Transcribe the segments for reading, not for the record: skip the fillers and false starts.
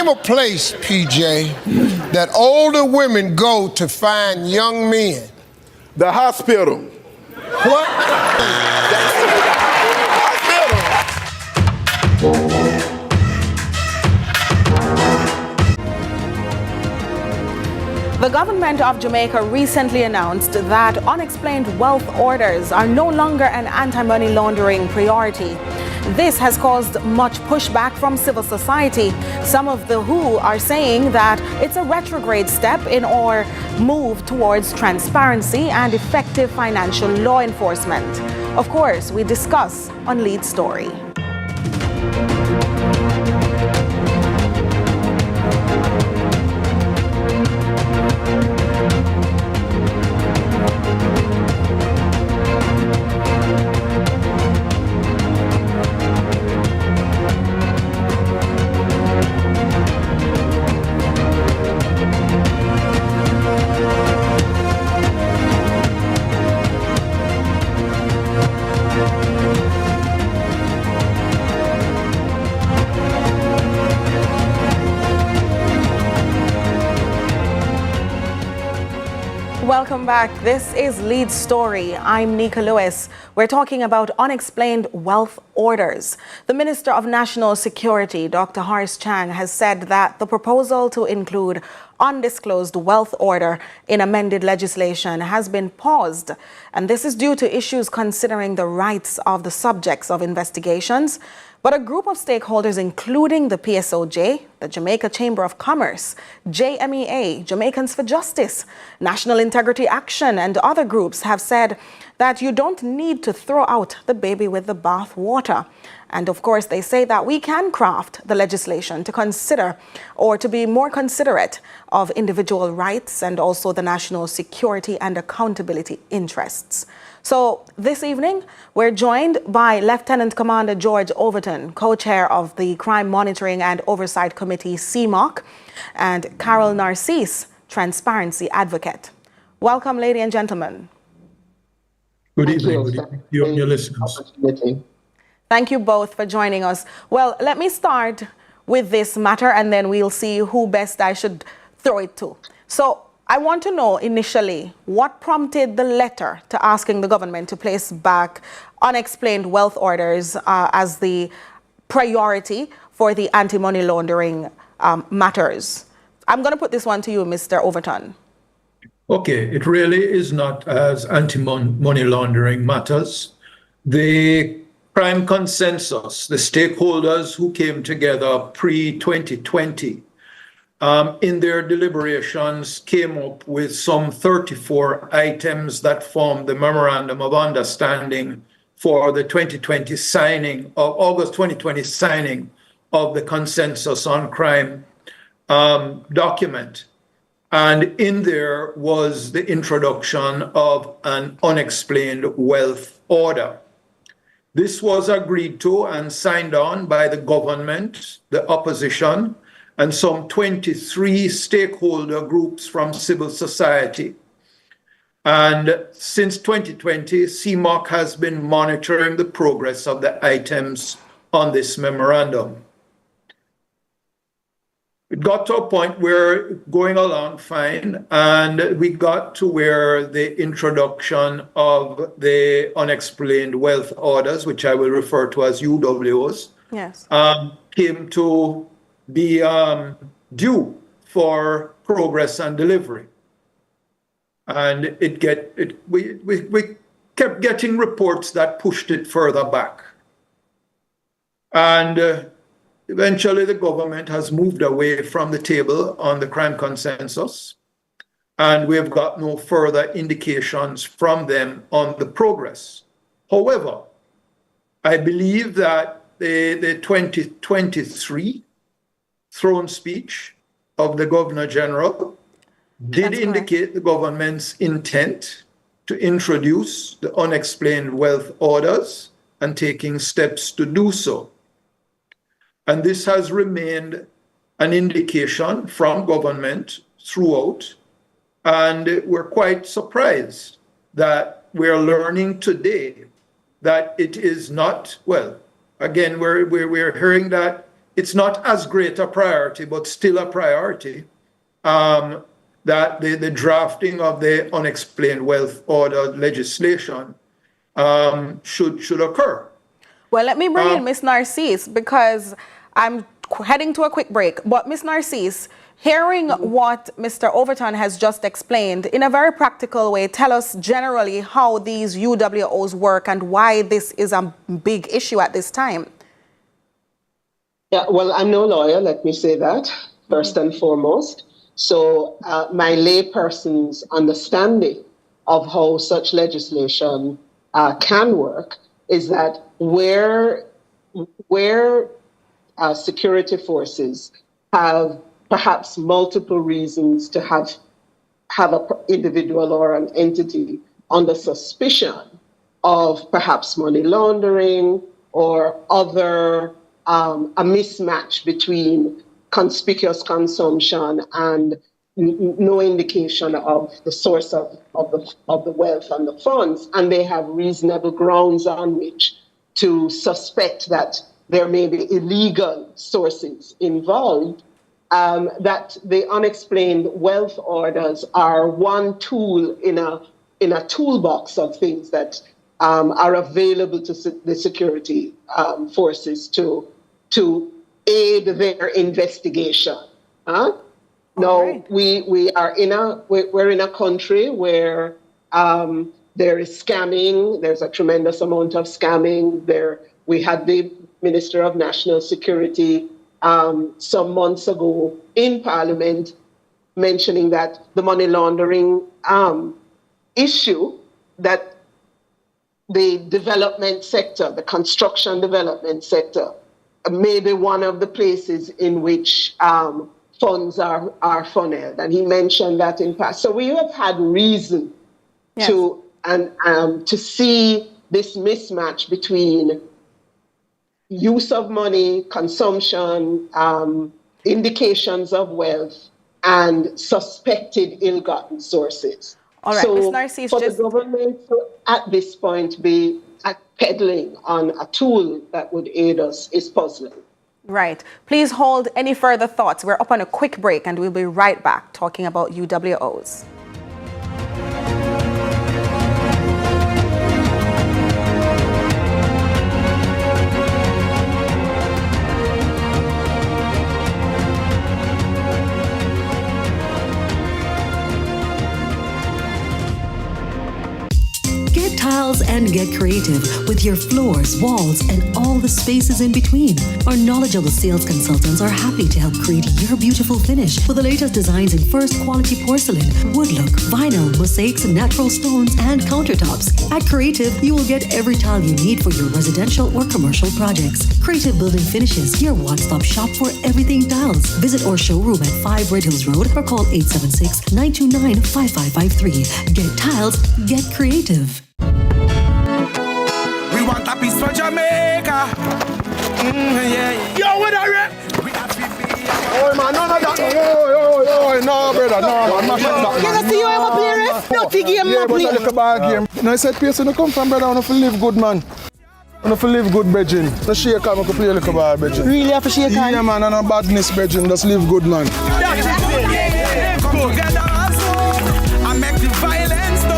Name a place, PJ, that older women go to find young men. The hospital. What? The government of Jamaica recently announced that unexplained wealth orders are no longer an anti-money laundering priority. This has caused much pushback from civil society. Some of the WHO are saying that it's a retrograde step in our move towards transparency and effective financial law enforcement. Of course, we discuss on Lead Story. Welcome back. This is Lead Story. I'm Nika Lewis. We're talking about unexplained wealth orders. The Minister of National Security, Dr. Horace Chang, has said that the proposal to include undisclosed wealth order in amended legislation has been paused. And this is due to issues considering the rights of the subjects of investigations. But a group of stakeholders, including the PSOJ, the Jamaica Chamber of Commerce, JMEA, Jamaicans for Justice, National Integrity Action, and other groups have said that you don't need to throw out the baby with the bath water. And of course, they say that we can craft the legislation to consider or to be more considerate of individual rights and also the national security and accountability interests. So this evening, we're joined by Lieutenant Commander George Overton, co-chair of the Crime Monitoring and Oversight Committee, CMOC, and Carol Narcisse, Transparency Advocate. Welcome, ladies and gentlemen. Good evening. Good evening to you and your listeners. Thank you both for joining us. Well, let me start with this matter and then we'll see who best I should throw it to. So I want to know initially what prompted the letter to asking the government to place back unexplained wealth orders as the priority for the anti-money laundering matters. I'm going to put this one to you, Mr. Overton. Okay, it really is not as anti-money laundering matters. The crime consensus, the stakeholders who came together pre-2020, in their deliberations came up with some 34 items that formed the Memorandum of Understanding for the 2020 signing of August 2020 signing of the Consensus on Crime document. And in there was the introduction of an unexplained wealth order. This was agreed to and signed on by the government, the opposition, and some 23 stakeholder groups from civil society. And since 2020, CMOC has been monitoring the progress of the items on this memorandum. It got to a point where going along fine, and we got to where the introduction of the unexplained wealth orders, which I will refer to as UWOs, yes, came to be due for progress and delivery. And we kept getting reports that pushed it further back. And eventually the government has moved away from the table on the crime consensus, and we have got no further indications from them on the progress. However, I believe that the 2023 throne speech of the Governor General did indicate the government's intent to introduce the unexplained wealth orders and taking steps to do so. And this has remained an indication from government throughout. And we're quite surprised that we're learning today that it is not, well, again, we're hearing that it's not as great a priority, but still a priority, that the drafting of the unexplained wealth order legislation should occur. Well, let me bring in Miss Narcisse because I'm heading to a quick break. But Miss Narcisse, hearing what Mr. Overton has just explained, in a very practical way, tell us generally how these UWOs work and why this is a big issue at this time. Yeah, well, I'm no lawyer, let me say that, first and foremost. So my layperson's understanding of how such legislation can work is that where security forces have perhaps multiple reasons to have an individual or an entity under suspicion of perhaps money laundering or other a mismatch between conspicuous consumption and no indication of the source of the wealth and the funds, and they have reasonable grounds on which to suspect that there may be illegal sources involved, that the unexplained wealth orders are one tool in a toolbox of things that are available to the security forces to aid their investigation. Now, right. we're in a country where there is scamming. There's a tremendous amount of scamming. We had the Minister of National Security some months ago in Parliament mentioning that the money laundering issue, that the development sector, the construction development sector, may be one of the places in which funds are funneled. And he mentioned that in past. So we have had reason Yes. to see this mismatch between use of money, consumption, indications of wealth, and suspected ill-gotten sources. All right, so Ms. Narcisse, for just- the government to, at this point, be peddling on a tool that would aid us is puzzling. Right. Please hold any further thoughts. We're up on a quick break and we'll be right back talking about UWOs. Get tiles and get creative with your floors, walls, and all the spaces in between. Our knowledgeable sales consultants are happy to help create your beautiful finish with the latest designs in first quality porcelain, wood look, vinyl, mosaics, natural stones, and countertops. At Creative, you will get every tile you need for your residential or commercial projects. Creative Building Finishes, your one-stop shop for everything tiles. Visit our showroom at 5 Red Hills Road or call 876-929-5553. Get tiles, get creative. We want a piece for Jamaica. Yeah. Yo, what are you? We have to be. Oh man, no, no, no, brother, no, man, mash up that. You don't see you ever play ref? Dirty game, Yeah, no but play. I look a bad game. No, I said, place when you come from, brother, I want to live good, man. I want to live good, brethren. No shake on, I can play a little bad, brethren. Really have to shake hand? Yeah, man, and no badness, brethren, just live good, man. Come together as one and make the violence done.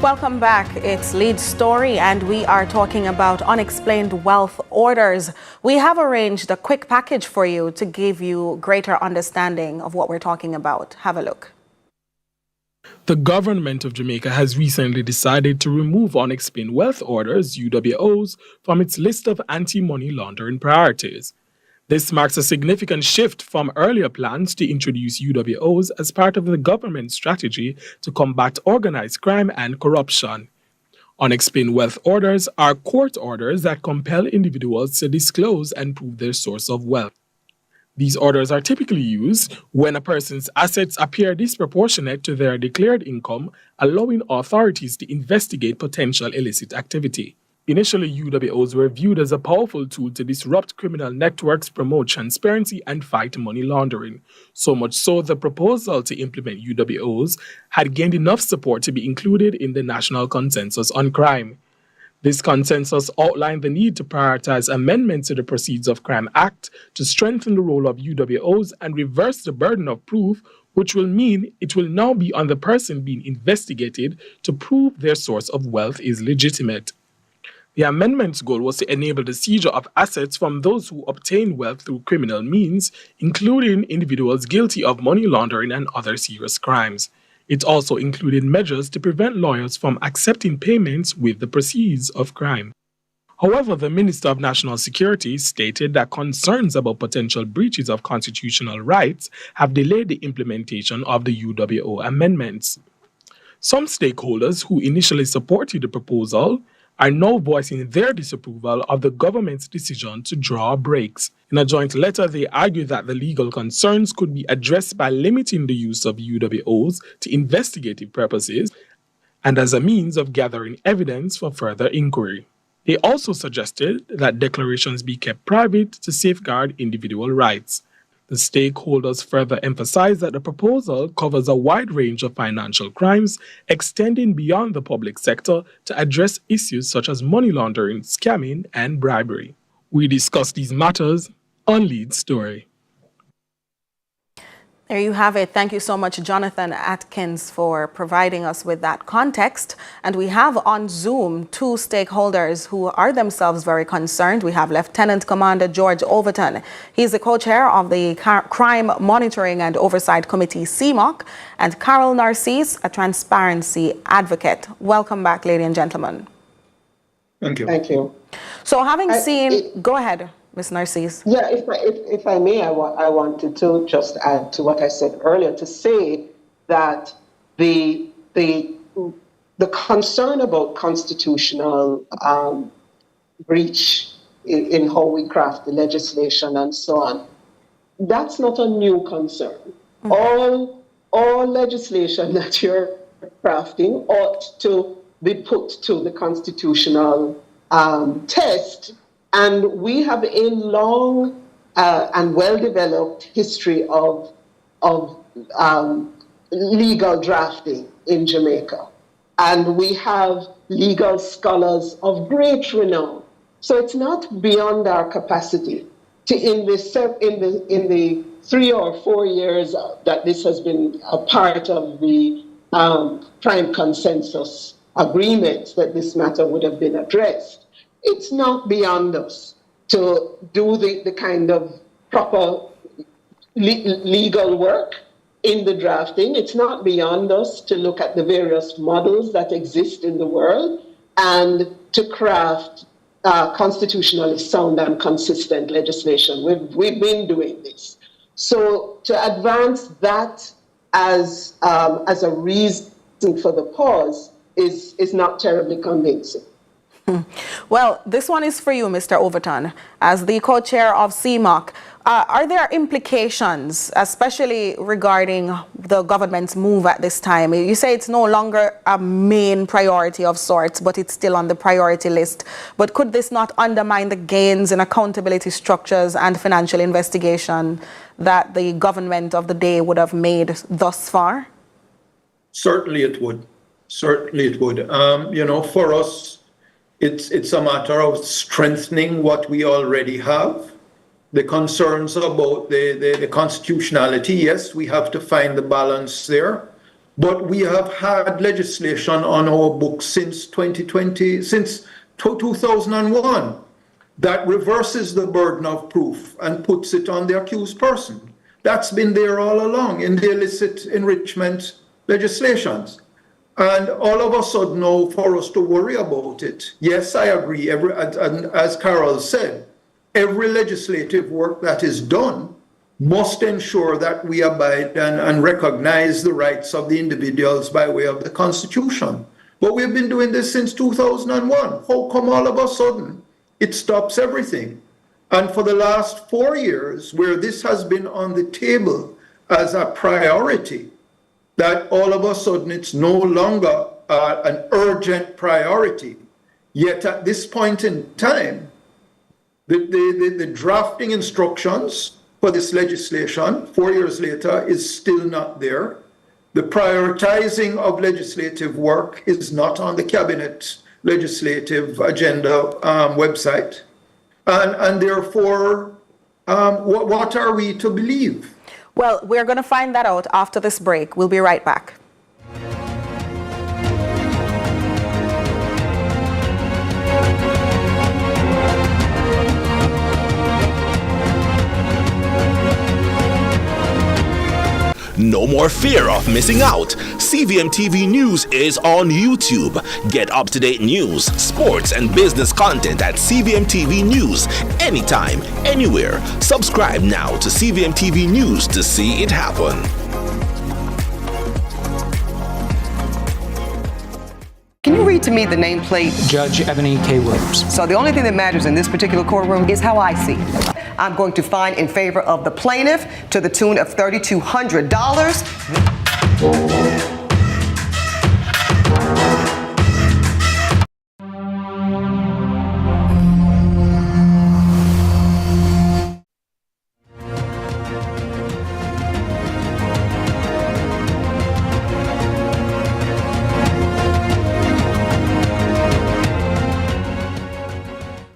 Welcome back. It's Lead Story, and we are talking about unexplained wealth orders. We have arranged a quick package for you to give you greater understanding of what we're talking about. Have a look. The government of Jamaica has recently decided to remove unexplained wealth orders, UWOs, from its list of anti-money laundering priorities. This marks a significant shift from earlier plans to introduce UWOs as part of the government's strategy to combat organized crime and corruption. Unexplained wealth orders are court orders that compel individuals to disclose and prove their source of wealth. These orders are typically used when a person's assets appear disproportionate to their declared income, allowing authorities to investigate potential illicit activity. Initially, UWOs were viewed as a powerful tool to disrupt criminal networks, promote transparency, and fight money laundering. So much so, the proposal to implement UWOs had gained enough support to be included in the National Consensus on Crime. This consensus outlined the need to prioritize amendments to the Proceeds of Crime Act to strengthen the role of UWOs and reverse the burden of proof, which will mean it will now be on the person being investigated to prove their source of wealth is legitimate. The amendment's goal was to enable the seizure of assets from those who obtain wealth through criminal means, including individuals guilty of money laundering and other serious crimes. It also included measures to prevent lawyers from accepting payments with the proceeds of crime. However, the Minister of National Security stated that concerns about potential breaches of constitutional rights have delayed the implementation of the UWO amendments. Some stakeholders who initially supported the proposal are now voicing their disapproval of the government's decision to draw brakes. In a joint letter, they argue that the legal concerns could be addressed by limiting the use of UWOs to investigative purposes and as a means of gathering evidence for further inquiry. They also suggested that declarations be kept private to safeguard individual rights. The stakeholders further emphasized that the proposal covers a wide range of financial crimes, extending beyond the public sector to address issues such as money laundering, scamming, and bribery. We discuss these matters on Lead Story. There you have it. Thank you so much, Jonathan Atkins, for providing us with that context. And we have on Zoom two stakeholders who are themselves very concerned. We have Lieutenant Commander George Overton. He's the co-chair of the Crime Monitoring and Oversight Committee, CMOC, and Carol Narcisse, a transparency advocate. Welcome back, ladies and gentlemen. Thank you. Thank you. So having go ahead, Ms. Narcisse. Yeah, if I may, I wanted to just add to what I said earlier to say that the concern about constitutional breach in how we craft the legislation and so on, that's not a new concern. Mm-hmm. All legislation that you're crafting ought to be put to the constitutional test. And we have a long and well-developed history of legal drafting in Jamaica. And we have legal scholars of great renown. So it's not beyond our capacity to, in the 3 or 4 years that this has been a part of the crime consensus agreement, that this matter would have been addressed. It's not beyond us to do the kind of proper legal work in the drafting. It's not beyond us to look at the various models that exist in the world and to craft constitutionally sound and consistent legislation. We've been doing this. So to advance that as a reason for the pause is not terribly convincing. Well, this one is for you, Mr. Overton, as the co-chair of CMOC. Are there implications, especially regarding the government's move at this time? You say it's no longer a main priority of sorts, but it's still on the priority list. But could this not undermine the gains in accountability structures and financial investigation that the government of the day would have made thus far? Certainly it would. Certainly it would. For us, it's a matter of strengthening what we already have. The concerns about the constitutionality, yes, we have to find the balance there. But we have had legislation on our books since 2001 that reverses the burden of proof and puts it on the accused person. That's been there all along in the illicit enrichment legislations. And all of a sudden now for us to worry about it. Yes, I agree. And as Carol said, every legislative work that is done must ensure that we abide and recognize the rights of the individuals by way of the Constitution. But we've been doing this since 2001. How come all of a sudden it stops everything? And for the last 4 years, where this has been on the table as a priority, that all of a sudden it's no longer an urgent priority. Yet at this point in time, the drafting instructions for this legislation 4 years later is still not there. The prioritizing of legislative work is not on the cabinet legislative agenda website. And therefore, what are we to believe? Well, we're going to find that out after this break. We'll be right back. No more fear of missing out. CVM TV News is on YouTube. Get up-to-date news, sports, and business content at CVM TV News anytime, anywhere. Subscribe now to CVM TV News to see it happen. Can you read to me the nameplate? Judge Ebony K. Williams. So the only thing that matters in this particular courtroom is how I see it. I'm going to find in favor of the plaintiff to the tune of $3,200.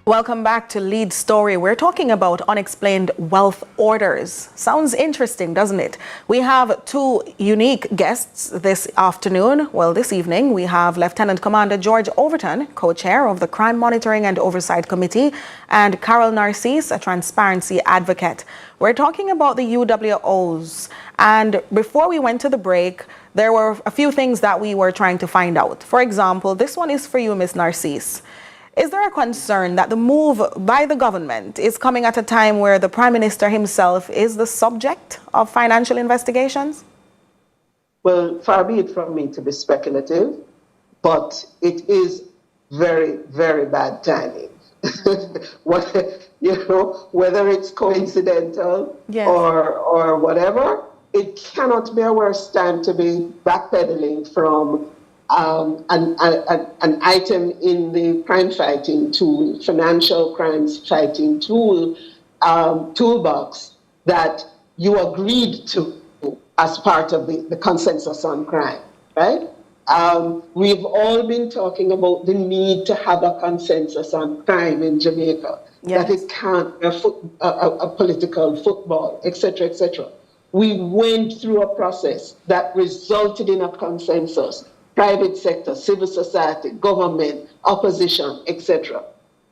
Welcome back to Lead Story. We're talking about unexplained wealth orders. Sounds interesting, doesn't it? We have two unique guests this afternoon. Well, this evening, we have Lieutenant Commander George Overton, co-chair of the Crime Monitoring and Oversight Committee, and Carol Narcisse, a transparency advocate. We're talking about the UWOs. And before we went to the break, there were a few things that we were trying to find out. For example, this one is for you, Ms. Narcisse. Is there a concern that the move by the government is coming at a time where the Prime Minister himself is the subject of financial investigations? Well, far be it from me to be speculative, but it is very, very bad timing. Whether it's coincidental or whatever, it cannot be a worse time to be backpedaling from an item in the crime fighting tool, financial crimes fighting tool, toolbox that you agreed to as part of the consensus on crime, right? We've all been talking about the need to have a consensus on crime in Jamaica, that it can't be a political football, etc., etc. We went through a process that resulted in a consensus. Private sector, civil society, government, opposition, etc.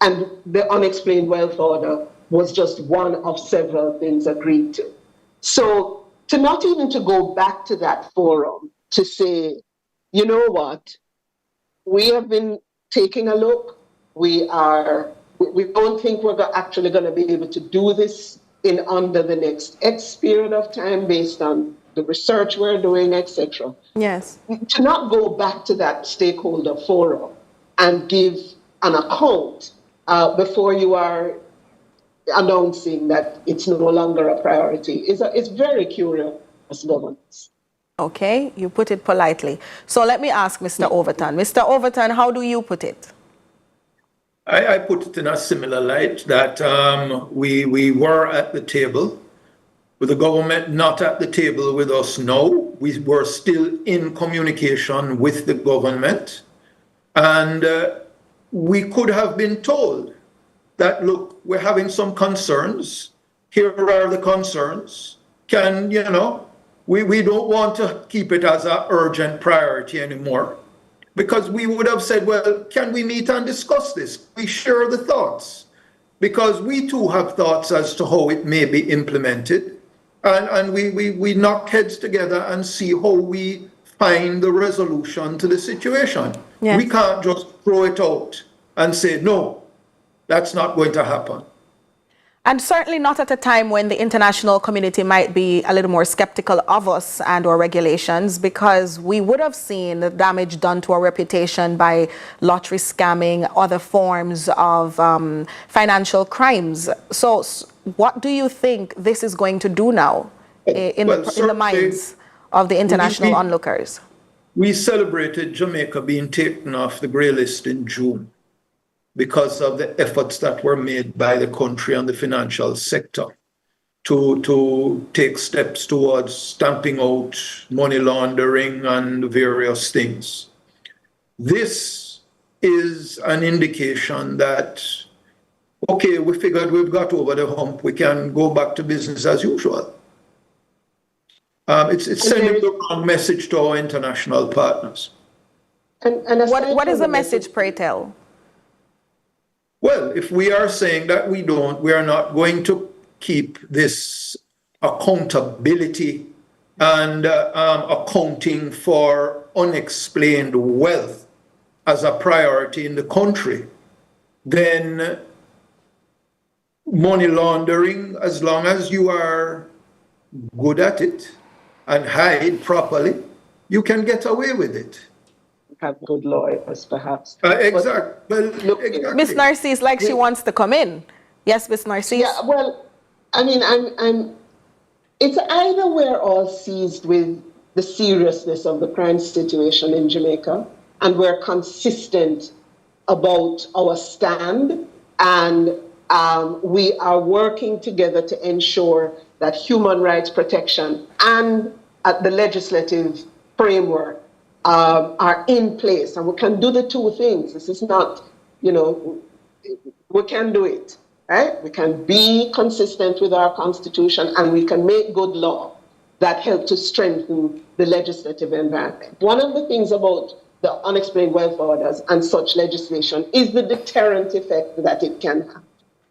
And the unexplained wealth order was just one of several things agreed to. So to not even to go back to that forum to say, you know what, we have been taking a look. We don't think we're actually going to be able to do this in under the next X period of time based on the research we're doing, etc. Yes. To not go back to that stakeholder forum and give an account before you are announcing that it's no longer a priority is very curious governance. Okay, you put it politely. So let me ask Mr. Overton. Mr. Overton, how do you put it? I put it in a similar light that we were at the table. With the government not at the table with us now, we were still in communication with the government. And we could have been told that, look, we're having some concerns. Here are the concerns. We don't want to keep it as an urgent priority anymore. Because we would have said, well, can we meet and discuss this? We share the thoughts. Because we too have thoughts as to how it may be implemented. And we knock heads together and see how we find the resolution to the situation. Yes. We can't just throw it out and say, no, that's not going to happen. And certainly not at a time when the international community might be a little more skeptical of us and our regulations, because we would have seen the damage done to our reputation by lottery scamming, other forms of financial crimes. So what do you think this is going to do now in the minds of the international onlookers? We celebrated Jamaica being taken off the grey list in June. because of the efforts that were made by the country and the financial sector to take steps towards stamping out money laundering and various things. This is an indication that, okay, we figured we've got over the hump, we can go back to business as usual. It's sending the wrong message to our international partners. And what is the message, pray tell? Well, if we are saying that we are not going to keep this accountability and accounting for unexplained wealth as a priority in the country, then money laundering, as long as you are good at it and hide properly, you can get away with it. Have good lawyers, perhaps. Exactly. Exactly. Miss Narcisse, like she wants to come in. Yes, Miss Narcisse? Yeah, well, I mean, it's either we're all seized with the seriousness of the crime situation in Jamaica and we're consistent about our stand and we are working together to ensure that human rights protection and at the legislative framework are in place, and we can do the two things. This is not, we can do it, right? We can be consistent with our constitution, and we can make good law that help to strengthen the legislative environment. One of the things about the unexplained wealth orders and such legislation is the deterrent effect that it can have,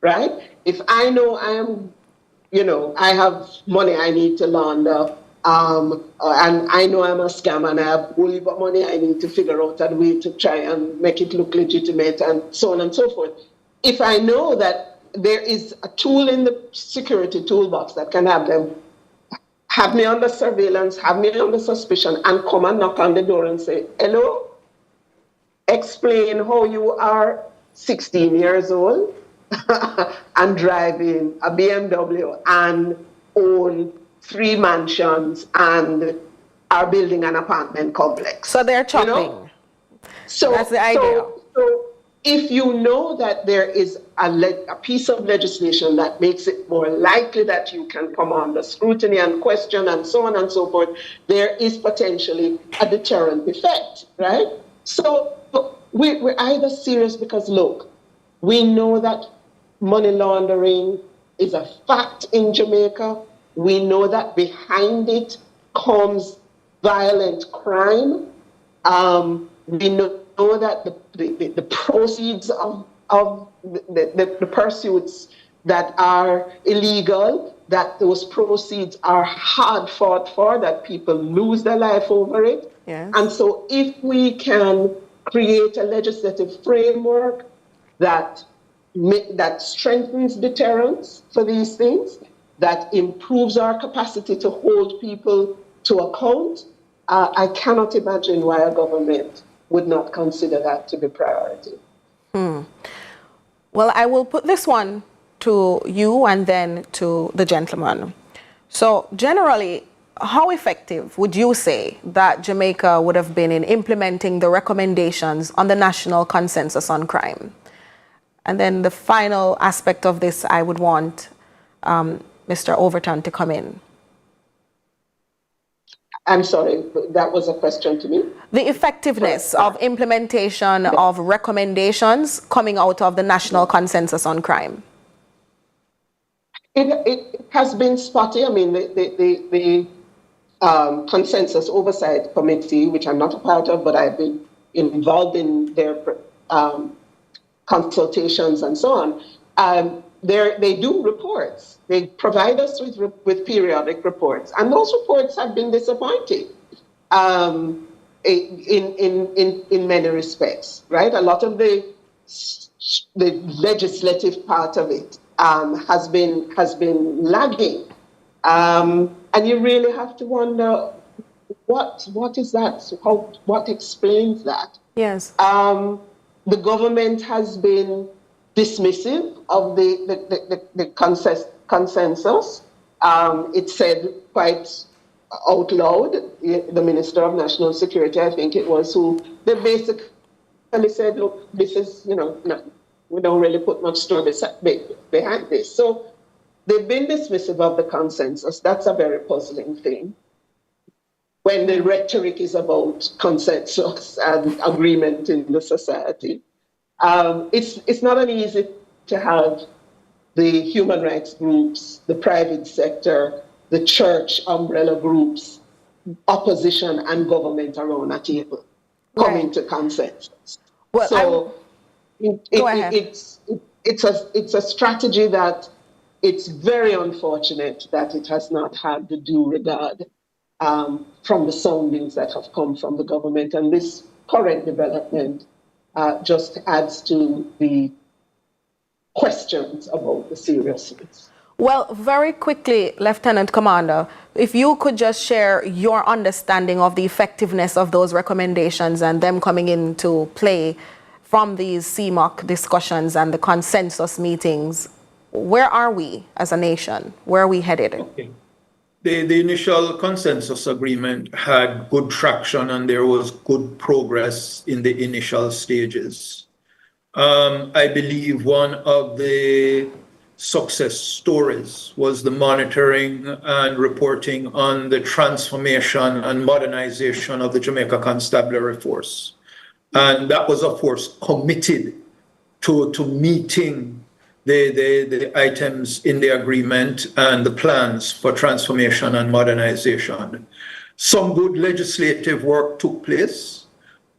right? If I know I have money I need to launder, and I know I'm a scam and I have a heap of money, I need to figure out a way to try and make it look legitimate and so on and so forth. If I know that there is a tool in the security toolbox that can have them have me under surveillance, have me under suspicion, and come and knock on the door and say, hello, explain how you are 16 years old and driving a BMW and own 3 mansions and are building an apartment complex. So they're chopping. So that's the idea. So if you know that there is a piece of legislation that makes it more likely that you can come under scrutiny and question and so on and so forth, there is potentially a deterrent effect, right? So we're either serious because, look, we know that money laundering is a fact in Jamaica. We know that behind it comes violent crime. We know that the proceeds of the pursuits that are illegal, that those proceeds are hard fought for, that people lose their life over it. Yes. And so if we can create a legislative framework that strengthens deterrence for these things, that improves our capacity to hold people to account, I cannot imagine why a government would not consider that to be priority. Well, I will put this one to you and then to the gentleman. So generally, how effective would you say that Jamaica would have been in implementing the recommendations on the National Consensus on Crime? And then the final aspect of this, I would want Mr. Overton to come in. I'm sorry, that was a question to me? The effectiveness of implementation of recommendations coming out of the National Consensus on Crime. It has been spotty. I mean, the Consensus Oversight Committee, which I'm not a part of, but I've been involved in their consultations and so on. They do reports. They provide us with periodic reports, and those reports have been disappointing in many respects. Right, a lot of the legislative part of it has been lagging, and you really have to wonder what is that? What explains that? Yes. The government has been dismissive of the consensus. It said quite out loud, the Minister of National Security, I think it was, who they basically said, look, this is, We don't really put much store behind this. So they've been dismissive of the consensus. That's a very puzzling thing. When the rhetoric is about consensus and agreement in the society. It's not an easy to have the human rights groups, the private sector, the church umbrella groups, opposition and government around a table coming to consensus. Well, so it's a strategy that it's very unfortunate that it has not had the due regard from the soundings that have come from the government. And this current development just adds to the questions about the seriousness. Well, very quickly, Lieutenant Commander, if you could just share your understanding of the effectiveness of those recommendations and them coming into play from these CMOC discussions and the consensus meetings, where are we as a nation? Where are we headed? Okay. The initial consensus agreement had good traction and there was good progress in the initial stages. I believe one of the success stories was the monitoring and reporting on the transformation and modernization of the Jamaica Constabulary Force. And that was a force committed to meeting the items in the agreement and the plans for transformation and modernization. Some good legislative work took place,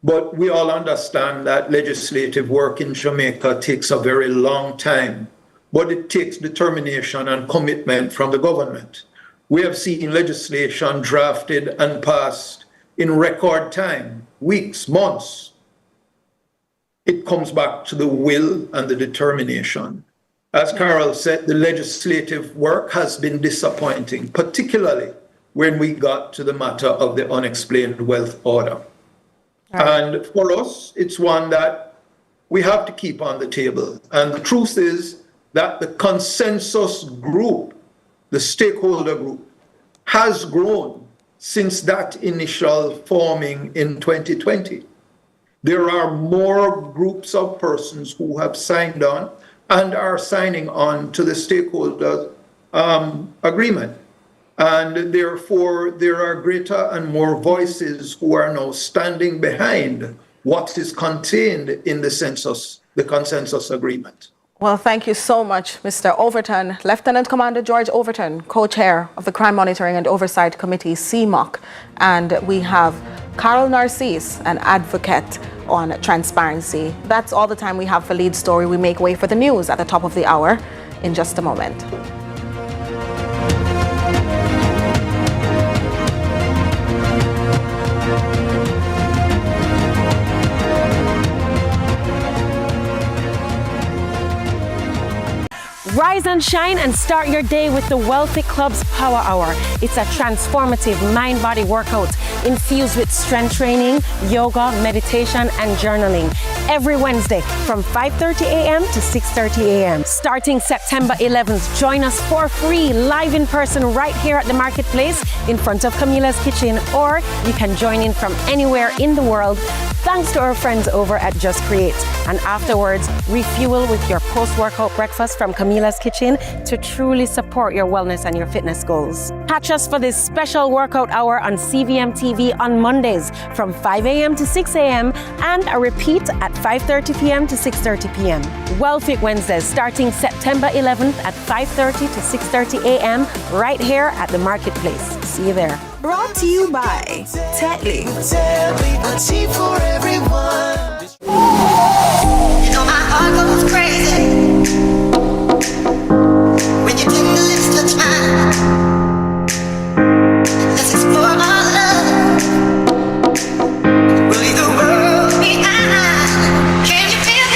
but we all understand that legislative work in Jamaica takes a very long time, but it takes determination and commitment from the government. We have seen legislation drafted and passed in record time, weeks, months. It comes back to the will and the determination. As Carol said, the legislative work has been disappointing, particularly when we got to the matter of the unexplained wealth order. And for us, it's one that we have to keep on the table. And the truth is that the consensus group, the stakeholder group, has grown since that initial forming in 2020. There are more groups of persons who have signed on and are signing on to the stakeholder agreement. And therefore, there are greater and more voices who are now standing behind what is contained in the consensus agreement. Well, thank you so much, Mr. Overton. Lieutenant Commander George Overton, co-chair of the Crime Monitoring and Oversight Committee, CMOC. And we have Carol Narcisse, an advocate on transparency. That's all the time we have for Lead Story. We make way for the news at the top of the hour in just a moment. Rise and shine and start your day with the Wealthy Club's Power Hour. It's a transformative mind-body workout infused with strength training, yoga, meditation, and journaling. Every Wednesday from 5:30 a.m. to 6:30 a.m. Starting September 11th, join us for free live in person right here at the marketplace in front of Camila's Kitchen, or you can join in from anywhere in the world thanks to our friends over at Just Create. And afterwards, refuel with your post-workout breakfast from Camila's Kitchen to truly support your wellness and your fitness goals. Catch us for this special workout hour on CVM TV on Mondays from 5 a.m. to 6 a.m. and a repeat at 5:30 p.m. to 6:30 p.m. Wealthy Wednesdays starting September 11th at 5:30 to 6:30 a.m. right here at the marketplace. See you there. Brought to you by Tetley. Achieve for everyone. You know my heart goes crazy when you take the list of time. Let's explore our love. We'll leave the world behind. Can you feel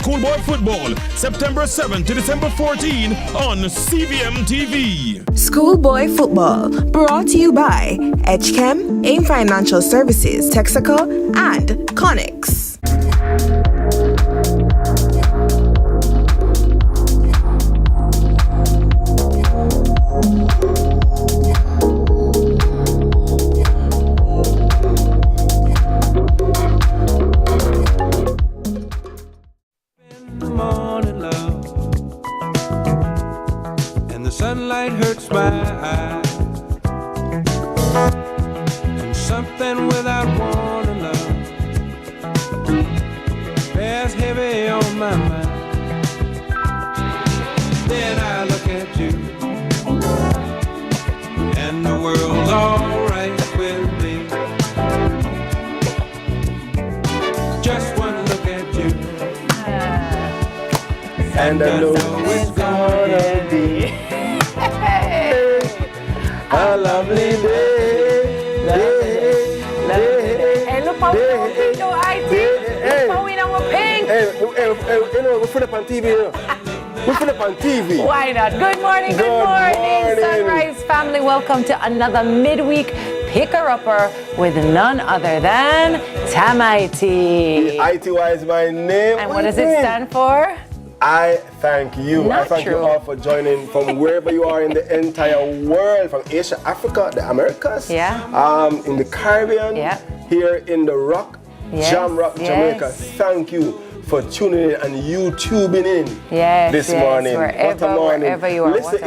Schoolboy Football, September 7 to December 14 on CVM TV. Schoolboy Football, brought to you by HChem, AIM Financial Services, Texaco, and Connix. Sunlight hurts my eyes, and something without warning, love, bears heavy on my mind. Then I look at you, and the world's alright with me. Just one look at you, and I know it's gonna be a lovely day. Hey, look how we do IT. Look how we know we're pink. Hey, you know, we're full up on TV, you know. We're full up on TV. Why not? Good morning, good morning, Sunrise family. Welcome to another midweek picker-upper with none other than Tami. ITY is my name. And what does it stand for? I thank you. Not I thank true. you all for joining from wherever you are in the entire world, from Asia, Africa, the Americas, in the Caribbean, here in the Rock, Jam Rock, Jamaica. Thank you for tuning in and YouTubing in this morning. Wherever, what a morning. Wherever you are. Listen,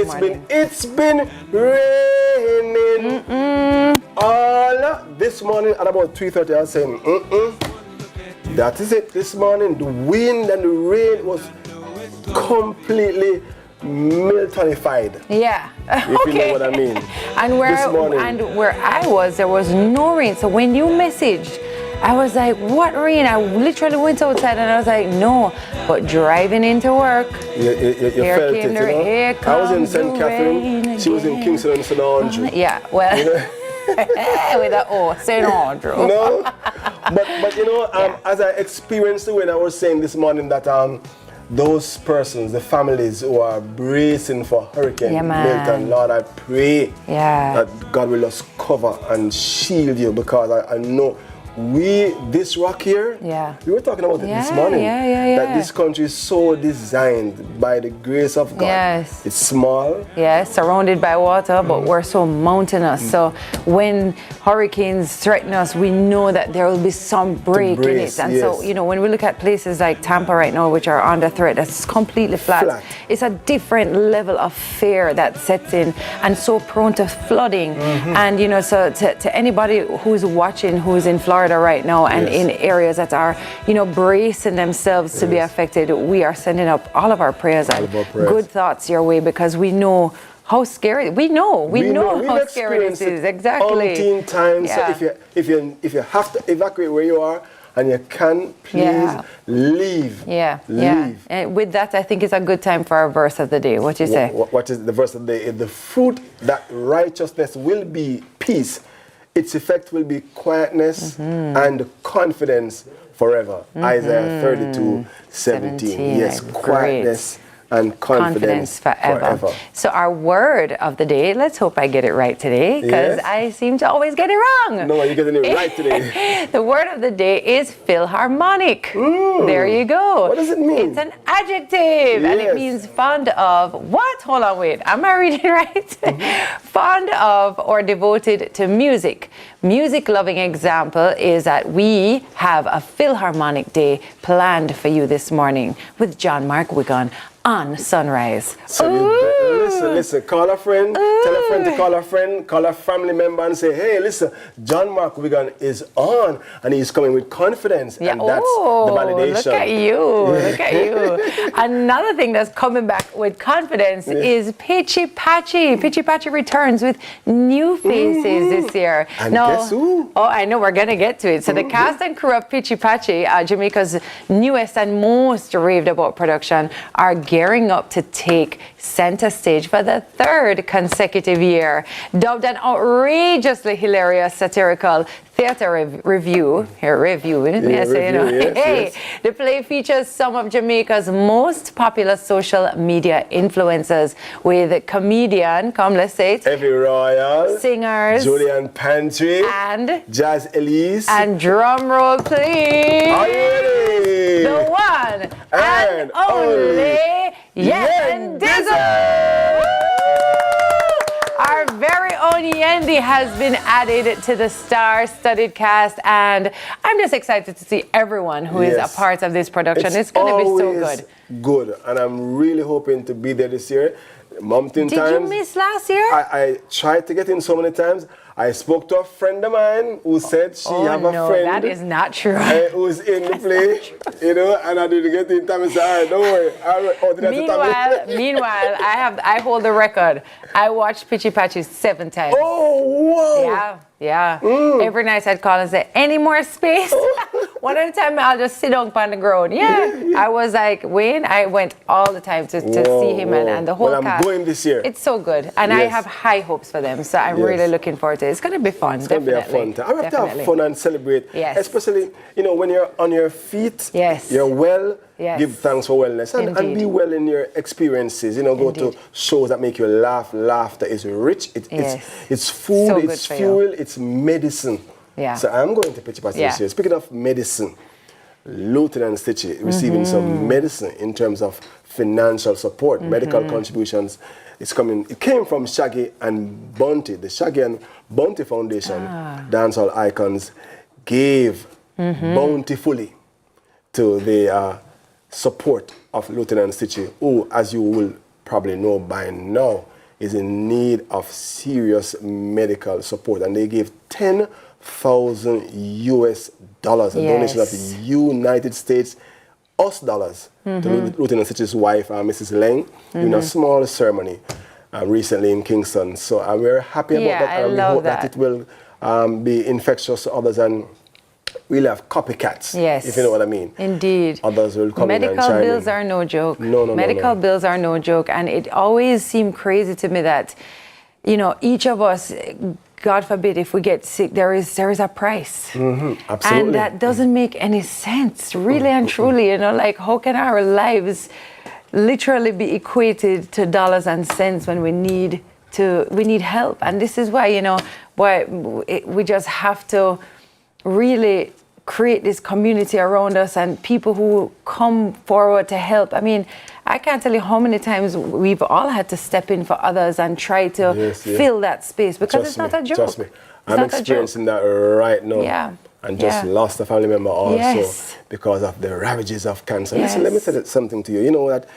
it's been raining all this morning at about 3:30. I was saying, that is it this morning. The wind and the rain was completely Miltonified. Yeah. If you know what I mean. And where I was, there was no rain. So when you messaged, I was like, what rain? I literally went outside and I was like, no. But driving into work, you felt it, you know? I was in St. Catherine. She was in Kingston and St. Andrew. Yeah, well. You know? With that St. Andrew. No, but you know, as I experienced when I was saying this morning that those persons, the families who are bracing for Hurricane Milton, Lord, I pray that God will just cover and shield you, because I know this rock here, we were talking about it this morning, that this country is so designed by the grace of God. Yes. It's small. Yes, surrounded by water, but we're so mountainous. So when hurricanes threaten us, we know that there will be some break in it. And so, you know, when we look at places like Tampa right now, which are under threat, that's completely flat. It's a different level of fear that sets in, and so prone to flooding. And, you know, so to anybody who's watching, who's in Florida right now and in areas that are, you know, bracing themselves to be affected, we are sending up all of our prayers and good thoughts your way, because we know how scary. We know how scary this is. Exactly. 18 times. So if you have to evacuate where you are and you can, please leave. Leave. And with that, I think it's a good time for our verse of the day. What do you say? What is the verse of the day? The fruit that righteousness will be peace. Its effect will be quietness and confidence forever. Isaiah 32:17. Yes, quietness and confidence forever. So our word of the day, let's hope I get it right today, because I seem to always get it wrong. No, you're getting it right today. The word of the day is Philharmonic. There you go. What does it mean? It's an adjective, and it means fond of what? Hold on, wait. Am I reading right? Fond of or devoted to music. Music-loving example is that we have a Philharmonic Day planned for you this morning with John Mark Wigan on Sunrise. So listen, call a friend, tell a friend to call a friend, call a family member and say, hey, listen, John Mark Wigan is on and he's coming with confidence. And that's the validation. Look at you, look at you. Another thing that's coming back with confidence is Pitchy Patchy. Pitchy Patchy returns with new faces this year. And guess who? Oh, I know, we're going to get to it. So the cast and crew of Pitchy Patchy, Jamaica's newest and most raved about production, are gearing up to take center stage for the third consecutive year. Dubbed an outrageously hilarious satirical theater review. The play features some of Jamaica's most popular social media influencers with comedian, let's say it, Evie Royal, singers, Julian Pantry, and Jazz Ellis, and drum roll please, are you ready? the one and only Yen Dizzle! Our very own Yendi has been added to the star-studded cast, and I'm just excited to see everyone who is a part of this production. It's going to be so good. Good, and I'm really hoping to be there this year. Mountain Did times. you miss last year? I tried to get in so many times. I spoke to a friend of mine who said she have a friend. That is not true. Who's in the play, you know, and I didn't get in time. I said, all right, don't worry. Meanwhile, I hold the record. I watched Pitchy Patchy 7 times. Oh, wow. Yeah. Every night I'd call and say, any more space? One at a time, I'll just sit on the ground. I was like, Wayne, I went all the time to see him and the whole cast. I'm going this year. It's so good. And I have high hopes for them. So I'm really looking forward to it. It's going to be fun. It's going to be a fun time. I have to have fun and celebrate. Especially, you know, when you're on your feet, you're well. Give thanks for wellness and be well in your experiences. You know, go to shows that make you laugh. Laughter is rich. It's food, so it's fuel, it's medicine. So I'm going to Pitchy Patchy this year. Speaking of medicine, Lieutenant Stitchy receiving some medicine in terms of financial support, medical contributions. It came from Shaggy and Bunty. The Shaggy and Bunty Foundation, dancehall icons, gave bountifully to the support of Lieutenant Stitchy, who, as you will probably know by now, is in need of serious medical support. And they gave $10,000 US, a donation of the United States dollars to Lieutenant Stitchy's wife, Mrs. Leng, in a small ceremony recently in Kingston. So we're happy about that, and we hope that it will be infectious to others and we'll have copycats, if you know what I mean. Indeed. Others will come in and chime in. Medical bills are no joke. No. Bills are no joke. And it always seemed crazy to me that, you know, each of us, God forbid, if we get sick, there is a price. Absolutely. And that doesn't make any sense, really and truly. You know, like, how can our lives literally be equated to dollars and cents when we need help? And this is why, you know, we just have to really create this community around us and people who come forward to help. I mean, I can't tell you how many times we've all had to step in for others and try to fill that space, because it's not a joke. Trust me, I'm experiencing that right now. And just lost a family member also because of the ravages of cancer. Listen, let me say something to you. You know that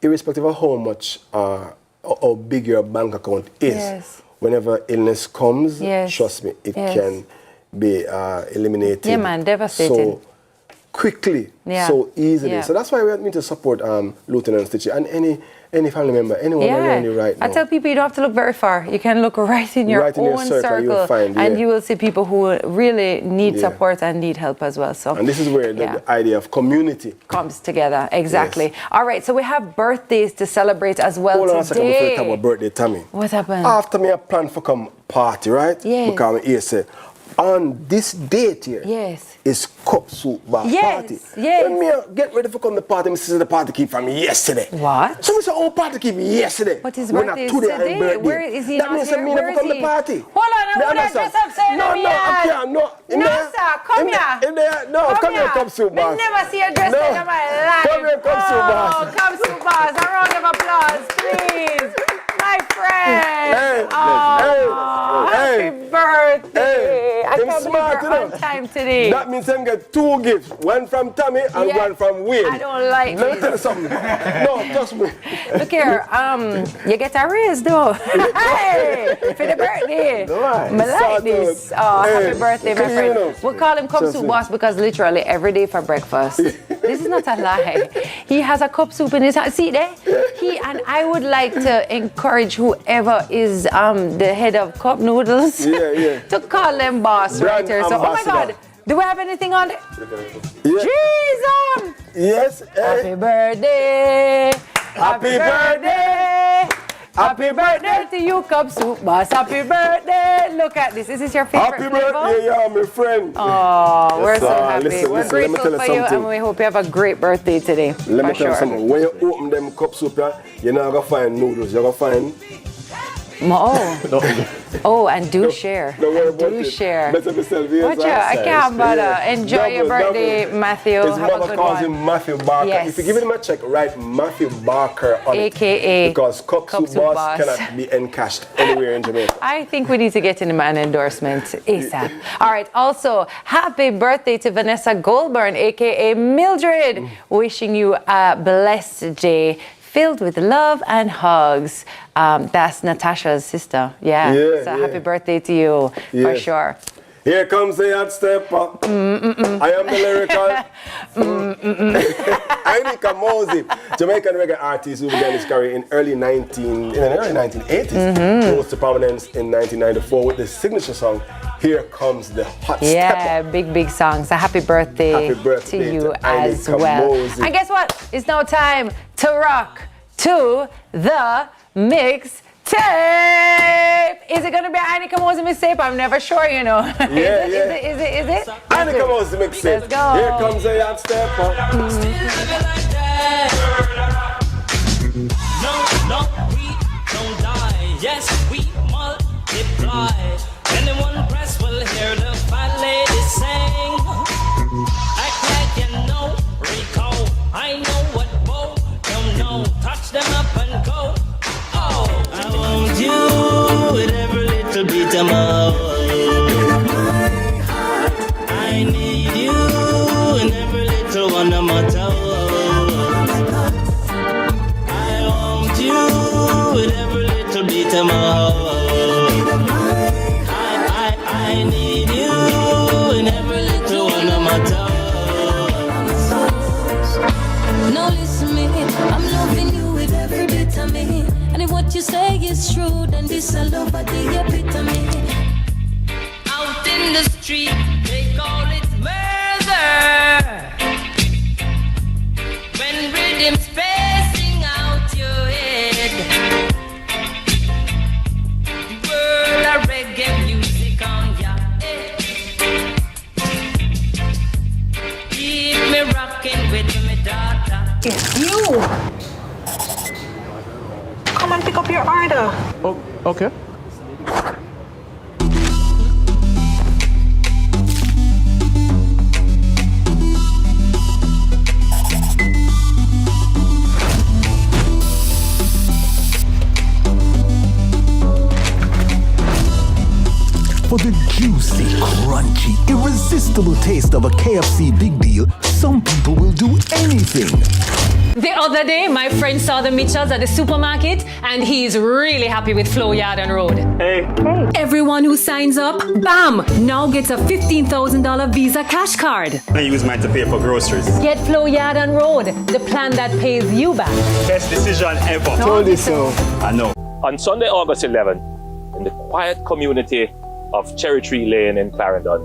irrespective of how much or big your bank account is, whenever illness comes, trust me, it can be eliminated. Devastating. So quickly, so easily. So that's why we need to support Lieutenant Stitchy and any family member, anyone around you right now. I tell people you don't have to look very far. You can look right in your own circle, you'll find, and you will see people who really need support and need help as well. So, and this is where the idea of community comes together. Exactly. All right, so we have birthdays to celebrate as well today. Hold on a second before you talk about birthday, Tami. What happened? After me, I plan for come party, right? Because I say, on this date here, is cup soup bar party. When me get ready for come the party, me see the party keep from yesterday. What? So me say, oh, party keep yesterday. But his birthday is today. Where is he? That means me never come the party. Hold on, I want to dress up, say no, I can't. No, sir, come here. Come here, cup soup bar. I never see a dress in my life. Come here, cup soup bar. Oh, cup soup bars. A round of applause, please. My friend. Happy birthday. I can't believe you're on time today. That means I get 2 gifts. One from Tami and one from Wayne. I don't like Let me tell you something. No, trust me. Look here, you get a raise though. Hey, for the birthday. I like this. Oh, happy birthday, my friend. We'll call him Cup Soup Boss because literally every day for breakfast. This is not a lie. He has a cup soup in his hand. See there? And I would like to encourage whoever is the head of Cup Noodles to call them boss right here. So, oh my God, do we have anything on it? Jesus! Yes. Happy birthday. Happy birthday. Happy birthday to you, Cup Soup Boss. Happy birthday. Look at this. Is this your favorite Happy flavor? birthday, yeah, my friend. Oh, we're so happy. Listen, We're let me grateful tell you for you, something. and we hope you have a great birthday today. Let me for tell you sure. something. When you open them cup soup, you're not going to find noodles. You're going to find... Oh, and do share. Don't worry about Do it. share. Better be selfish. Watch out. I can't bother. Enjoy your birthday, Matthew. His Have a mother good calls one. him Matthew Barker. Yes. If you give him a check, write Matthew Barker on AKA it. Because Cup Soup Boss cannot be encashed anywhere in Jamaica. I think we need to get him an endorsement ASAP. All right. Also, happy birthday to Vanessa Goldburn, AKA Mildred. Wishing you a blessed day filled with love and hugs. That's Natasha's sister. Yeah. So happy birthday to you for sure. Here comes the hot step. I am the lyrical. Inika Mosey, Jamaican reggae artist who began his career in the early 1980s. Rose to prominence in 1994 with the signature song, Here Comes the Hot Step. Yeah, big song. So happy birthday to you as well. Mosey. And guess what? It's now time to rock to the mix tape. Is it gonna be Anika Mosey mixtape? I'm never sure, you know. Is it? Anika Mosey mixtape. Let's go. Here comes the hot step. No, we don't die. Yes, we multiply. Anyone press will hear the fat lady sing. Act like you know, Rico. I know what Bo don't know. Touch them up and go. Oh, I want you with every little bit of my heart. I need you in every little one of my toes. I want you with every little bit of my heart. I need you in every little one of my toes. Now listen me, I'm loving you with every bit of me. And if what you say is true, then this a love of the epitome. Out in the street, they call it murder. When rhythm's spacing out your head. World of reggae music on ya head. Keep me rocking with me daughter. It's you! Come and pick up your order. Oh, okay. For the juicy, crunchy, irresistible taste of a KFC Big Deal, some people will do anything. The other day, my friend saw the Mitchells at the supermarket, and he's really happy with Flow Yard and Road. Hey. Everyone who signs up, bam, now gets a $15,000 Visa cash card. I use mine to pay for groceries. Get Flow Yard and Road, the plan that pays you back. Best decision ever. Told you so. I know. On Sunday, August 11, in the quiet community of Cherry Tree Lane in Clarendon,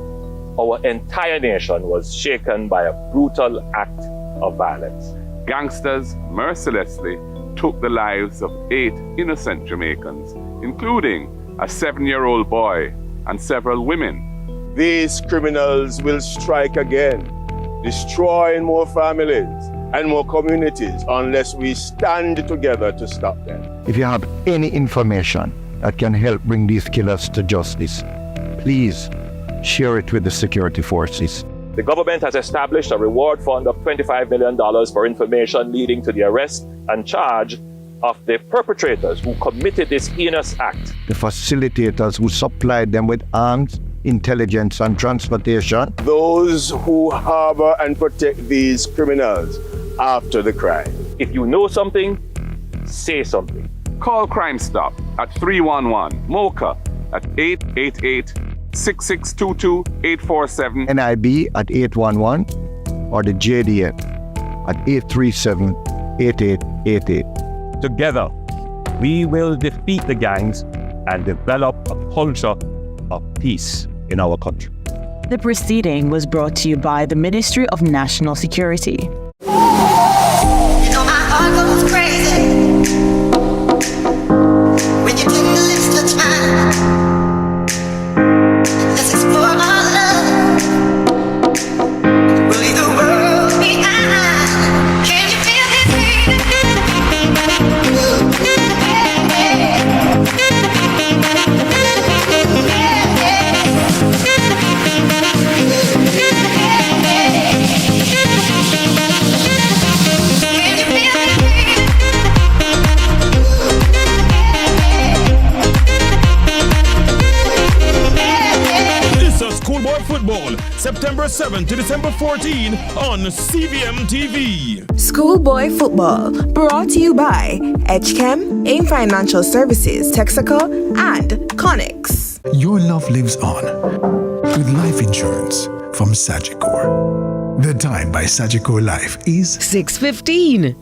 our entire nation was shaken by a brutal act of violence. Gangsters mercilessly took the lives of 8 innocent Jamaicans, including a 7-year-old boy and several women. These criminals will strike again, destroying more families and more communities unless we stand together to stop them. If you have any information that can help bring these killers to justice, please share it with the security forces. The government has established a reward fund of $25 million for information leading to the arrest and charge of the perpetrators who committed this heinous act. The facilitators who supplied them with arms, intelligence, and transportation. Those who harbor and protect these criminals after the crime. If you know something, say something. Call Crime Stop at 311 MOCA at 888-6622-847. NIB at 811 or the JDF at 837-8888. Together, we will defeat the gangs and develop a culture of peace in our country. The proceeding was brought to you by the Ministry of National Security. Football, September 7 to December 14 on CVM TV. Schoolboy Football, brought to you by HChem, AIM Financial Services, Texaco, and Connix. Your love lives on with life insurance from Sagicor. The time by Sagicor Life is 6:15.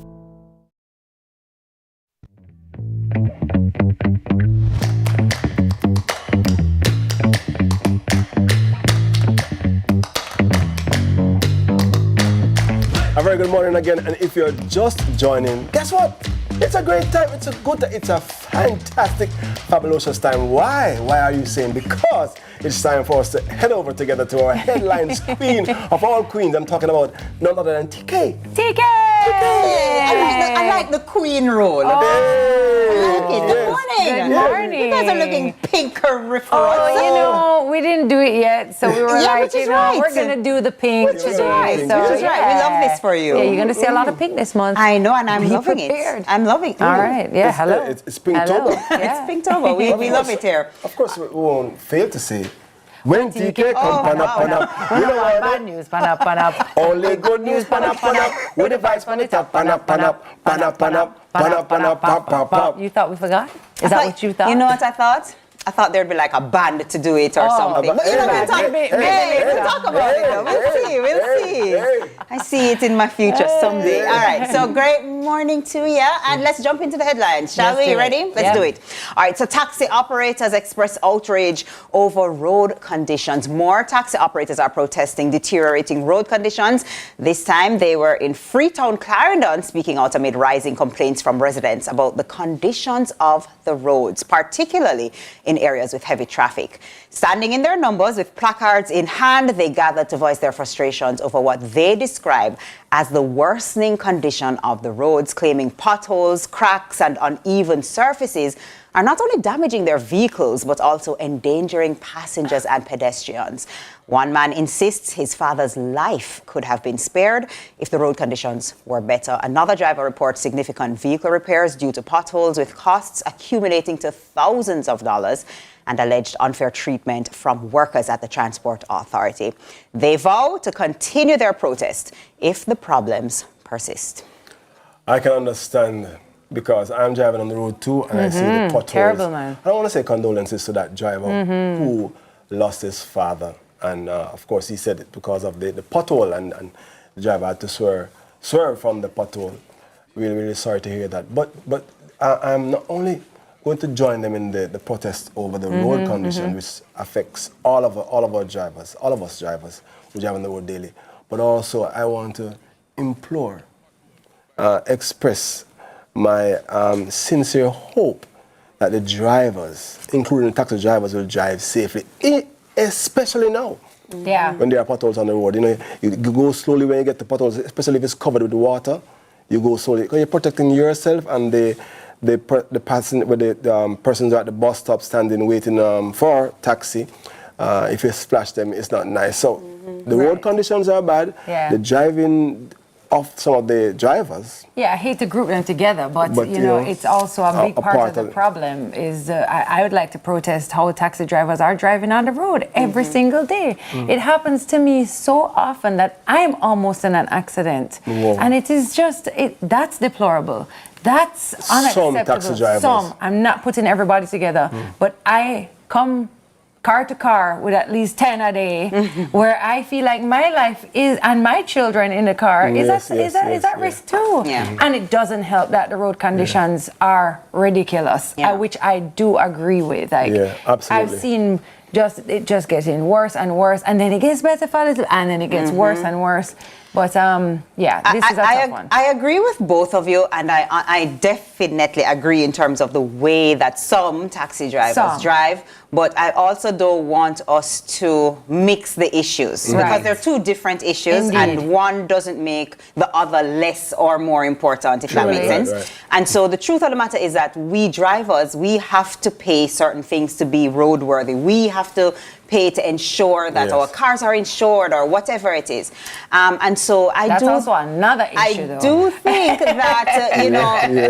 A very good morning again, and if you're just joining, guess what? It's a great time, it's a fantastic, fabulous time. Why? Why are you saying? Because it's time for us to head over together to our headlines queen of all queens. I'm talking about none other than TK. TK! I like the queen role. Oh, Good morning. Good morning. You guys are looking pinker refreshed. Oh, you know, we didn't do it yet, so we were like, you know, right. we're gonna do the pink Which is today. right. So, Which is right. We love this for you. Yeah, you're gonna see a lot of pink this month. I know, and I'm loving prepared. it. I'm loving it. All right. Yeah. Hello. It's Pinktober. It's Pinktober. We love it here. Of course, we won't fail to say, when TK come, pan up. You know what? Bad news, pan up. Only good news, pan up. With the vibes pan it up, pan up. You thought we forgot? Is that what you thought? You know what I thought? I thought there'd be like a band to do it or something. But you know, we'll talk about it though. We'll see. I see it in my future someday. All right, so great morning to you. And let's jump into the headlines, shall we? You ready? Let's do it. All right, so taxi operators express outrage over road conditions. More taxi operators are protesting deteriorating road conditions. This time they were in Freetown, Clarendon, speaking out amid rising complaints from residents about the conditions of the roads, particularly in areas with heavy traffic. Standing in their numbers with placards in hand, they gathered to voice their frustrations over what they describe as the worsening condition of the roads, claiming potholes, cracks, and uneven surfaces are not only damaging their vehicles, but also endangering passengers and pedestrians. One man insists his father's life could have been spared if the road conditions were better. Another driver reports significant vehicle repairs due to potholes, with costs accumulating to thousands of dollars, and alleged unfair treatment from workers at the Transport Authority. They vow to continue their protest if the problems persist. I can understand, because I'm driving on the road too, and I see the potholes. Terrible, man. I don't want to say condolences to that driver who lost his father. And of course, he said it because of the pothole, and the driver had to swerve from the pothole. Really, really sorry to hear that. But I'm not only going to join them in the protest over the road condition, which affects all of us drivers who drive on the road daily. But also, I want to express my sincere hope that the drivers, including the taxi drivers, will drive safely, especially now. Yeah. When there are potholes on the road, you know, you go slowly when you get the potholes, especially if it's covered with water. You go slowly because you're protecting yourself and the persons at the bus stop standing waiting for taxi. If you splash them, it's not nice. So the road conditions are bad. Yeah. The driving of some of the drivers. Yeah, I hate to group them together, but you know, it's also a big part of the problem is I would like to protest how taxi drivers are driving on the road every single day. It happens to me so often that I'm almost in an accident. Whoa. And it is just, that's deplorable. That's unacceptable. Some taxi drivers. I'm not putting everybody together, but I come car to car with at least 10 a day where I feel like my life is, and my children in the car is at risk too. Yeah. And it doesn't help that the road conditions are ridiculous, which I do agree with. Like, absolutely. I've seen it just getting worse and worse, and then it gets better for a little, and then it gets worse and worse. But this is a tough one. I agree with both of you, and I definitely agree in terms of the way that some taxi drivers drive. But I also don't want us to mix the issues because they're two different issues, and one doesn't make the other less or more important, if that makes sense. Right. And so the truth of the matter is that we drivers, we have to pay certain things to be roadworthy. We have to pay to ensure that our cars are insured or whatever it is. And so that's also another issue, I do think that,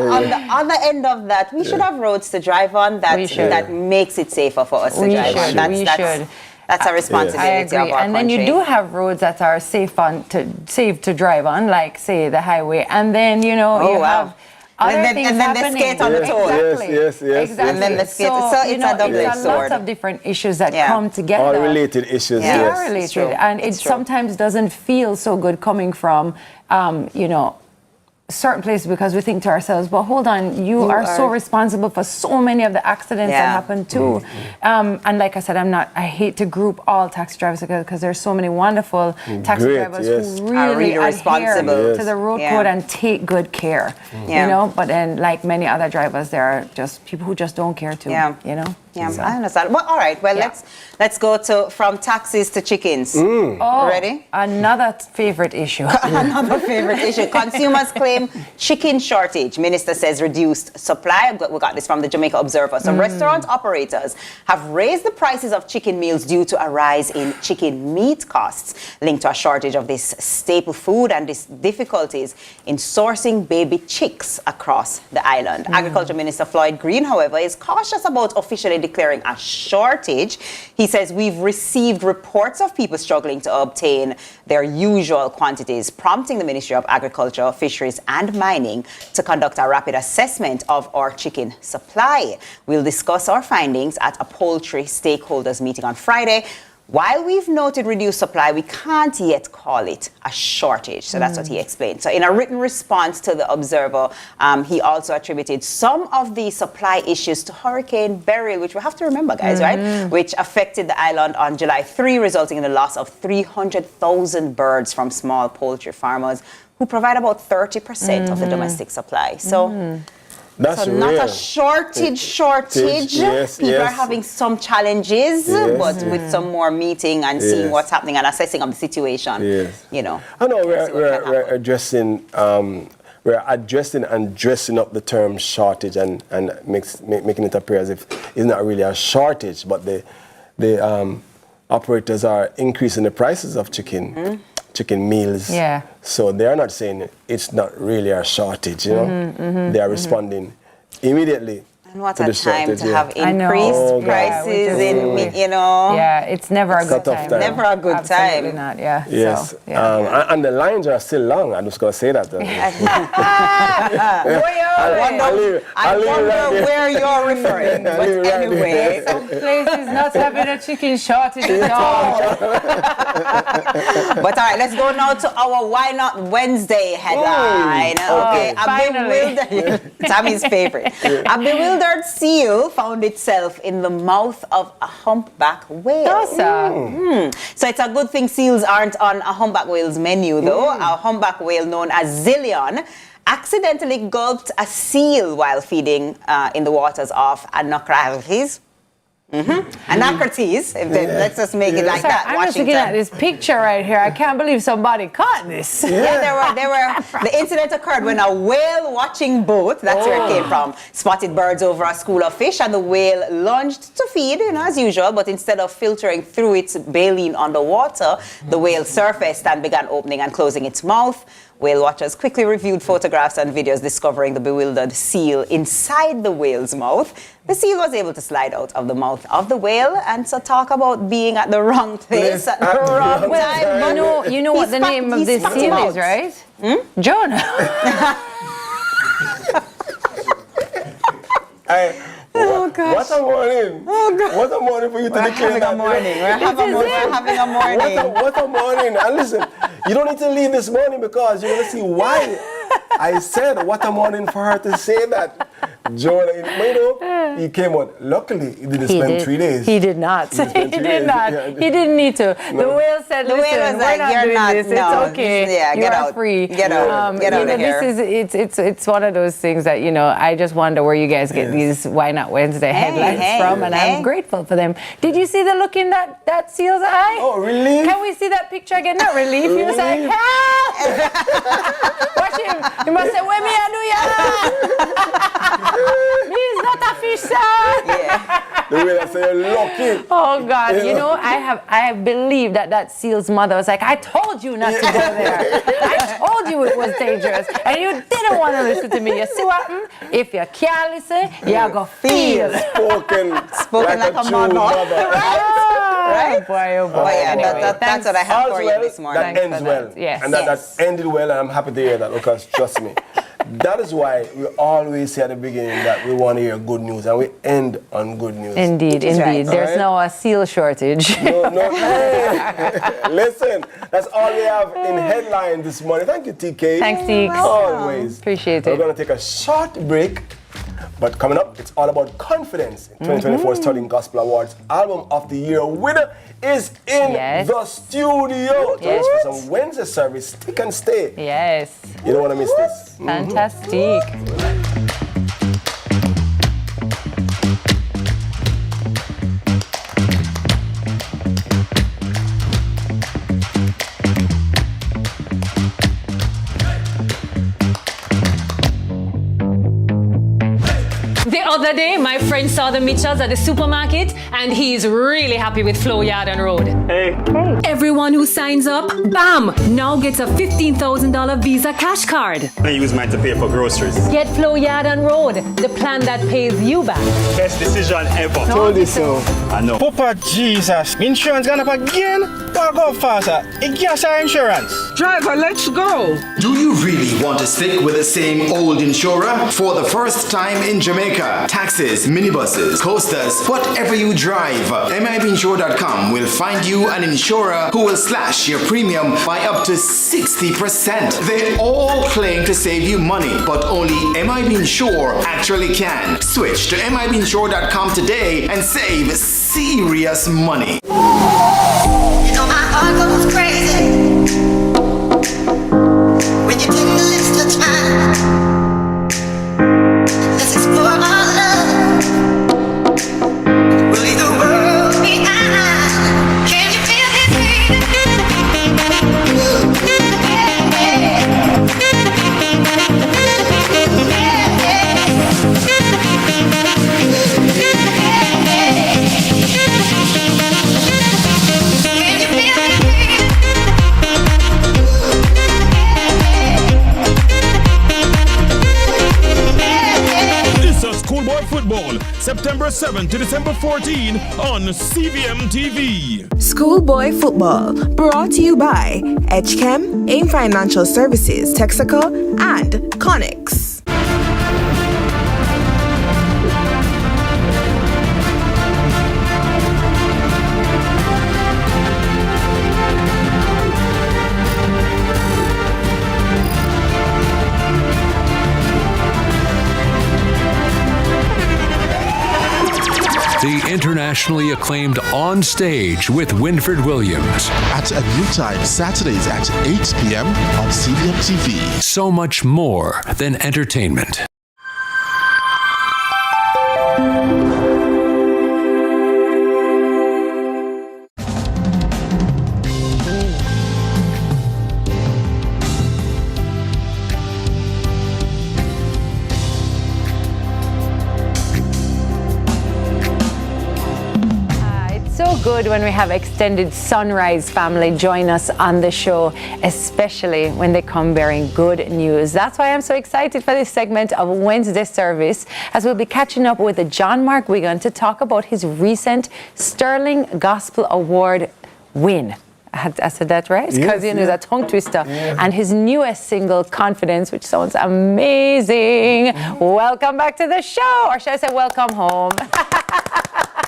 on the other end of that, we should have roads to drive on that makes it safer for us to drive on. That's a responsibility of our and then you country. do have roads that are safe to drive on, like say the highway, and then you have other things and then happening. they skate on the toll. Exactly. Yes. And then the skate. So it's a double-edged sword. Lots of different issues that come together. All related issues. They are related, and it sometimes doesn't feel so good coming from, certain places, because we think to ourselves, but hold on, you are so responsible for so many of the accidents that happen too. And like I said, I hate to group all taxi drivers because there's so many wonderful taxi drivers who really adhere responsible to the road code and take good care. But then like many other drivers, there are just people who just don't care too. Yeah, I understand. Well, all right. Well, let's go from taxis to chickens. Ready? Another favorite issue. Another favorite issue. Consumers claim chicken shortage. Minister says reduced supply. We got this from the Jamaica Observer. So restaurant operators have raised the prices of chicken meals due to a rise in chicken meat costs linked to a shortage of this staple food and these difficulties in sourcing baby chicks across the island. Agriculture Minister Floyd Green, however, is cautious about officially declaring a shortage. He says we've received reports of people struggling to obtain their usual quantities, prompting the Ministry of Agriculture, Fisheries and Mining to conduct a rapid assessment of our chicken supply. We'll discuss our findings at a poultry stakeholders meeting on Friday. While we've noted reduced supply, we can't yet call it a shortage. So that's what he explained. So in a written response to the Observer, he also attributed some of the supply issues to Hurricane Beryl, which we have to remember, guys, right? Which affected the island on July 3, resulting in the loss of 300,000 birds from small poultry farmers who provide about 30% of the domestic supply. So. That's not a shortage. Yes, People are having some challenges, but with some more meeting and seeing what's happening and assessing of the situation, I know we're addressing and dressing up the term shortage and making it appear as if it's not really a shortage, but the operators are increasing the prices of chicken meals. So they are not saying it's not really a shortage, They are responding immediately. And what a time to have increased prices Yeah, it's never a good time. Never a good time. Absolutely not, yeah. Yes. So, and the lines are still long. I'm just going to say that. I wonder where you're referring. But anyway. Some places not having a chicken shortage at all. But all right, let's go now to our Why Not Wednesday headline. Okay, Tami's favorite. A bewildered seal found itself in the mouth of a humpback whale. So it's a good thing seals aren't on a humpback whale's menu, though. A humpback whale known as Zillion accidentally gulped a seal while feeding in the waters of Anocrates. Anocrates, let's just make it like that. I'm just looking at this picture right here. I can't believe somebody caught this. The incident occurred when a whale watching boat, that's where it came from, spotted birds over a school of fish, and the whale lunged to feed, as usual, but instead of filtering through its baleen underwater, the whale surfaced and began opening and closing its mouth. Whale watchers quickly reviewed photographs and videos discovering the bewildered seal inside the whale's mouth. The seal was able to slide out of the mouth of the whale, and so talk about being at the wrong place at the wrong time. You know what the name of this seal is, right? Jonah. What a morning! What a morning for you to declare that. We're having a morning. What a morning! And listen, you don't need to leave this morning because you're going to see why I said what a morning for her to say that. Jonah, he came out. Luckily, he didn't spend 3 days. He did not. He did not. He didn't need to. The whale said, "The whale was like, you're not. This. It's okay. Yeah, you are free. Get out. Get out of here." It's one of those things that I just wonder where you guys get these Why Not Wednesday headlines from, and I'm grateful for them. Did you see the look in that seal's eye? Oh, relief! Can we see that picture again? Not relief. He was like, help! Watch him. He must say, "Where me I do ya?" Me is not a fish, sir. The way I say you're lucky. Oh God, I believe that seal's mother was like, I told you not to go there. I told you it was dangerous, and you didn't want to listen to me. You see what? If you can't listen, you go feel. Spoken like a mother. Right? Right? Boy, oh boy. But yeah, Anyway, that's what I have for you well, this morning. that ends well. Yes. And that ended well, and I'm happy to hear that, because trust me, that is why we always say at the beginning that we want to hear good news, and we end on good news. Indeed, indeed. right. There's no seal shortage. No, hey, listen, that's all we have in headline this morning. Thank you, TK. Thanks, Teeks. Always. Appreciate We're it. going to take a short break, but coming up, it's all about confidence. 2024 Sterling Gospel Awards Album of the Year winner is in the studio. Join us for some Wednesday service. Stick and stay. Yes. You don't want to miss this. Fantastic. The other day, my friend saw the Mitchells at the supermarket, and he's really happy with Flo Yarden Road. Hey. Everyone who signs up, bam, now gets a $15,000 Visa cash card. I use mine to pay for groceries. Get Flo Yarden Road, the plan that pays you back. Best decision ever. Told you so. I know. Papa Jesus, insurance gone up again? Gotta go faster. It gas our insurance. Driver, let's go. Do you really want to stick with the same old insurer? For the first time in Jamaica, taxis, minibuses, coasters, whatever you drive, MIBinsure.com will find you an insurer who will slash your premium by up to 60%. They all claim to save you money, but only MIB Insure actually can. Switch to MIBinsure.com today and save serious money. You know my heart goes crazy when you take the list of time. Let's explore our love. We'll leave the world behind. Can you feel this? Schoolboy Football, September 7 to December 14 on CVM TV. Schoolboy Football, brought to you by HChem, AIM Financial Services, Texaco, and Connix. The internationally acclaimed On Stage with Winford Williams. At a new time, Saturdays at 8 p.m. on CVM TV. So much more than entertainment. Good when we have extended Sunrise family join us on the show, especially when they come bearing good news. That's why I'm so excited for this segment of Wednesday service, as we'll be catching up with John Mark Wigan to talk about his recent Sterling Gospel Award win. I said that right? Because it's a tongue twister. And his newest single, Confidence, which sounds amazing. Welcome back to the show, or should I say welcome home?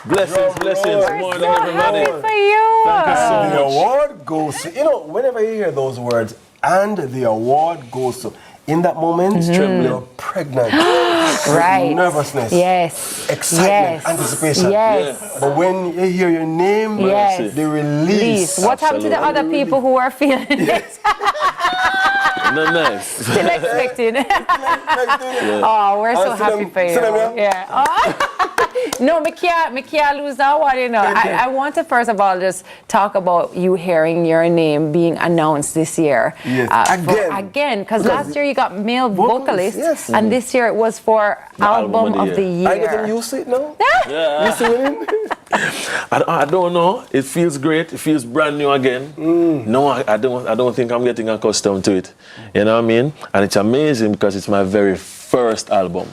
Blessings. We're Morning, so everybody. happy for you. Thank you so The much. award goes to, whenever you hear those words, and the award goes to, in that moment, you're pregnant. Right. Nervousness. Yes. Excitement. Anticipation. Yes. But when you hear your name, the release. What happened to the other people who are feeling it? Not nice. Still expecting. Oh, we're so happy for you. Yeah. No, me can't lose that one, I want to first of all just talk about you hearing your name being announced this year. Yes. Again, because last year you got male vocalist, and this year it was for album of the year. Are you getting used to it now? Yeah. Used to winning? I don't know. It feels great. It feels brand new again. No, I don't think I'm getting accustomed to it. You know what I mean? And it's amazing because it's my very first album.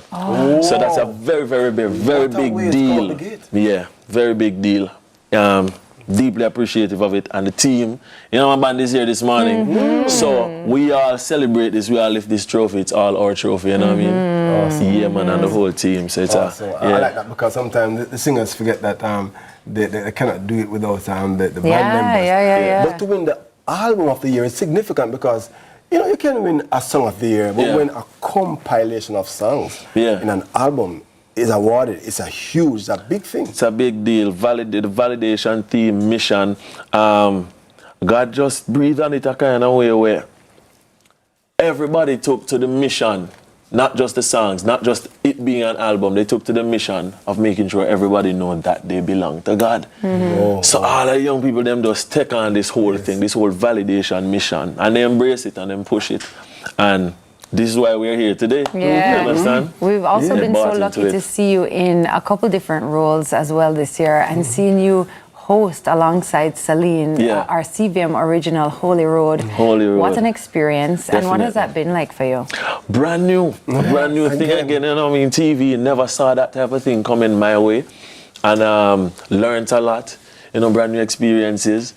So that's a very, very big deal. Yeah, very big deal. deeply appreciative of it. And the team, you know, my band is here this morning. So we all celebrate this, we all lift this trophy. It's all our trophy, you know what I mean? Awesome. Yeah, man, and the whole team. So it's awesome. I like that because sometimes the singers forget that they cannot do it without the band members. Yeah. But to win the album of the year is significant because, you know, you can win a song of the year, but when a compilation of songs in an album is awarded, it's a big thing. It's a big deal. The validation theme, mission. God just breathed on it a kind of way where everybody took to the mission, not just the songs, not just it being an album. They took to the mission of making sure everybody knows that they belong to God. So all the young people, them just take on this whole thing, this whole validation mission, and they embrace it and then push it. And this is why we're here today. Yeah. You understand? We've also been so lucky to see you in a couple different roles as well this year, and seeing you host alongside Celine, our CVM original Holy Road. What an experience. Definitely. And what has that been like for you? Brand new. A brand new thing again. You know, I mean, TV, never saw that type of thing coming my way. And learned a lot. You know, brand new experiences.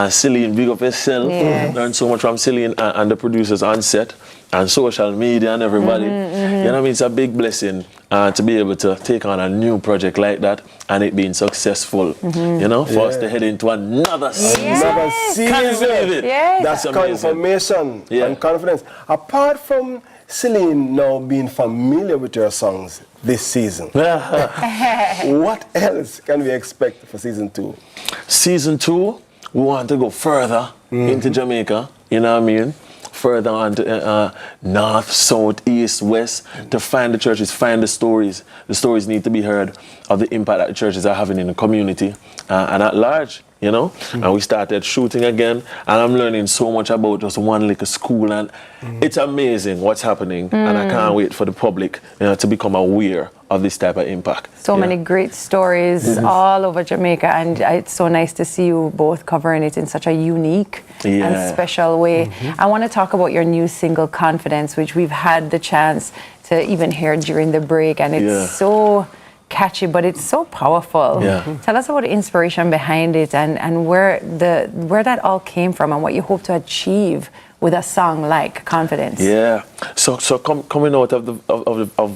Celine, big up yourself. Learned so much from Celine and the producers on set. And social media and everybody. You know what I mean? It's a big blessing to be able to take on a new project like that and it being successful. You know, for us to head into another season. Another season. Can you believe it? That's confirmation and confidence. Apart from Celine now being familiar with your songs this season, what else can we expect for season 2? Season 2, we want to go further into Jamaica. You know what I mean? Further on to north, south, east, west, to find the churches, find the stories. The stories need to be heard of the impact that the churches are having in the community and at large, you know. And we started shooting again, and I'm learning so much about just one little school, and it's amazing what's happening, and I can't wait for the public, you know, to become aware of this type of impact. So many great stories all over Jamaica, and it's so nice to see you both covering it in such a unique and special way. I want to talk about your new single, Confidence, which we've had the chance to even hear during the break, and it's so catchy, but it's so powerful. Tell us about the inspiration behind it and where that all came from and what you hope to achieve with a song like Confidence. So coming out of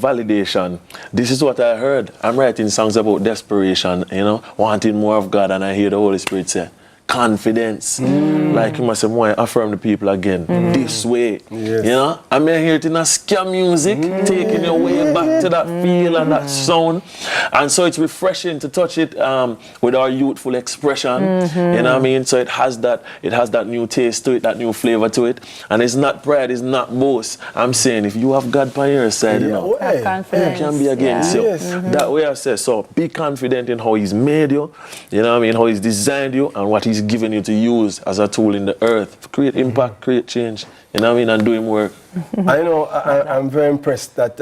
validation, this is what I heard. I'm writing songs about desperation, you know, wanting more of God, and I hear the Holy Spirit say, confidence. Like you must say, why affirm the people again this way. You know, I may hear it in a scam music, taking your way back to that feel and that sound. And so it's refreshing to touch it with our youthful expression. You know what I mean? So it has that new taste to it, that new flavor to it. And it's not pride, it's not boast. I'm saying if you have God by your side, you know, who can be against you? That way I say, so be confident in how He's made you, you know what I mean, how He's designed you, and what He's given you to use as a tool in the earth. Create impact, create change, you know what I mean, and do Him work. I know, I'm very impressed that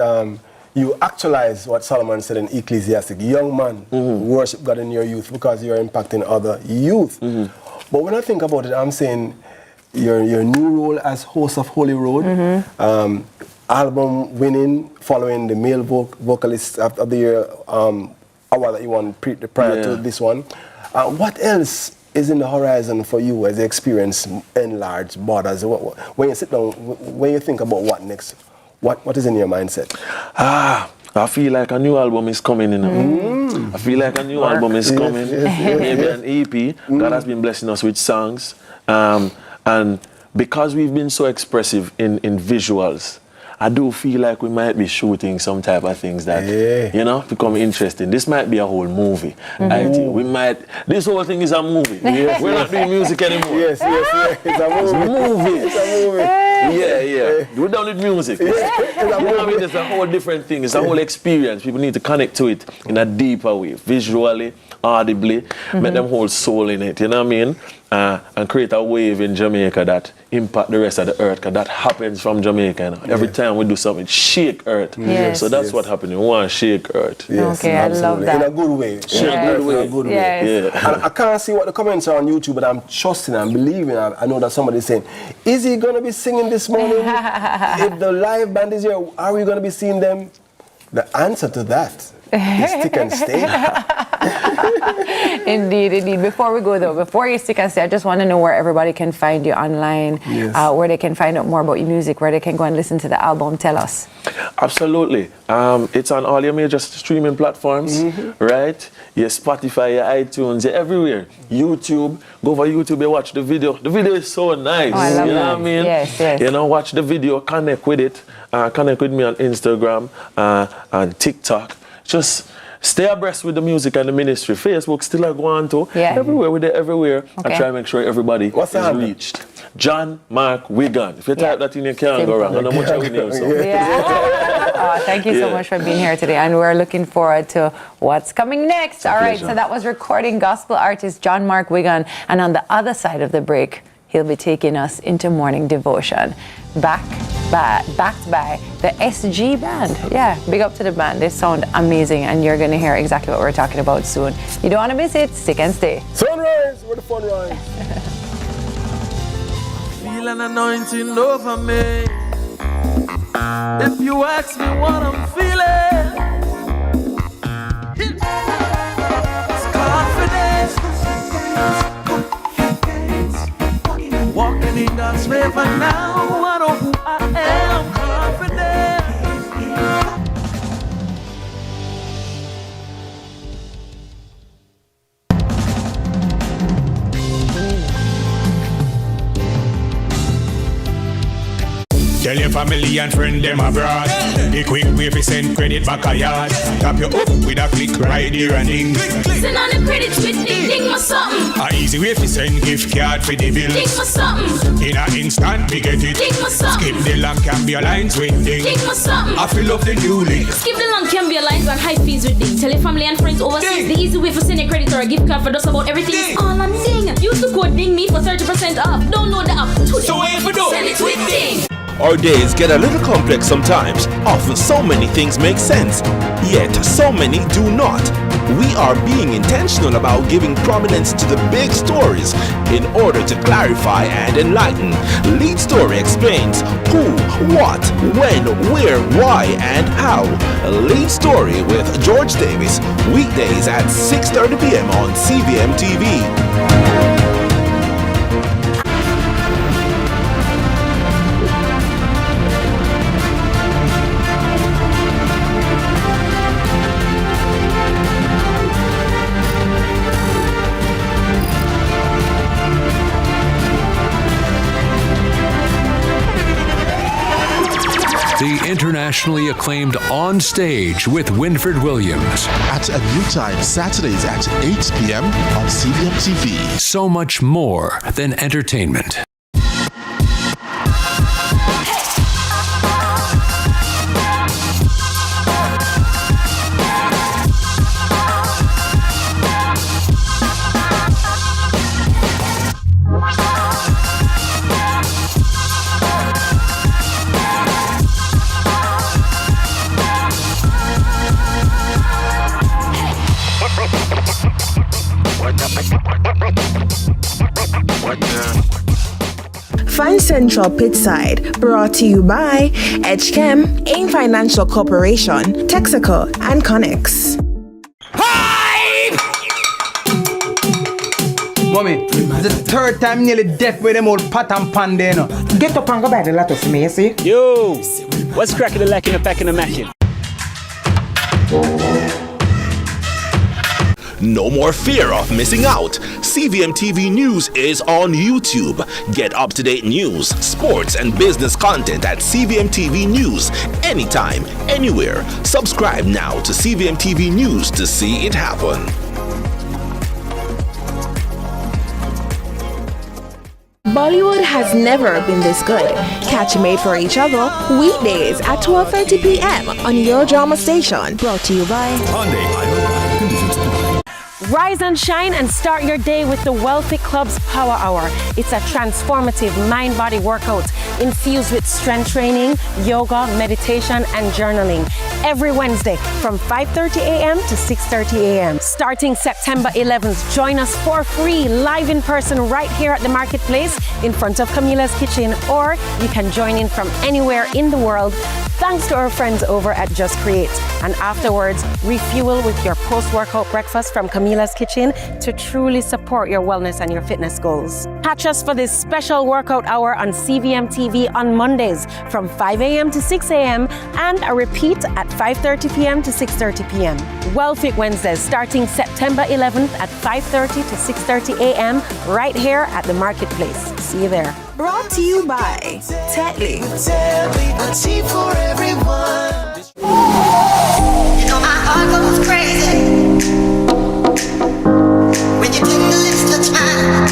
you actualize what Solomon said in Ecclesiastic. Young man, worship God in your youth because you're impacting other youth. But when I think about it, I'm saying your new role as host of Holy Road, album winning, following the male vocalist of the year award that you won prior to this one. What else is in the horizon for you as the experience enlarged borders? When you sit down, when you think about what next, what is in your mindset? I feel like a new album is coming in. I feel like a new album is coming. Maybe an EP. God has been blessing us with songs. And because we've been so expressive in visuals, I do feel like we might be shooting some type of things that, you know, become interesting. This might be a whole movie. This whole thing is a movie. We're not doing music anymore. It's a movie. It's a movie. We're done with music. You know what I mean? It's a whole different thing. It's a whole experience. People need to connect to it in a deeper way, visually, audibly, make them whole soul in it, you know what I mean? And create a wave in Jamaica that impact the rest of the earth, because that happens from Jamaica. You know? Every time we do something, shake earth. So that's what happened. We want to shake earth. I love that. In a good way. In a good way. And I can't see what the comments are on YouTube, but I'm trusting and believing. I know that somebody's saying, is he going to be singing this morning? If the live band is here, are we going to be seeing them? The answer to that is Stick and Stay. Indeed, indeed. Before we go though, before you stick and say, I just want to know where everybody can find you online, where they can find out more about your music, where they can go and listen to the album. Tell us. Absolutely. It's on all your major streaming platforms, right? Your Spotify, your iTunes, you're everywhere. YouTube, go over YouTube and watch the video. The video is so nice. Oh, I love you know that. what I mean? Yes, yes. You know, watch the video, connect with it. Connect with me on Instagram and TikTok. Just stay abreast with the music and the ministry. Facebook still I go on to. Yeah. Everywhere, we're there everywhere. Okay. I try to make sure everybody is reached. John Mark Wigan. If you type that in, you can't go wrong. I know much of your name, so. Thank you so much for being here today, and we're looking forward to what's coming next. All right, so that was recording gospel artist John Mark Wigan, and on the other side of the break, he'll be taking us into morning devotion. Backed by the SG band. Yeah, big up to the band. They sound amazing, and you're going to hear exactly what we're talking about soon. You don't want to miss it. Stick and stay. Sunrise, where the fun rise. Feel an anointing over me. If you ask me what I'm feeling, it's confidence. Walking in God's river now, I know who I am, confident. Tell your family and friend them abroad. The quick way fi send credit back a yard. Tap you up with a click right here and ding. Send on the credits with ding my something. A easy way fi send gift card for the bill. Ding my something. In a instant we get it. Ding my something. Skip the long Cambia lines with ding. Ding my something. I fill up the new link. Skip the long Cambia lines on high fees with ding. Tell your family and friends overseas. The easy way for send a credit or a gift card for just about everything is all on ding. Use the code ding me for 30% off. Download the app today. So wait for those. Send it with ding. Our days get a little complex sometimes. Often so many things make sense, yet so many do not. We are being intentional about giving prominence to the big stories in order to clarify and enlighten. Lead Story explains who, what, when, where, why, and how. Lead Story with George Davis, weekdays at 6:30 p.m. on CVM TV. The internationally acclaimed On Stage with Winfred Williams. At a new time, Saturdays at 8 p.m. on CVM TV. So much more than entertainment. Fan Central Pitside, brought to you by Edgechem, AIM Financial Corporation, Texaco, and Connex. Mommy, it's the third time nearly deaf with them old pat and pan there, no. Get up and go by the lot of me, you see? Yo, what's cracking the lacking and packing and macking? No more fear of missing out. CVM TV News is on YouTube. Get up-to-date news, sports, and business content at CVM TV News anytime, anywhere. Subscribe now to CVM TV News to see it happen. Bollywood has never been this good. Catch Made for Each Other weekdays at 12:30 p.m. on your drama station. Brought to you by Rise and shine and start your day with the Wealthy Club's Power Hour. It's a transformative mind-body workout infused with strength training, yoga, meditation, and journaling. every Wednesday from 5:30 a.m. to 6:30 a.m. Starting September 11th, join us for free live in person right here at the marketplace in front of Camila's Kitchen, or you can join in from anywhere in the world thanks to our friends over at Just Create. And afterwards, refuel with your post-workout breakfast from Camila's Kitchen to truly support your wellness and your fitness goals. Catch us for this special workout hour on CVM TV on Mondays from 5 a.m. to 6 a.m. and a repeat at 5:30 p.m. to 6:30 p.m. Wellfit Wednesdays starting September 11th at 5:30 to 6:30 a.m. right here at the marketplace. See you there. Brought to you by Tetley. A tea for everyone. You know my heart goes crazy when you take the extra time.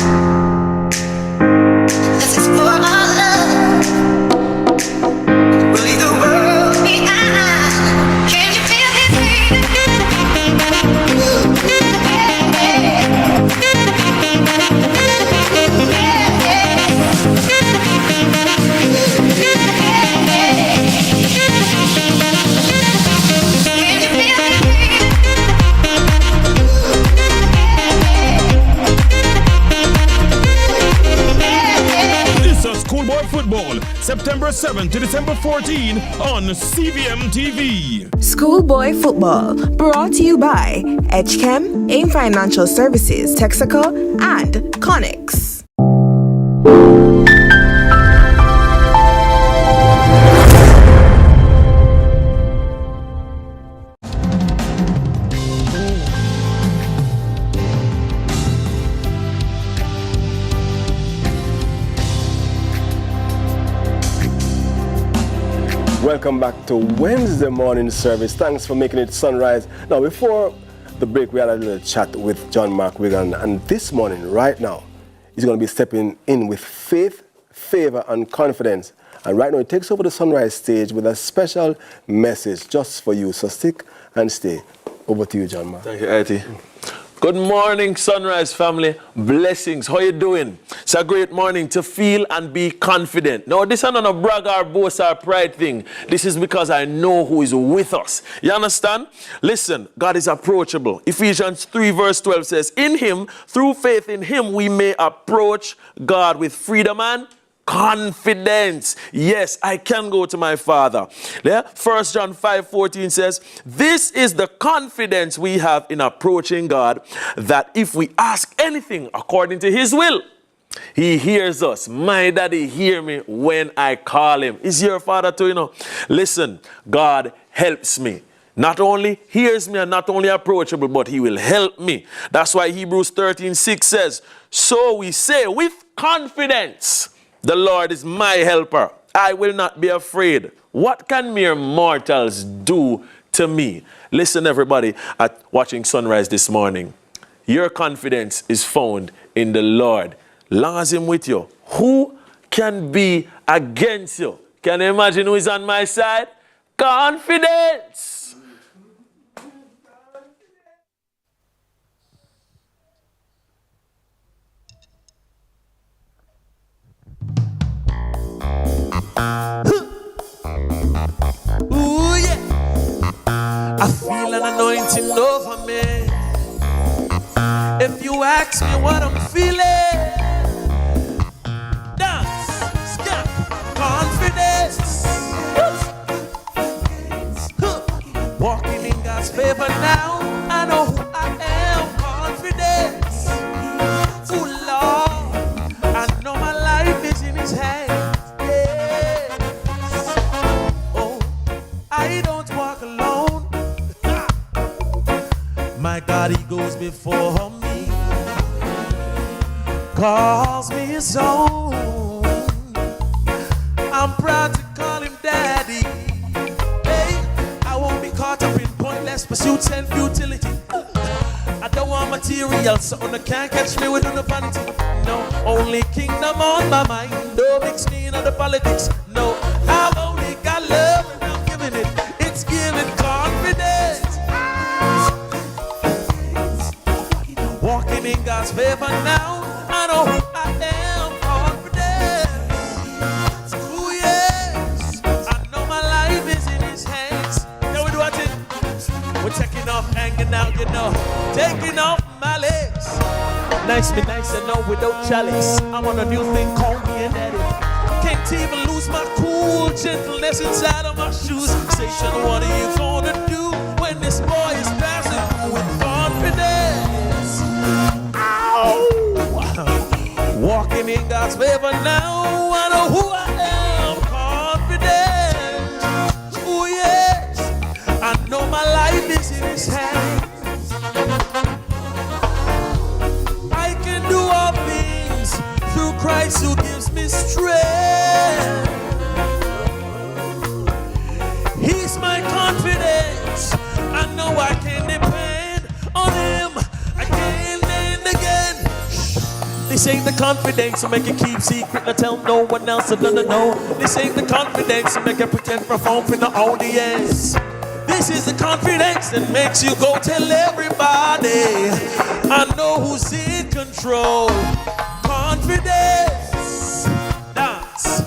This is for our love. We'll leave the world behind. Can you feel this beat? Schoolboy Football, September 7 to December 14 on CVM TV. Schoolboy Football, brought to you by Edgechem, AIM Financial Services, Texaco, and Connix. Welcome back to Wednesday morning service. Thanks for making it sunrise. Now, before the break, we had a little chat with John Mark Wigan, and this morning, right now, he's going to be stepping in with faith, favor, and confidence. And right now, he takes over the sunrise stage with a special message just for you. So stick and stay. Over to you, John Mark. Thank you, Auntie. Good morning, Sunrise family. Blessings. How you doing? It's a great morning to feel and be confident. Now, this is not a brag or boast or pride thing. This is because I know who is with us. You understand? Listen, God is approachable. Ephesians 3 verse 12 says, in him, through faith in him, we may approach God with freedom and confidence. Yes, I can go to my Father. Yeah? 1 John 5:14 says, this is the confidence we have in approaching God, that if we ask anything according to his will, he hears us. My daddy hear me when I call him. Is your father too, you know? Listen, God helps me. Not only hears me and not only approachable, but he will help me. That's why Hebrews 13:6 says, so we say with confidence, the Lord is my helper. I will not be afraid. What can mere mortals do to me? Listen, everybody, at watching sunrise this morning. Your confidence is found in the Lord. Long as him with you, who can be against you? Can you imagine who is on my side? Confidence. Ooh, yeah. I feel an anointing over me. If you ask me what I'm feeling, dance, step, confidence. Walking in God's favor now, I know who I am, confidence. Ooh, Lord, I know my life is in his hands. I don't walk alone. My God, he goes before me, calls me his own. I'm proud to call him daddy. Hey, I won't be caught up in pointless pursuits and futility. I don't want material, so I can't catch me with the vanity. No, only kingdom on my mind. Don't mix me in the politics. No, I've only got love. It's giving confidence. Walking in God's favor now, I know who I am, confidence. Ooh, yes, I know my life is in his hands. Can we do taking off my legs. Nice me nice and no without chalice. I'm on a new thing called me an addict. Can't even lose my cool gentleness inside of my shoes. Station, what are you gonna do when this boy is passing through with confidence? Ow! Walking in God's favor now, I know who I am. Confident. Oh yes, I know my life is in His hands. I can do all things through Christ who gives me strength. He's my confidence. I know I can depend on Him again and again. This ain't the confidence to make you keep secret and tell no one else to know. This ain't the confidence to make you pretend perform for the audience. This is the confidence that makes you go tell everybody I know who's in control. Confidence. Dance.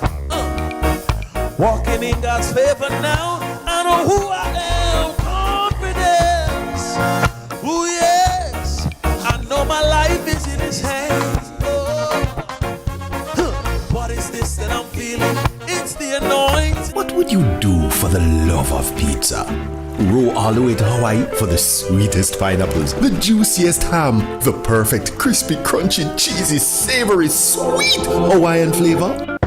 Walking in God's favor now. I know who I am. Confidence. Oh yes. I know my life is in His hands. What is this that I'm feeling? It's the anointing. What would you do for the love of pizza? Row all the way to Hawaii for the sweetest pineapples, the juiciest ham, the perfect crispy, crunchy, cheesy, savory, sweet Hawaiian flavor?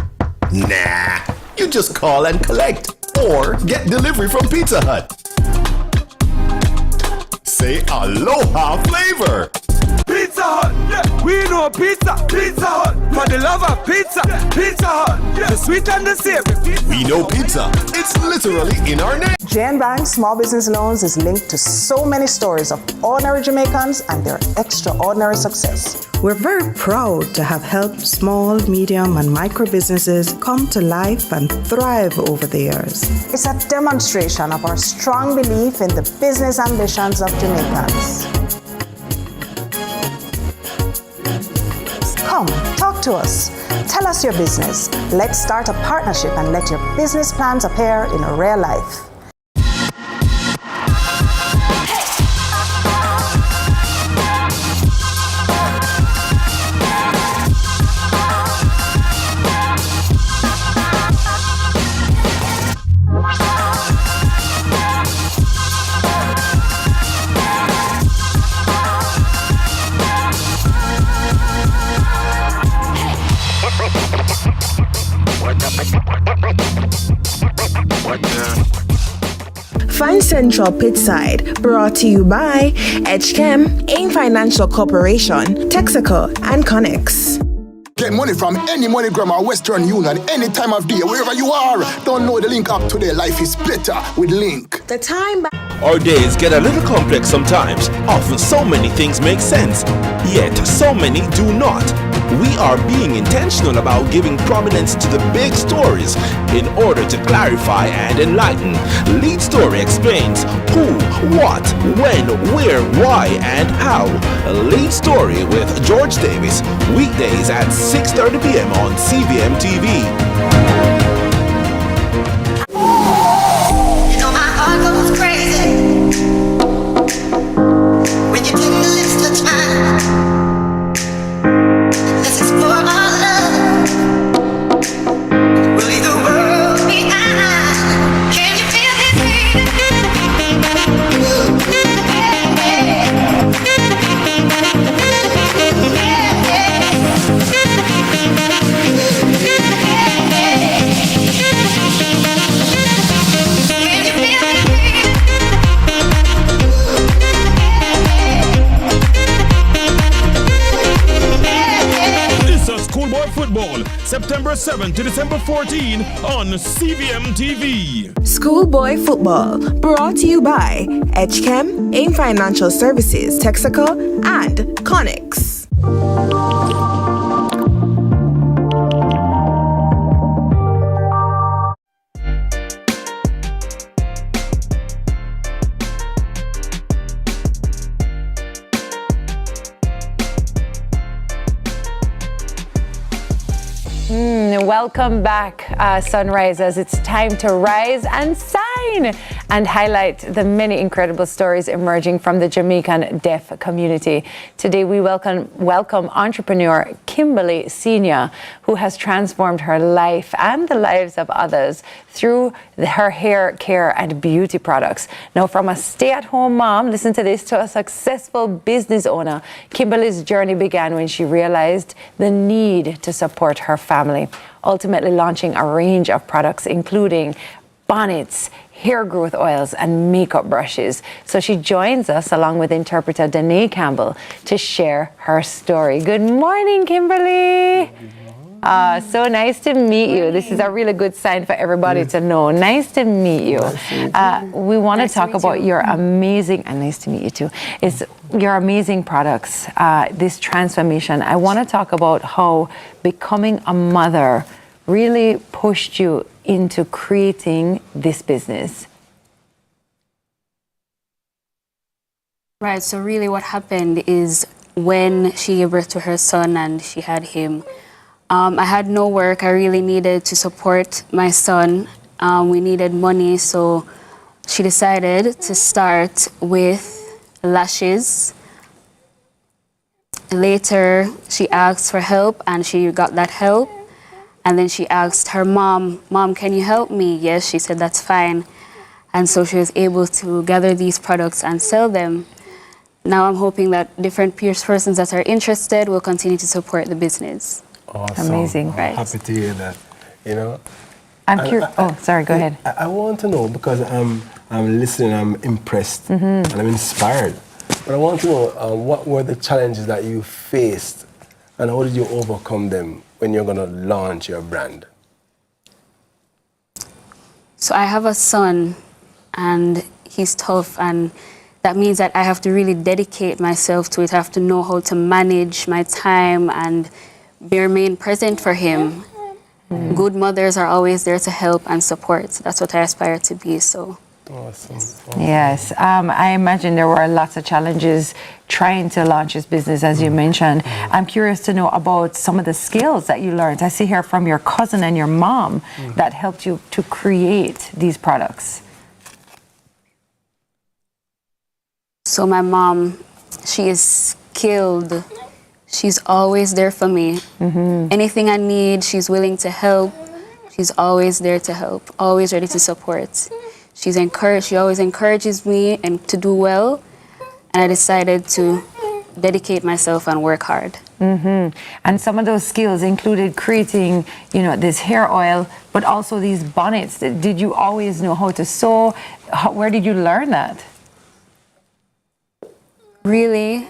Nah, you just call and collect or get delivery from Pizza Hut. Say aloha flavor. Pizza Hut, yeah. We know pizza, Pizza Hut. For the love of pizza, Pizza Hut. Yeah. The sweet and the savory. We know pizza. It's literally in our name. Jan Bank Small Business Loans is linked to so many stories of ordinary Jamaicans and their extraordinary success. We're very proud to have helped small, medium, and micro businesses come to life and thrive over the years. It's a demonstration of our strong belief in the business ambitions of Jamaicans. Come, talk to us. Tell us your business. Let's start a partnership and let your business plans appear in real life. Find Central Pitside, brought to you by Edgechem, AIM Financial Corporation, Texaco, and Connex. Get money from any MoneyGram or Western Union any time of day, wherever you are. Download the link app today. Life is better with Link. The time. Our days get a little complex sometimes. Often so many things make sense, yet so many do not. We are being intentional about giving prominence to the big stories in order to clarify and enlighten. Lead Story explains who, what, when, where, why, and how. Lead Story with George Davis, weekdays at 6:30 p.m. on CVM TV. You know my heart goes crazy when you take the list of time. Let's explore our love. We'll leave the world behind. Can you feel this beat? Schoolboy Football, September 7 to December 14 on CVM TV. Schoolboy Football, brought to you by Edgechem, AIM Financial Services, Texaco, and Connex. Welcome back, Sunrisers. It's time to rise and shine. and highlight the many incredible stories emerging from the Jamaican deaf community. Today we welcome entrepreneur Kimberly Senior, who has transformed her life and the lives of others through her hair care and beauty products. Now, from a stay-at-home mom, listen to this, to a successful business owner, Kimberly's journey began when she realized the need to support her family, ultimately launching a range of products including bonnets, hair growth oils, and makeup brushes. So she joins us along with interpreter Danae Campbell to share her story. Good morning, Kimberly. So nice to meet you. This is a really good sign for everybody to know. Nice to meet you. We want to talk about your amazing, and nice to meet you too, is your amazing products, this transformation. I want to talk about how becoming a mother really pushed you into creating this business. Right, so really what happened is when she gave birth to her son and she had him, I had no work. I really needed to support my son. We needed money, so she decided to start with lashes. Later, she asked for help, and she got that help. And then she asked her mom, can you help me? Yes, she said, that's fine. And so she was able to gather these products and sell them. Now I'm hoping that different persons that are interested will continue to support the business. Awesome. Amazing. I'm happy to hear that. You know, I'm curious. Oh, sorry. Go ahead. I want to know, because I'm listening. I'm impressed and I'm inspired. But I want to know what were the challenges that you faced, and how did you overcome them when you're going to launch your brand? So I have a son, and he's tough, and that means that I have to really dedicate myself to it. I have to know how to manage my time and remain present for him. Good mothers are always there to help and support. That's what I aspire to be. So. Awesome. Yes, I imagine there were lots of challenges trying to launch this business, as you mentioned. I'm curious to know about some of the skills that you learned. I see here from your cousin and your mom that helped you to create these products. So my mom, she is skilled. She's always there for me. Anything I need, she's willing to help. She's always there to help, always ready to support. She always encourages me and to do well. And I decided to dedicate myself and work hard. And some of those skills included creating, this hair oil, but also these bonnets. Did you always know how to sew? Where did you learn that? Really,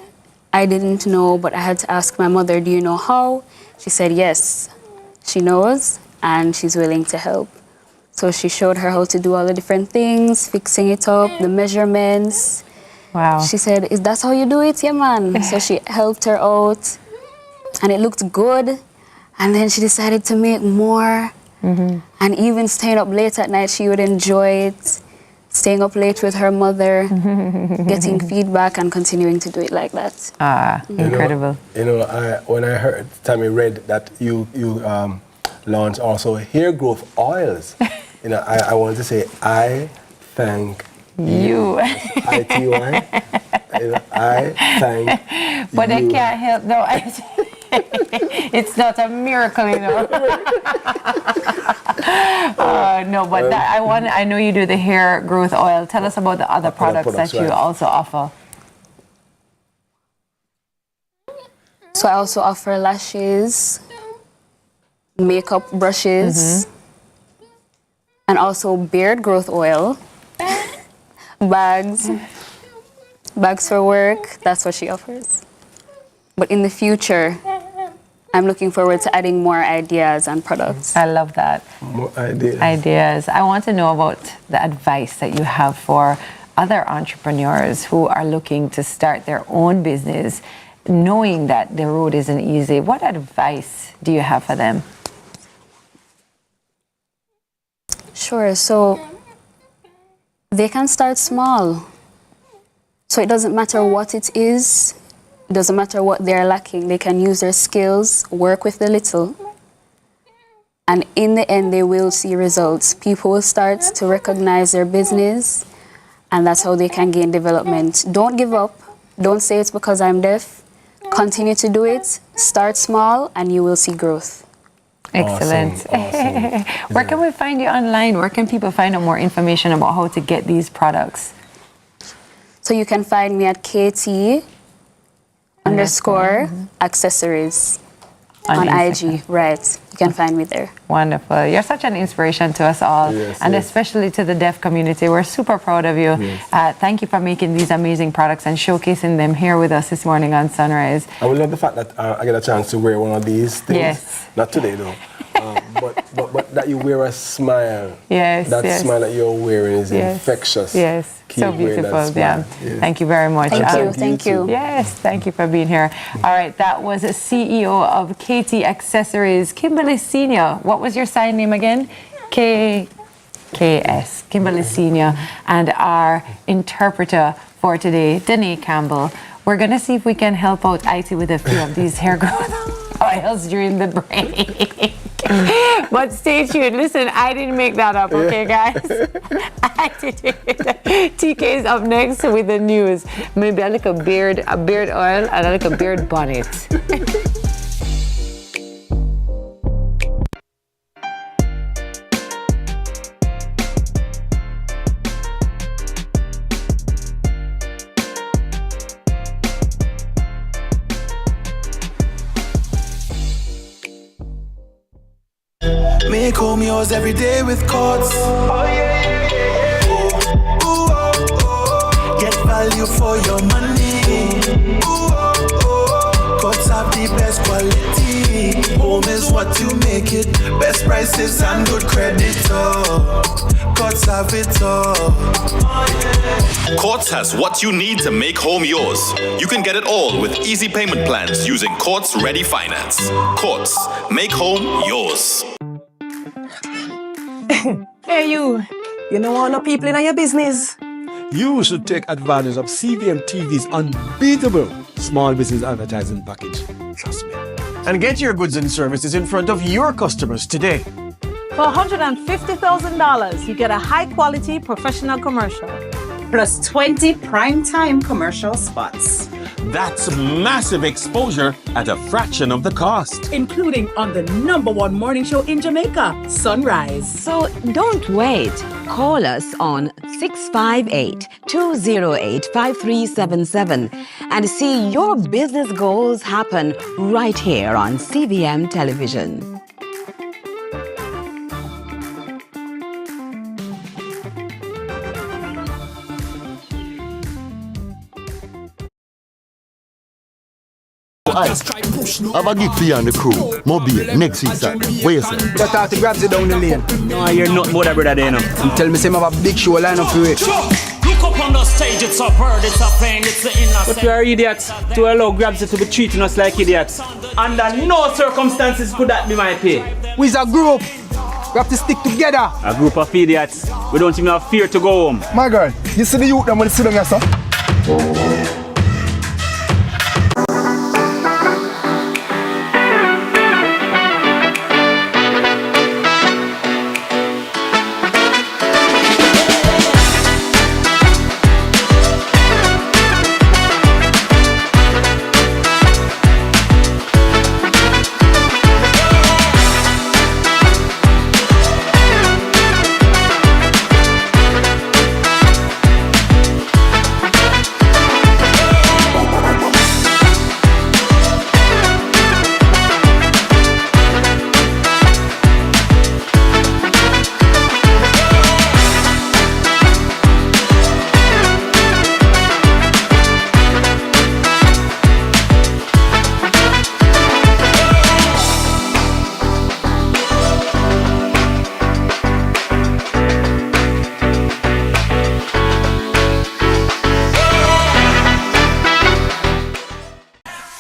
I didn't know, but I had to ask my mother, do you know how? She said yes, she knows, and she's willing to help. So she showed her how to do all the different things, fixing it up, the measurements. Wow. She said, is that how you do it? Yeah, man. So she helped her out, and it looked good. And then she decided to make more. And even staying up late at night, she would enjoy it. Staying up late with her mother, getting feedback, and continuing to do it like that. Incredible. When I heard Tami read that you launch also hair growth oils, I want to say I thank you. I-T-Y. I thank but you. I can't help, no. It's not a miracle, No, but that, I know you do the hair growth oil. Tell us about the other products that you also offer. So I also offer lashes, makeup brushes, and also beard growth oil, bags for work. That's what she offers. But in the future, I'm looking forward to adding more ideas and products. I love that. More ideas. Ideas. I want to know about the advice that you have for other entrepreneurs who are looking to start their own business, knowing that the road isn't easy. What advice do you have for them? Sure. So they can start small. So it doesn't matter what it is. It doesn't matter what they're lacking. They can use their skills, work with the little, and in the end, they will see results. People will start to recognize their business, and that's how they can gain development. Don't give up. Don't say it's because I'm deaf. Continue to do it. Start small, and you will see growth. Excellent. Awesome. Where can we find you online? Where can people find out more information about how to get these products? So you can find me at KT_accessories on IG. Right. You can find me there. Wonderful. You're such an inspiration to us all, and especially to the deaf community. We're super proud of you. Thank you for making these amazing products and showcasing them here with us this morning on Sunrise. I would love the fact that I get a chance to wear one of these things. Yes. Not today, though. But that you wear a smile. Yes. That smile that you're wearing is infectious. Yes. Keep so beautiful. Yeah. Thank you very much. Thank you. Yes. Thank you for being here. All right. That was a CEO of KT Accessories, Kimberly Senior. What was your sign name again? KS, Kimberly Senior, and our interpreter for today, Danae Campbell. We're going to see if we can help out IT with a few of these hair growth oils during the break. But stay tuned. Listen, I didn't make that up, okay, guys? I did it. TK is up next with the news. Maybe I like a beard oil, and I like a beard bonnet. Make home yours every day with Courts. Oh yeah. Get value for your money. Courts have the best quality. Home is what you make it. Best prices and good credit. Courts have it all. Courts has what you need to make home yours. You can get it all with easy payment plans using Courts Ready Finance. Courts, make home yours. Hey you don't want no people in your business? You should take advantage of CVM TV's unbeatable small business advertising package. Trust me. And get your goods and services in front of your customers today. For $150,000, you get a high-quality professional commercial. Plus 20 prime-time commercial spots. That's massive exposure at a fraction of the cost. Including on the #1 morning show in Jamaica, Sunrise. So don't wait. Call us on 658-208-5377 and see your business goals happen right here on CVM Television. I'm a gig for you and the crew. Mobile, next week Saturday. Where you say? Just have to grab it down the lane. No, I hear nothing about that, brother, there, no. And tell me some have a big show line up for it. Look up on the stage, it's a bird, it's a plane, it's the innocent. But we are idiots to allow Grabs to be treating us like idiots. Under no circumstances could that be my pay. We's a group. We have to stick together. A group of idiots. We don't even have fear to go home. My girl, you see the youth them when they sit down here, sir?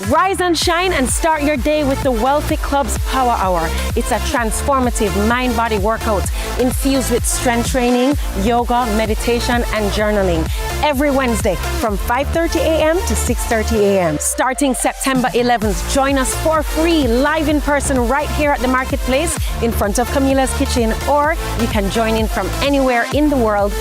Rise and shine and start your day with the Wealthy Club's Power Hour. It's a transformative mind-body workout infused with strength training, yoga, meditation, and journaling. Every Wednesday from 5:30 a.m. to 6:30 a.m. Starting September 11th, join us for free live in person right here at the marketplace in front of Camila's Kitchen, or you can join in from anywhere in the world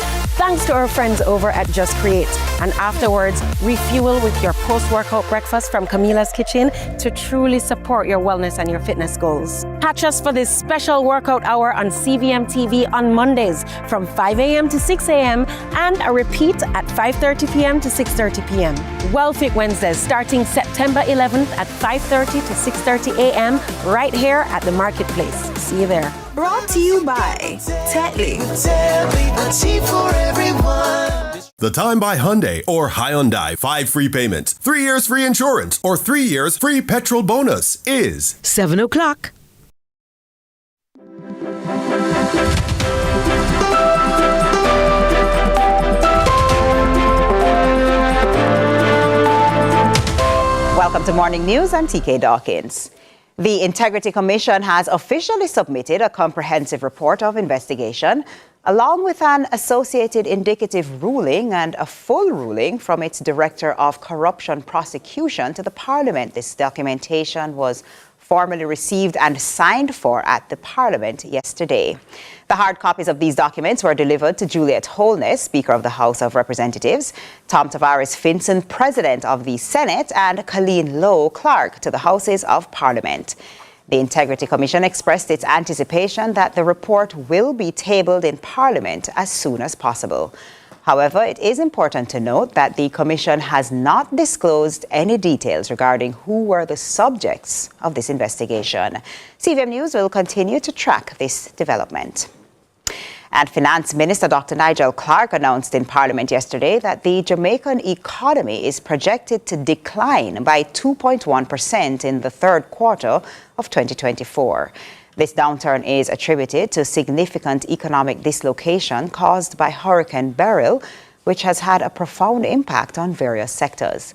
thanks to our friends over at Just Create. And afterwards, refuel with your post-workout breakfast from Camila's Kitchen to truly support your wellness and your fitness goals. Catch us for this special workout hour on CVM TV on Mondays from 5 a.m. to 6 a.m. and a repeat at 5:30 p.m. to 6:30 p.m. WellFit Wednesdays starting September 11th at 5:30 to 6:30 a.m. right here at the Marketplace. See you there. Brought to you by Tetley. The Time by Hyundai or Hyundai 5 free payments, 3 years free insurance, or 3 years free petrol bonus is 7 o'clock. Welcome to Morning News. I'm TK Dawkins. The Integrity Commission has officially submitted a comprehensive report of investigation, along with an associated indicative ruling and a full ruling from its Director of Corruption Prosecution to the Parliament. This documentation was formally received and signed for at the Parliament yesterday. The hard copies of these documents were delivered to Juliet Holness, Speaker of the House of Representatives, Tom Tavares Finson, President of the Senate, and Colleen Lowe, Clerk to the Houses of Parliament. The Integrity Commission expressed its anticipation that the report will be tabled in Parliament as soon as possible. However, it is important to note that the Commission has not disclosed any details regarding who were the subjects of this investigation. CVM News will continue to track this development. And Finance Minister Dr. Nigel Clark announced in Parliament yesterday that the Jamaican economy is projected to decline by 2.1% in the third quarter of 2024. This downturn is attributed to significant economic dislocation caused by Hurricane Beryl, which has had a profound impact on various sectors.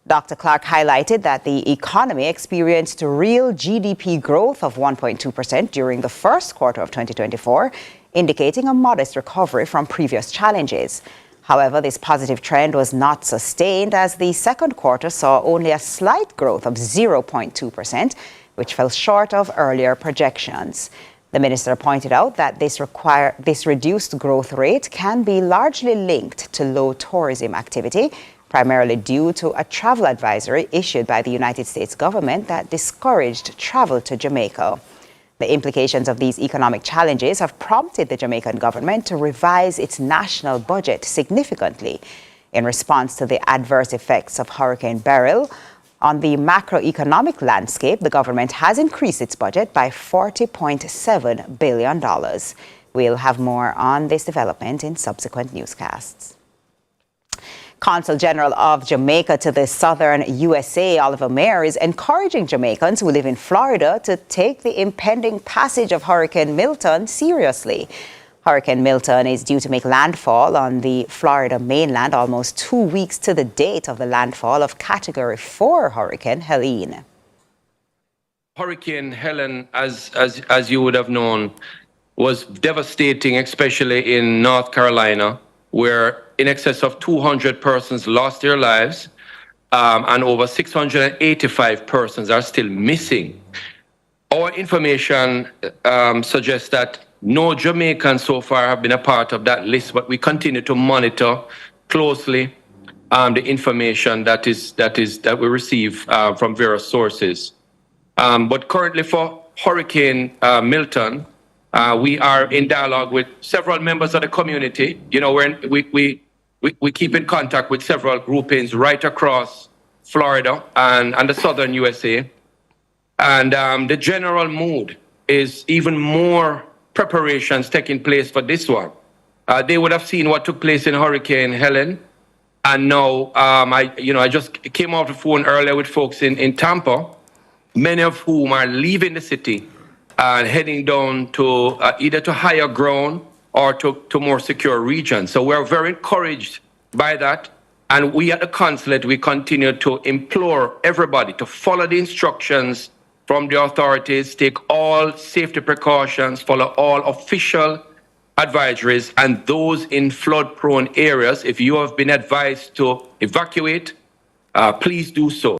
Dr. Clark highlighted that the economy experienced real GDP growth of 1.2% during the first quarter of 2024, indicating a modest recovery from previous challenges. However, this positive trend was not sustained as the second quarter saw only a slight growth of 0.2%, which fell short of earlier projections. The minister pointed out that this reduced growth rate can be largely linked to low tourism activity, primarily due to a travel advisory issued by the United States government that discouraged travel to Jamaica. The implications of these economic challenges have prompted the Jamaican government to revise its national budget significantly in response to the adverse effects of Hurricane Beryl. On the macroeconomic landscape, the government has increased its budget by $40.7 billion. We'll have more on this development in subsequent newscasts. Consul General of Jamaica to the southern USA, Oliver Mayer, is encouraging Jamaicans who live in Florida to take the impending passage of Hurricane Milton seriously. Hurricane Milton is due to make landfall on the Florida mainland almost 2 weeks to the date of the landfall of Category 4 Hurricane Helene. Hurricane Helen, as you would have known, was devastating, especially in North Carolina, where in excess of 200 persons lost their lives and over 685 persons are still missing. Our information suggests that no Jamaicans so far have been a part of that list, but we continue to monitor closely the information that we receive from various sources. But currently for Hurricane Milton, we are in dialogue with several members of the community. You know, we keep in contact with several groupings right across Florida and the southern USA. And the general mood is even more preparations taking place for this one. They would have seen what took place in Hurricane Helen. And now, I just came off the phone earlier with folks in Tampa, many of whom are leaving the city and heading down to either to higher ground or to more secure regions. So we're very encouraged by that. And we at the consulate, we continue to implore everybody to follow the instructions from the authorities, take all safety precautions, follow all official advisories, and those in flood-prone areas, if you have been advised to evacuate, please do so.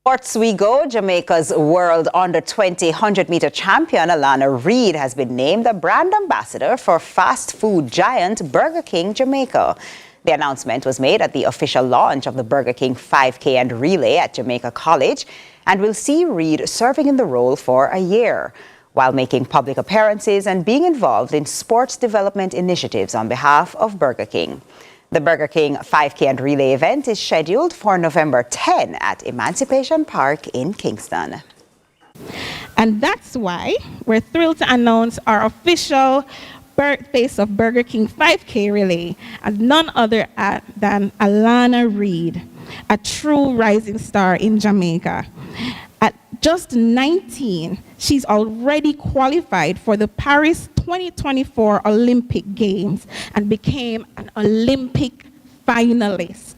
Sports we go. Jamaica's world under-20 100-meter champion Alana Reid has been named the brand ambassador for fast food giant Burger King Jamaica. The announcement was made at the official launch of the Burger King 5K and Relay at Jamaica College and will see Reid serving in the role for a year, while making public appearances and being involved in sports development initiatives on behalf of Burger King. The Burger King 5K and Relay event is scheduled for November 10 at Emancipation Park in Kingston. And that's why we're thrilled to announce our official face of Burger King 5K Relay as none other than Alana Reid, a true rising star in Jamaica. At just 19, she's already qualified for the Paris 2024 Olympic Games and became an Olympic finalist.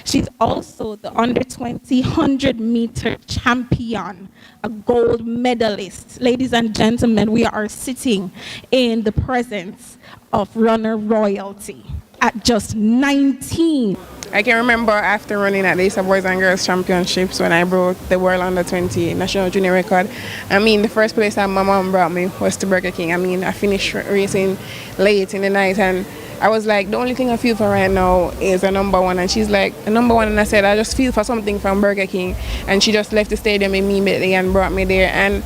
She's also the under-20 100-meter champion, a gold medalist. Ladies and gentlemen, we are sitting in the presence of runner royalty at just 19. I can remember after running at the Ace of Boys and Girls Championships when I broke the World Under-20 National Junior record. I mean, the first place that my mom brought me was to Burger King. I mean, I finished racing late in the night and I was like, the only thing I feel for right now is a number one. And she's like, a number one. And I said, I just feel for something from Burger King. And she just left the stadium immediately and brought me there. And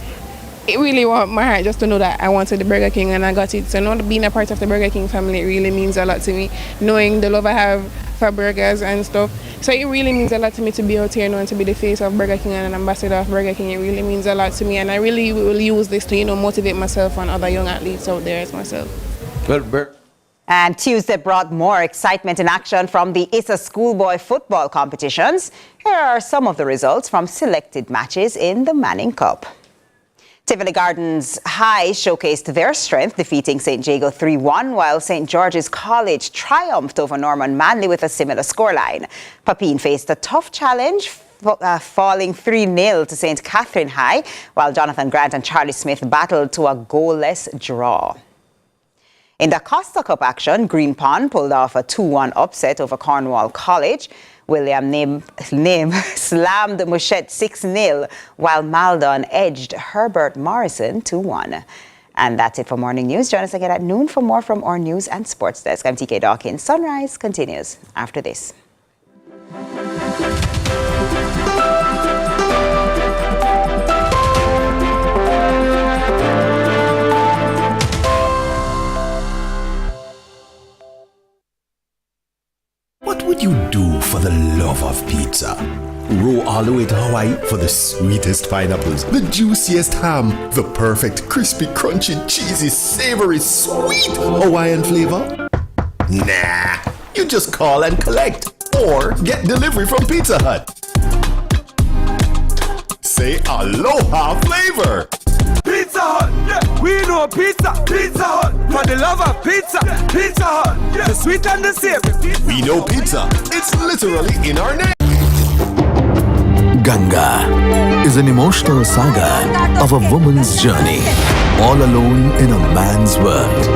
it really warmed my heart just to know that I wanted the Burger King and I got it. So now being a part of the Burger King family, it really means a lot to me. Knowing the love I have for burgers and stuff. So it really means a lot to me to be out here and to be the face of Burger King and an ambassador of Burger King. It really means a lot to me. And I really will use this to, motivate myself and other young athletes out there as myself. And Tuesday brought more excitement and action from the ISA schoolboy football competitions. Here are some of the results from selected matches in the Manning Cup. Tivoli Gardens High showcased their strength, defeating St. Jago 3-1, while St. George's College triumphed over Norman Manley with a similar scoreline. Papine faced a tough challenge, falling 3-0 to St. Catherine High, while Jonathan Grant and Charlie Smith battled to a goalless draw. In the Costa Cup action, Green Pond pulled off a 2-1 upset over Cornwall College. William Name slammed Mouchette 6-0, while Maldon edged Herbert Morrison 2-1. And that's it for Morning News. Join us again at noon for more from our news and sports desk. I'm TK Dawkins. Sunrise continues after this. What would you do for the love of pizza? Row all the way to Hawaii for the sweetest pineapples, the juiciest ham, the perfect crispy, crunchy, cheesy, savory, sweet Hawaiian flavor? Nah, you just call and collect or get delivery from Pizza Hut. Say aloha flavor. Pizza Hut, yeah, we know pizza, Pizza Hut, for the love of pizza, Pizza Hut, yeah, the sweet and the savory. We know pizza, it's literally in our name. Ganga is an emotional saga of a woman's journey, all alone in a man's world.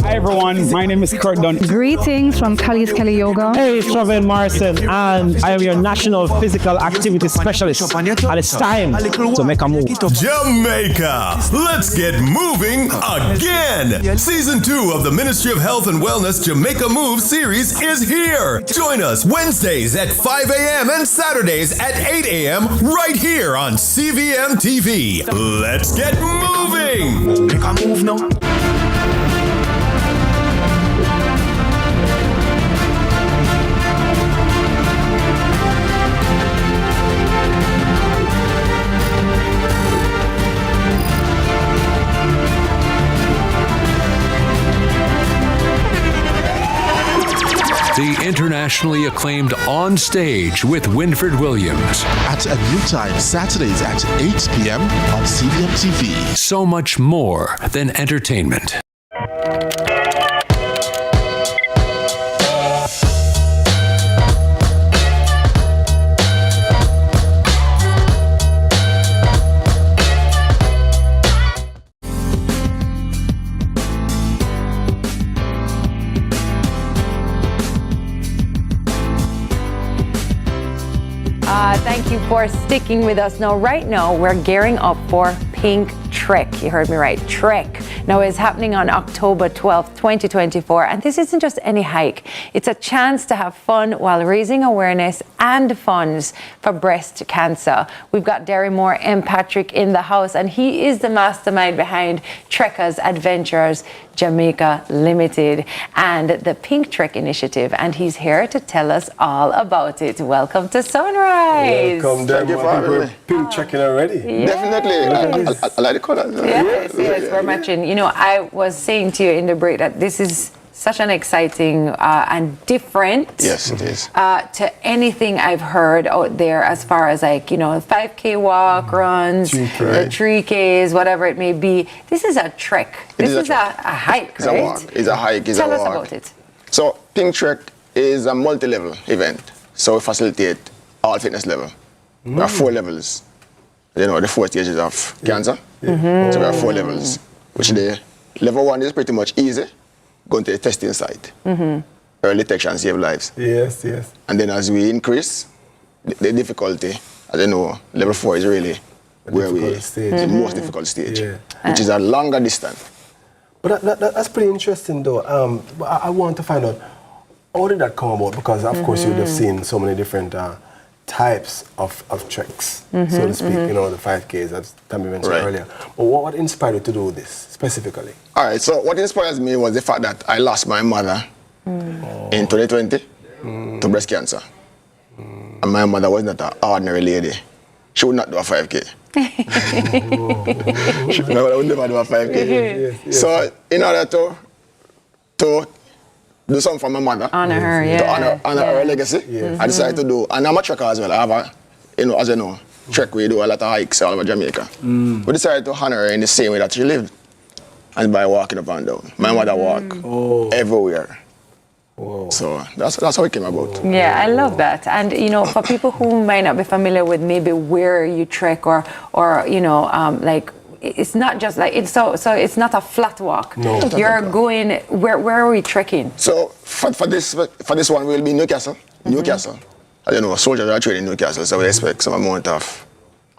Hi everyone, my name is Kurt Dunn. Greetings from Kali's Kelly Yoga. Hey, it's Travin Morrison, and I am your National Physical Activity Specialist. And it's time to make a move. Jamaica, let's get moving again. Season 2 of the Ministry of Health and Wellness Jamaica Move series is here. Join us Wednesdays at 5 a.m. and Saturdays at 8 a.m. right here on CVM TV. Let's get moving. Make a move now. The internationally acclaimed On Stage with Winfred Williams. At a new time, Saturdays at 8 p.m. on CVM TV. So much more than entertainment. Thank you for sticking with us. Now, right now, we're gearing up for Pink Trek. You heard me right, Trek. Now, it's happening on October 12th, 2024. And this isn't just any hike. It's a chance to have fun while raising awareness and funds for breast cancer. We've got Derry Moore M. Patrick in the house, and he is the mastermind behind Trekkers Adventures Jamaica Limited and the Pink Trek Initiative. And he's here to tell us all about it. Welcome to Sunrise. Welcome, Derry Moore. Pink Trekking already. Yes. Definitely. I like the color. Yes, we're matching. You know, I was saying to you in the break that this is such an exciting and different. Yes, it is. To anything I've heard out there as far as 5K walk, runs, 3Ks, whatever it may be. This is a trek. This is a hike, It's right? a walk. It's a hike. Tell us about it. So, Pink Trek is a multi-level event. So we facilitate all fitness level. There are 4 levels. You know, the 4 stages of cancer. So we have 4 levels, which level 1 is pretty much easy, going to the testing site. Early detection save lives. Yes. And then as we increase the difficulty, as you know, level 4 is really the most difficult stage, which is a longer distance. But that's pretty interesting, though. I want to find out, how did that come about? Because, of course, you would have seen so many different types of treks, so to speak, you know, the 5Ks that Tami mentioned earlier. But what inspired you to do this specifically? All right, so what inspires me was the fact that I lost my mother in 2020 to breast cancer. And my mother was not an ordinary lady. She would not do a 5K. My mother would never do a 5K. So in order to do something for my mother. Honor her, To honor her legacy. I decided to do, and I'm a trekker as well. I have as you know, trek, we do a lot of hikes all over Jamaica. We decided to honor her in the same way that she lived. And by walking up and down. My mother walked everywhere. So that's how it came about. Yeah, I love that. And, you know, for people who might not be familiar with maybe where you trek or you know, it's not just so it's not a flat walk. No. You're going, where are we trekking? So for this one, we'll be in Newcastle. Newcastle. As you know, soldiers are trained in Newcastle, so we expect some amount of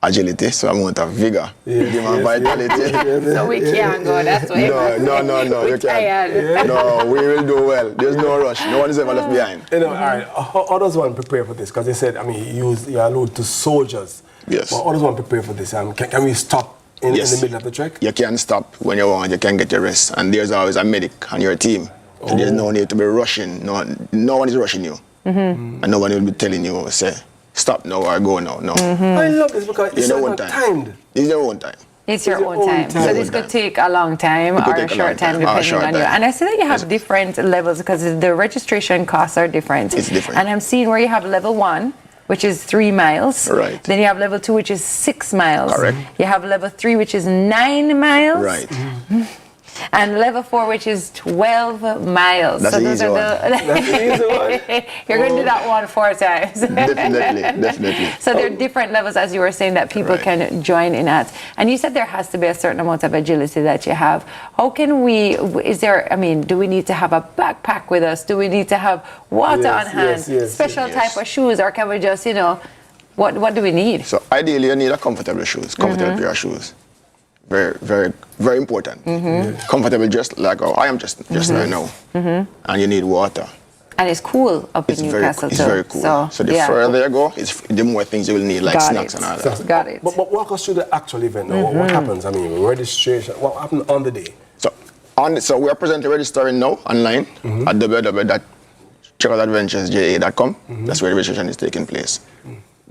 agility, some amount of vigor, vitality. So we can't go, that's why. No, you can't. No, we will do well. There's no rush. No one is ever left behind. You know, all right, how does one prepare for this? Because they said, you allude to soldiers. Yes. But how does one prepare for this? Can we stop in the middle of the trek? You can stop when you want. You can get your rest. And there's always a medic on your team. And there's no need to be rushing. No one is rushing you. And no one will be telling you, say, stop now or go now. No. I love this because it's not timed. It's your own time. It's your own time. So this could take a long time or a short time depending on you. And I see that you have different levels because the registration costs are different. It's different. And I'm seeing where you have level 1, which is 3 miles. Right. Then you have level 2, which is 6 miles. Correct. You have level 3, which is 9 miles. Right. And level 4, which is 12 miles. That's the easy one. That's the easy one. You're going to do that one 4 times. Definitely. So there are different levels, as you were saying, that people can join in at. And you said there has to be a certain amount of agility that you have. How can do we need to have a backpack with us? Do we need to have water on hand? Special type of shoes? Or can we just, what do we need? So ideally, you need a comfortable shoes, comfortable pair of shoes. Very, very, very important. Comfortable, just like how I am just right now. And you need water. And it's cool up in Newcastle too. It's very cool. So the further you go, the more things you will need, like snacks and all that. Got it. But walk us through the actual event. What happens? Registration. What happened on the day? So we are presently registering now online at www.trekkersadventuresja.com. That's where the registration is taking place.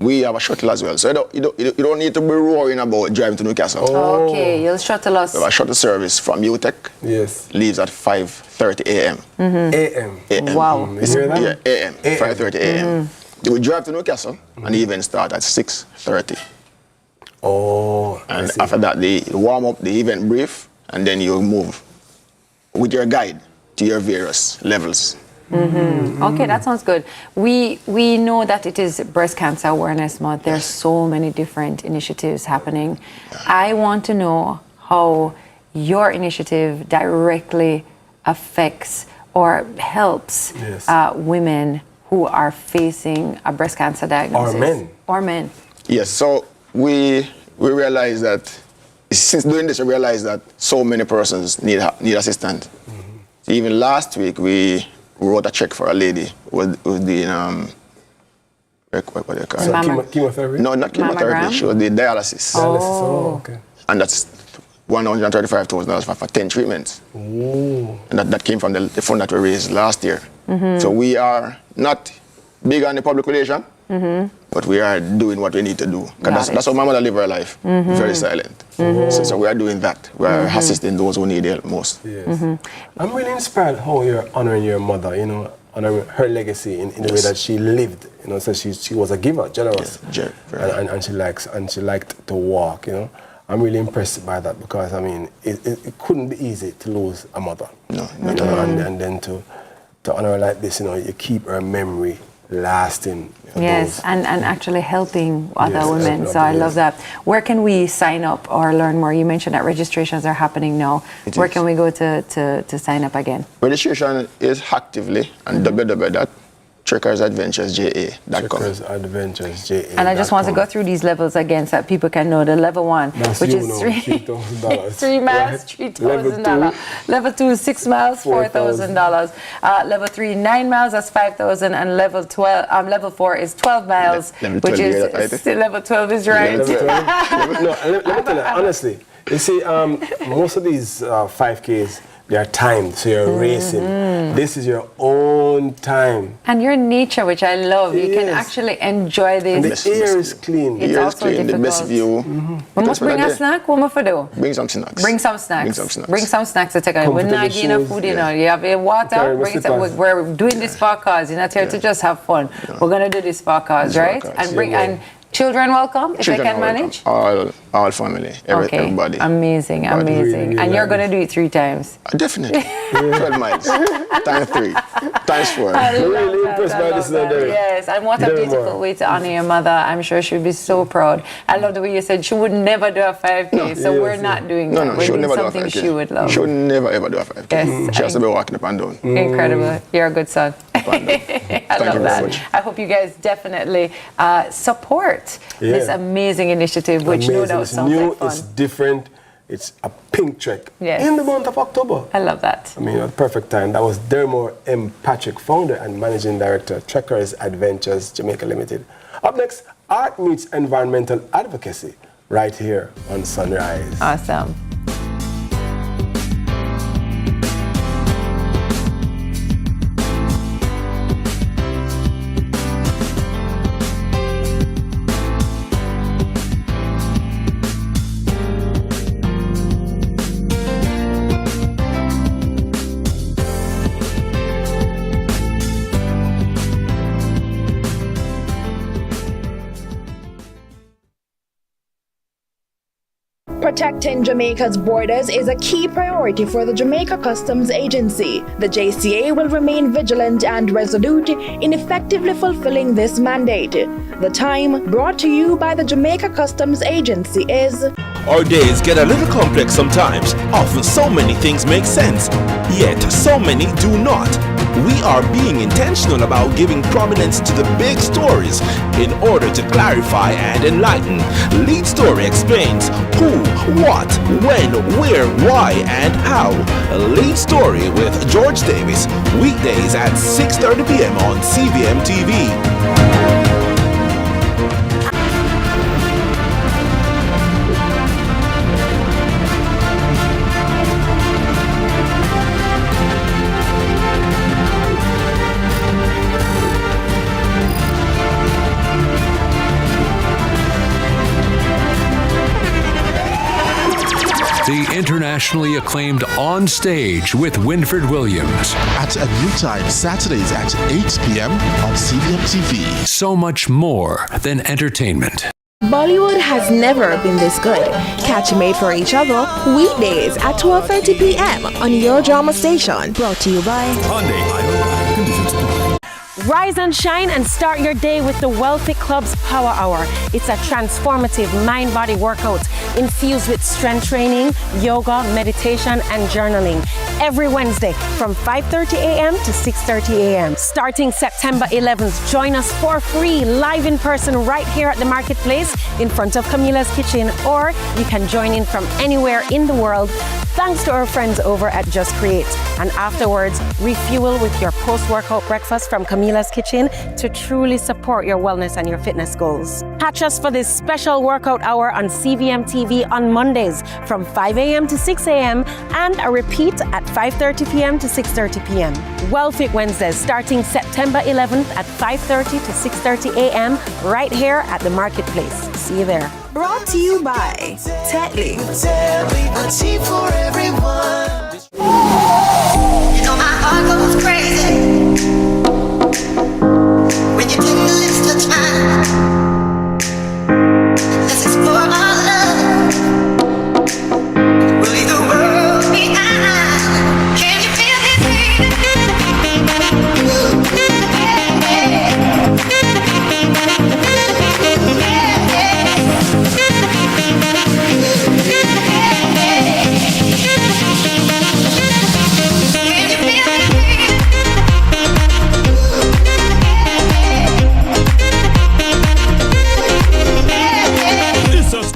We have a shuttle as well, so you don't need to be worrying about driving to Newcastle. Okay, you'll shuttle us. We have a shuttle service from UTEC. Yes. Leaves at 5:30 a.m. A.m. Wow. A.m. 5:30 a.m. We drive to Newcastle, and the event starts at 6:30. And after that, they warm up the event brief, and then you move with your guide to your various levels. Okay, that sounds good. We know that it is Breast Cancer Awareness Month. There's so many different initiatives happening. I want to know how your initiative directly affects or helps women who are facing a breast cancer diagnosis? Or men. Or men. Yes, so we realize that, since doing this, we realize that so many persons need assistance. So even last week, we wrote a check for a lady who was doing, what do you call it? Chemotherapy? No, not chemotherapy. Mammogram? She was doing dialysis. Okay. And that's $135,000 for 10 treatments. Ooh. And that came from the fund that we raised last year. So we are not big on the public relation, but we are doing what we need to do. Because that's how my mother lived her life, very silent. So we are doing that. We are assisting those who need help most. Yes. I'm really inspired how you're honoring your mother, you know, honoring her legacy in the way that she lived. You know, so she was a giver, generous, and she liked to walk. You know, I'm really impressed by that because I mean, it couldn't be easy to lose a mother. No, and then to honor her like this, you know, you keep her memory lasting. Yes, and actually helping other women. So I love that. Where can we sign up or learn more? You mentioned that registrations are happening now. Where can we go to sign up again? Registration is actively on www.trekkersadventuresja.com. Trekkersadventuresja.com. And I just want to go through these levels again so that people can know the level 1, which is $3,000. 3 miles, $3,000. Level 2, 6 miles, $4,000. Level 3, 9 miles, that's $5,000. And level 4 is 12 miles, which is level 12 is right. Let me tell you, honestly, you see, most of these 5Ks, they are timed, so you're racing. This is your own time. And your nature, which I love. You can actually enjoy this. And the air is clean. It's also clean, difficult. the best view. We must bring a snack. What must we do? Bring some snacks. Bring some snacks. Bring some snacks to take away. We're not getting enough food, you know. You have your water. Bring some. We're doing this for a cause. You're not here to just have fun. We're gonna do this for a cause, right? And bring and children welcome if they can manage. All family, everybody. Amazing. Really and you're going to do it 3 times. Definitely. 12 miles. Times 3. Times 4. I'm really impressed by this. Yes, and what a beautiful way to honor your mother. I'm sure she'll be so proud. I love the way you said she would never do a 5K, so we're not doing that. She would never do a 5K. She would love. She would never ever do a 5K. Yes. She has to be walking up and down. Incredible. You're a good son. I love that. Much. I hope you guys definitely support this amazing initiative, which no doubt sounds like fun. It's different. It's a pink trek in the month of October. I love that. I mean, at the perfect time. That was Dermot M. Patrick, founder and managing director, Trekkers Adventures Jamaica Limited. Up next, art meets environmental advocacy, right here on Sunrise. Awesome. Protecting Jamaica's borders is a key priority for the Jamaica Customs Agency. The JCA will remain vigilant and resolute in effectively fulfilling this mandate. The time, brought to you by the Jamaica Customs Agency, is... Our days get a little complex sometimes. Often so many things make sense, yet so many do not. We are being intentional about giving prominence to the big stories in order to clarify and enlighten. Lead Story explains who, what, when, where, why, and how. Lead Story with George Davis, weekdays at 6:30 p.m. on CVM TV. The internationally acclaimed On Stage with Winfred Williams. At a new time, Saturdays at 8 p.m. on CVM TV. So much more than entertainment. Bollywood has never been this good. Catch Made for Each Other weekdays at 12:30 p.m. on your drama station. Brought to you by Hyundai. Conditions apply. Rise and shine and start your day with the Wealthy Club's Power Hour. It's a transformative mind-body workout infused with strength training, yoga, meditation, and journaling. Every Wednesday from 5:30 a.m. to 6:30 a.m. Starting September 11th, join us for free live in person right here at the marketplace in front of Camila's Kitchen, or you can join in from anywhere in the world thanks to our friends over at Just Create. And afterwards, refuel with your post-workout breakfast from Camila's Kitchen to truly support your wellness and your fitness goals. Catch us for this special workout hour on CVM TV on Mondays from 5 a.m. to 6 a.m. and a repeat at 5:30 p.m. to 6:30 p.m. WellFit Wednesdays starting September 11th at 5:30 to 6:30 a.m. right here at the marketplace. See you there. Brought to you by Tetley. A tea for everyone. You know my heart goes crazy when you take the list of time. Let's explore our love. We'll leave the world behind. Can you feel this beat?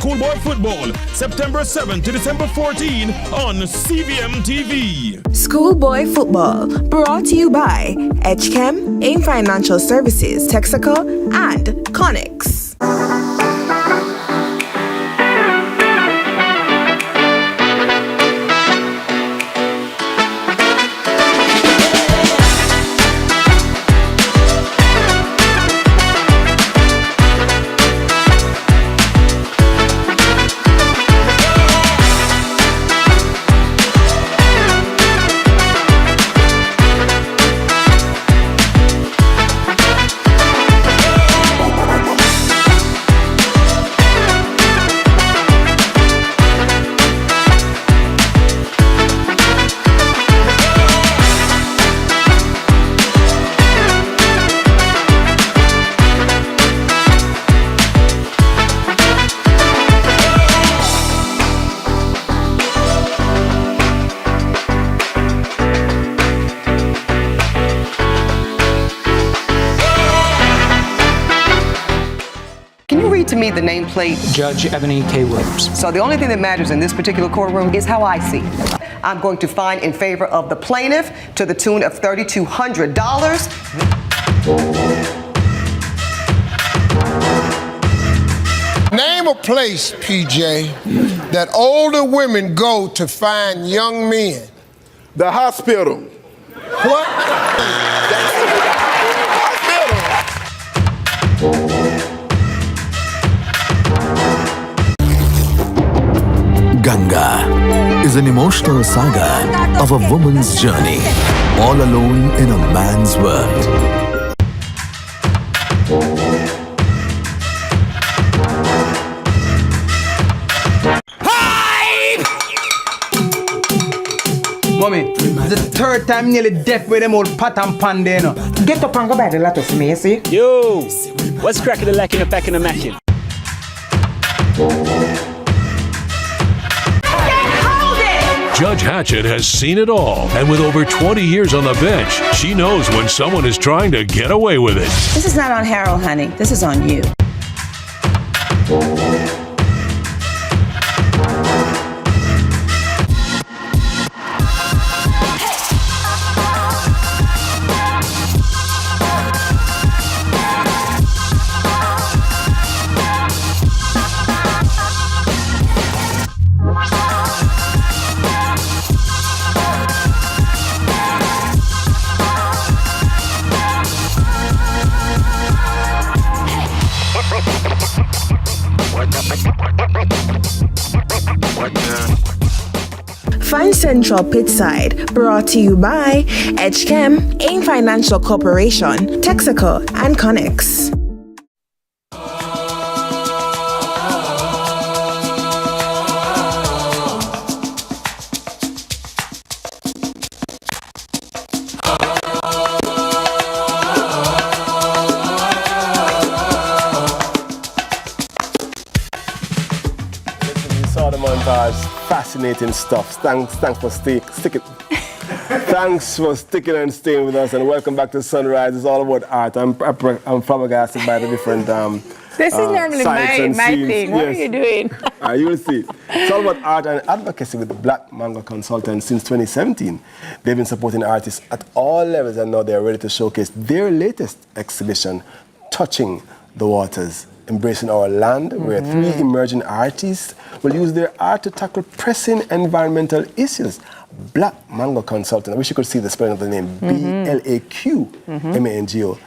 Schoolboy Football, September 7 to December 14 on CVM TV. Schoolboy Football, brought to you by HChem, AIM Financial Services, Texaco, and Connix. To me, the nameplate. Judge Ebony K. Williams. So the only thing that matters in this particular courtroom is how I see it. I'm going to find in favor of the plaintiff to the tune of $3,200. Name a place, PJ, that older women go to find young men. The hospital. What? Ganga is an emotional saga of a woman's journey, all alone in a man's world. Mommy, the third time nearly deaf with them old pat and pan there, no? Get up and go by the lot of me, you see? Yo, what's cracking the lacking and packing and macking? Judge Hatchett has seen it all, and with over 20 years on the bench, she knows when someone is trying to get away with it. This is not on Harold, honey. This is on you. Find Central Pitside, brought to you by HChem, AIM Financial Corporation, Texaco, and Connix. montage, fascinating stuff. Thanks for sticking. Thanks for sticking and staying with us, and welcome back to Sunrise. It's all about art. I'm flabbergasted by the different This is normally my scenes. thing. What are you doing? You will see. It's all about art and advocacy with the Black Manga Consultants since 2017. They've been supporting artists at all levels, and now they're ready to showcase their latest exhibition, Touching the Waters, Embracing Our Land, where 3 emerging artists will use their art to tackle pressing environmental issues. Black Manga Consultant. I wish you could see the spelling of the name. BLAQMANGO.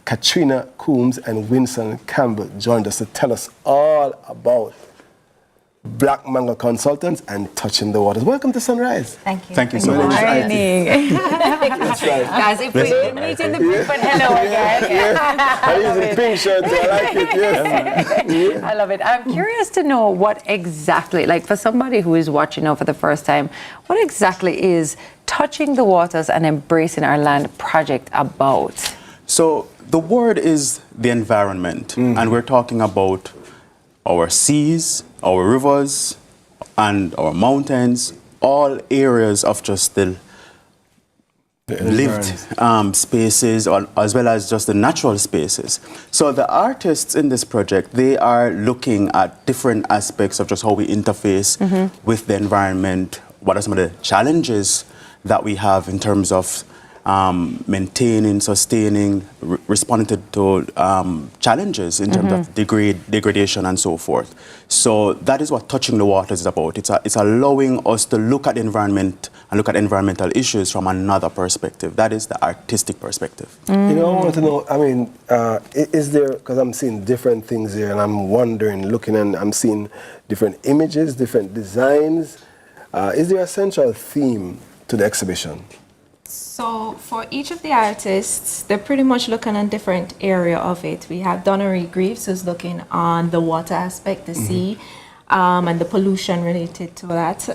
Katrina Coombs and Winston Campbell joined us to tell us all about Black Manga Consultants and Touching the Waters. Welcome to Sunrise. Thank you. Thank you so much. That's right. Guys, if we didn't meet in the group, but hello again. I'm using pink shirt, so I like it, yes. I love it. I'm curious to know what exactly, like for somebody who is watching now for the first time, what exactly is Touching the Waters and Embracing Our Land project about? So the word is the environment, and we're talking about our seas, our rivers, and our mountains, all areas of just the lived spaces, as well as just the natural spaces. So the artists in this project, they are looking at different aspects of just how we interface with the environment, what are some of the challenges that we have in terms of maintaining, sustaining, responding to challenges in terms of degradation and so forth. So that is what Touching the Waters is about. It's allowing us to look at the environment and look at environmental issues from another perspective. That is the artistic perspective. You know, I want to know, I mean, is there, because I'm seeing different things here, and I'm wondering, looking, and I'm seeing different images, different designs. Is there a central theme to the exhibition? So for each of the artists, they're pretty much looking on different area of it. We have Donnery Greaves, who's looking on the water aspect, the sea, and the pollution related to that.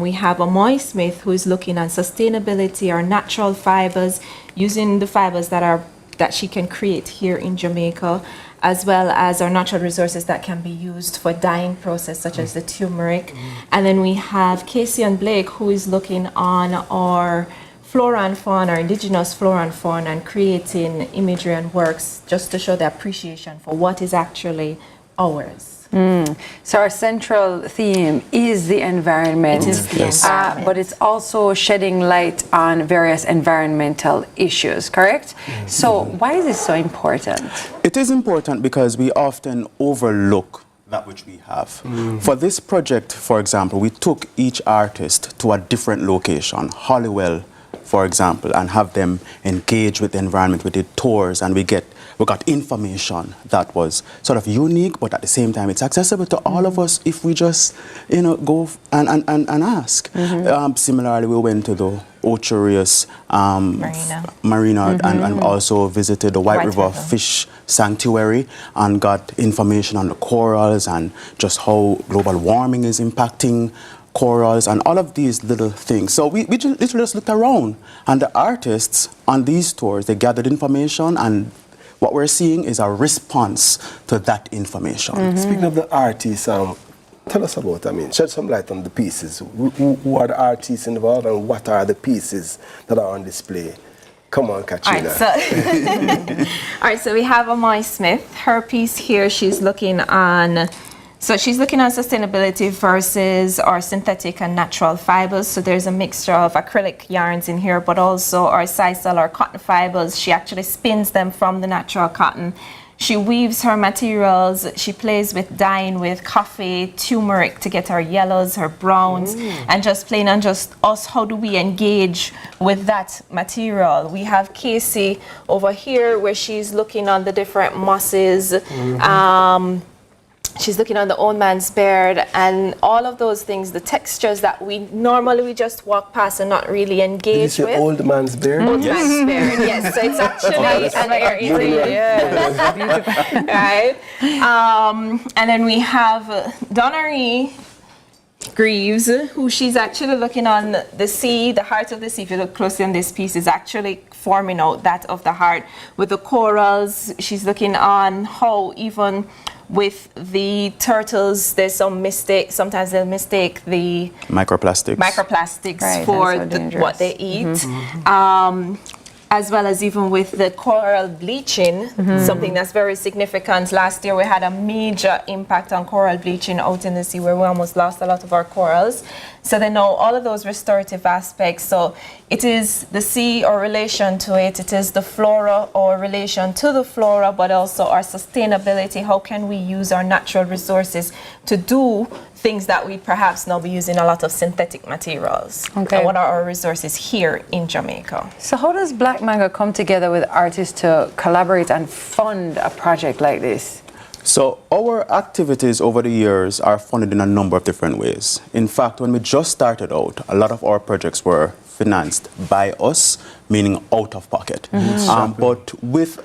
We have Amoy Smith, who is looking on sustainability or natural fibers, using the fibers that she can create here in Jamaica, as well as our natural resources that can be used for dyeing process, such as the turmeric. And then we have Casey and Blake, who is looking on our flora and fauna, our indigenous flora and fauna, and creating imagery and works just to show the appreciation for what is actually ours. So our central theme is the environment, It is the environment. but it's also shedding light on various environmental issues, correct? So why is this so important? It is important because we often overlook that which we have. For this project, for example, we took each artist to a different location, Hollywell, for example, and have them engage with the environment. We did tours, and we got information that was sort of unique, but at the same time, it's accessible to all of us if we just, go and ask. Similarly, we went to the Ocherius Marina and also visited the White River Fish Sanctuary and got information on the corals and just how global warming is impacting corals and all of these little things. So we literally just looked around, and the artists on these tours, they gathered information, and what we're seeing is a response to that information. Speaking of the artists, tell us about, shed some light on the pieces. Who are the artists involved, and what are the pieces that are on display? Come on, Katrina. All right, so we have Amoy Smith. Her piece here, she's looking on sustainability versus our synthetic and natural fibers. So there's a mixture of acrylic yarns in here, but also our sisal or cotton fibers. She actually spins them from the natural cotton. She weaves her materials. She plays with dyeing with coffee, turmeric to get her yellows, her browns, and just plain and just us, how do we engage with that material? We have Casey over here where she's looking on the different mosses. She's looking on the old man's beard and all of those things, the textures that we normally just walk past and not really engage Did you say with. old man's beard? Old man's beard, yes. So it's actually an area. Right? And then we have Donnery Greaves, who she's actually looking on the sea, the heart of the sea. If you look closely on this piece, is actually forming out that of the heart with the corals. She's looking on how even with the turtles, there's some mistake. Sometimes they'll mistake the microplastics right, for what they eat. As well as even with the coral bleaching, something that's very significant. Last year we had a major impact on coral bleaching out in the sea where we almost lost a lot of our corals. So they know all of those restorative aspects. So it is the sea or relation to it, it is the flora or relation to the flora, but also our sustainability. How can we use our natural resources to do things that we perhaps now be using a lot of synthetic materials? Okay. And what are our resources here in Jamaica? So how does Black Mango come together with artists to collaborate and fund a project like this? So our activities over the years are funded in a number of different ways. In fact, when we just started out, a lot of our projects were financed by us, meaning out of pocket. But with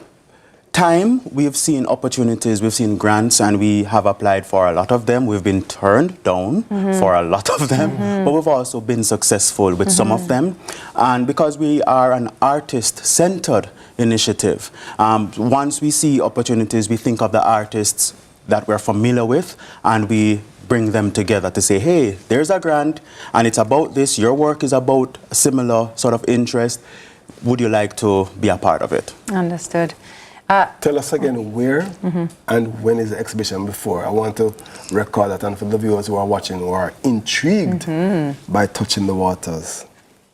time, we've seen opportunities, we've seen grants, and we have applied for a lot of them. We've been turned down for a lot of them, but we've also been successful with some of them. And because we are an artist-centered initiative, once we see opportunities, we think of the artists that we're familiar with, and we bring them together to say, hey, there's a grant, and it's about this, your work is about a similar sort of interest. Would you like to be a part of it? Understood. Tell us again where and when is the exhibition before. I want to record that, and for the viewers who are watching who are intrigued by Touching the Waters.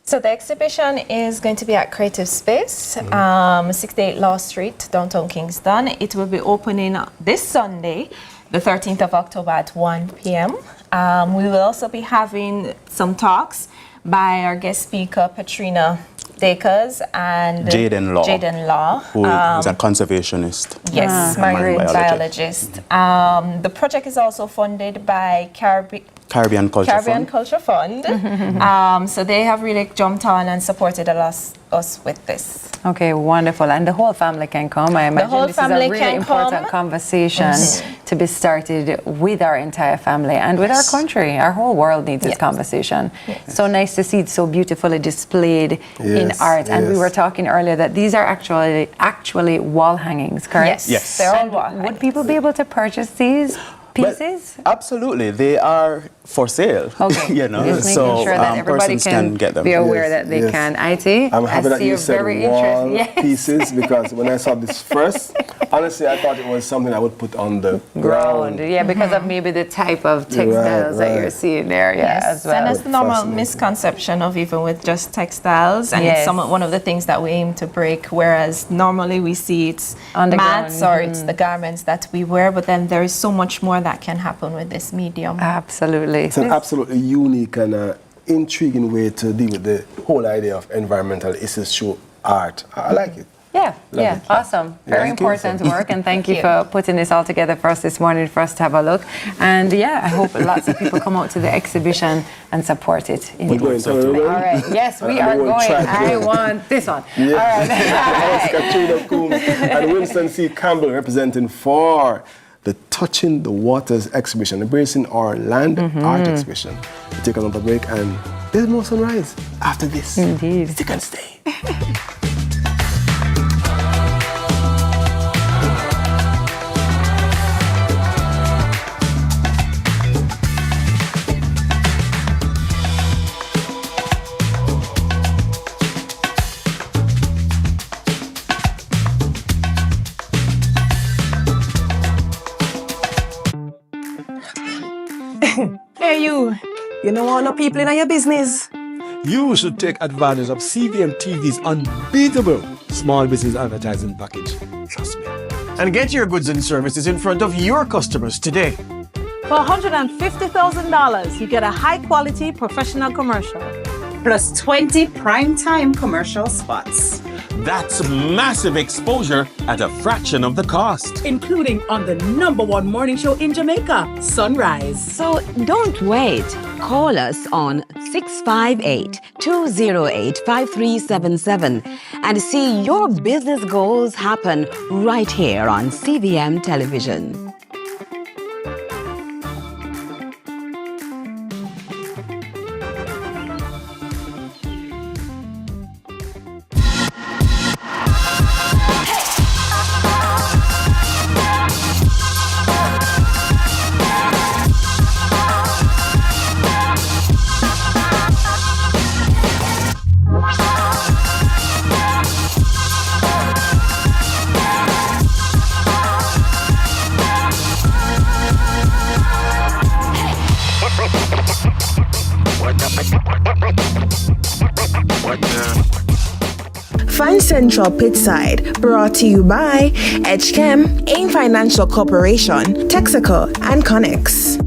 So the exhibition is going to be at Creative Space, 68 Law Street, downtown Kingston. It will be opening this Sunday, the 13th of October at 1 p.m. We will also be having some talks by our guest speaker, Patrina Dakers and Jaden Law, who is a conservationist. Yes, marine biologist. The project is also funded by Caribbean Culture Fund. So they have really jumped on and supported us with this. Okay, wonderful. And the whole family can come. I imagine this is a really important conversation to be started with our entire family and with our country. Our whole world needs this conversation. So nice to see it so beautifully displayed in art. And we were talking earlier that these are actually wall hangings, correct? Yes. They're all wall hangings. Would people be able to purchase these pieces? But absolutely, they are for sale. Okay, you know, just making sure that everybody can get them. be aware that they can. IT, I'm happy that you said wall interested. pieces because when I saw this first, honestly, I thought it was something I would put on the ground. Yeah, because of maybe the type of textiles that you're seeing there. Yeah, as well. And that's the normal misconception of even with just textiles, and it's one of the things that we aim to break. Whereas normally we see it's mats or it's the garments that we wear, but then there is so much more that can happen with this medium. Absolutely. It's an absolutely unique and intriguing way to deal with the whole idea of environmental issues through art. I like it. Yeah, awesome. Very important work, and thank you for putting this all together for us this morning for us to have a look. And I hope lots of people come out to the exhibition and support it. We're going to all right. Yes, we are going. I want this one. Yeah. All right. Katrina Coombs and Winston C. Campbell representing for the Touching the Waters exhibition, embracing our land art exhibition. We'll take another break, and there's more sunrise after this. Indeed. Stick and stay. Hey you know all the people in your business? You should take advantage of CVM TV's unbeatable small business advertising package. Trust me. And get your goods and services in front of your customers today. For $150,000, you get a high-quality professional commercial. Plus 20 prime-time commercial spots. That's massive exposure at a fraction of the cost. Including on the #1 morning show in Jamaica, Sunrise. So don't wait. Call us on 658-208-5377 and see your business goals happen right here on CVM Television. Central Pitside. Brought to you by Edgechem, AIM Financial Corporation, Texaco, and Connex.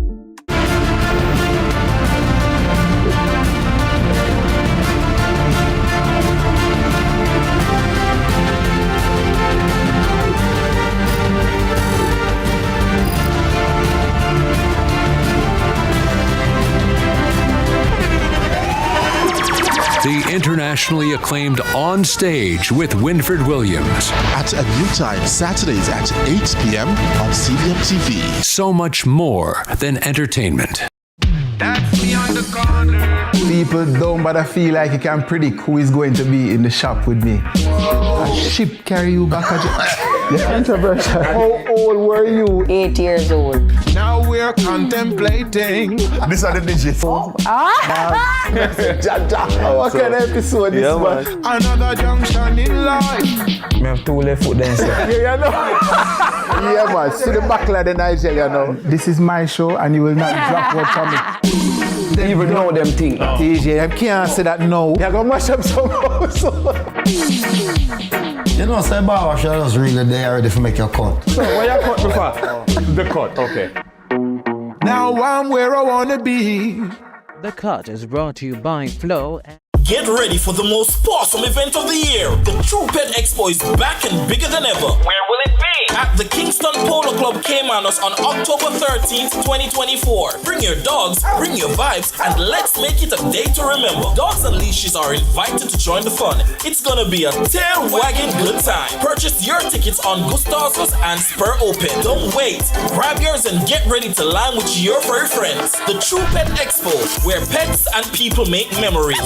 The internationally acclaimed On Stage with Winford Williams. At a new time, Saturdays at 8 p.m. on CVM TV. So much more than entertainment. People don't bother feel like you can predict who is going to be in the shop with me. A ship carry you back at controversial. How old were you? 8 years old. Now we're contemplating. These are the digits. What kind of episode this one? Another junction in life. I have 2 left foot then, sir. Yeah, man. See the buckle of the Nigeria now. This is my show and you will not drop word from me. They even know them things. TJ, I can't say that no. You're going to mash up some house. You know, say barber shop is really there ready to make your cut. So, where you cut before? The cut, okay. Now I'm where I want to be. The Cut is brought to you by Flow. Get ready for the most awesome event of the year. The True Pet Expo is back and bigger than ever. Where will it be? At the Kingston Polo Club Caymanos on October 13th, 2024. Bring your dogs, bring your vibes, and let's make it a day to remember. Dogs and leashes are invited to join the fun. It's gonna be a tail-wagging good time. Purchase your tickets on Gustavus and Spur Open. Don't wait. Grab yours and get ready to line with your furry friends. The True Pet Expo, where pets and people make memories.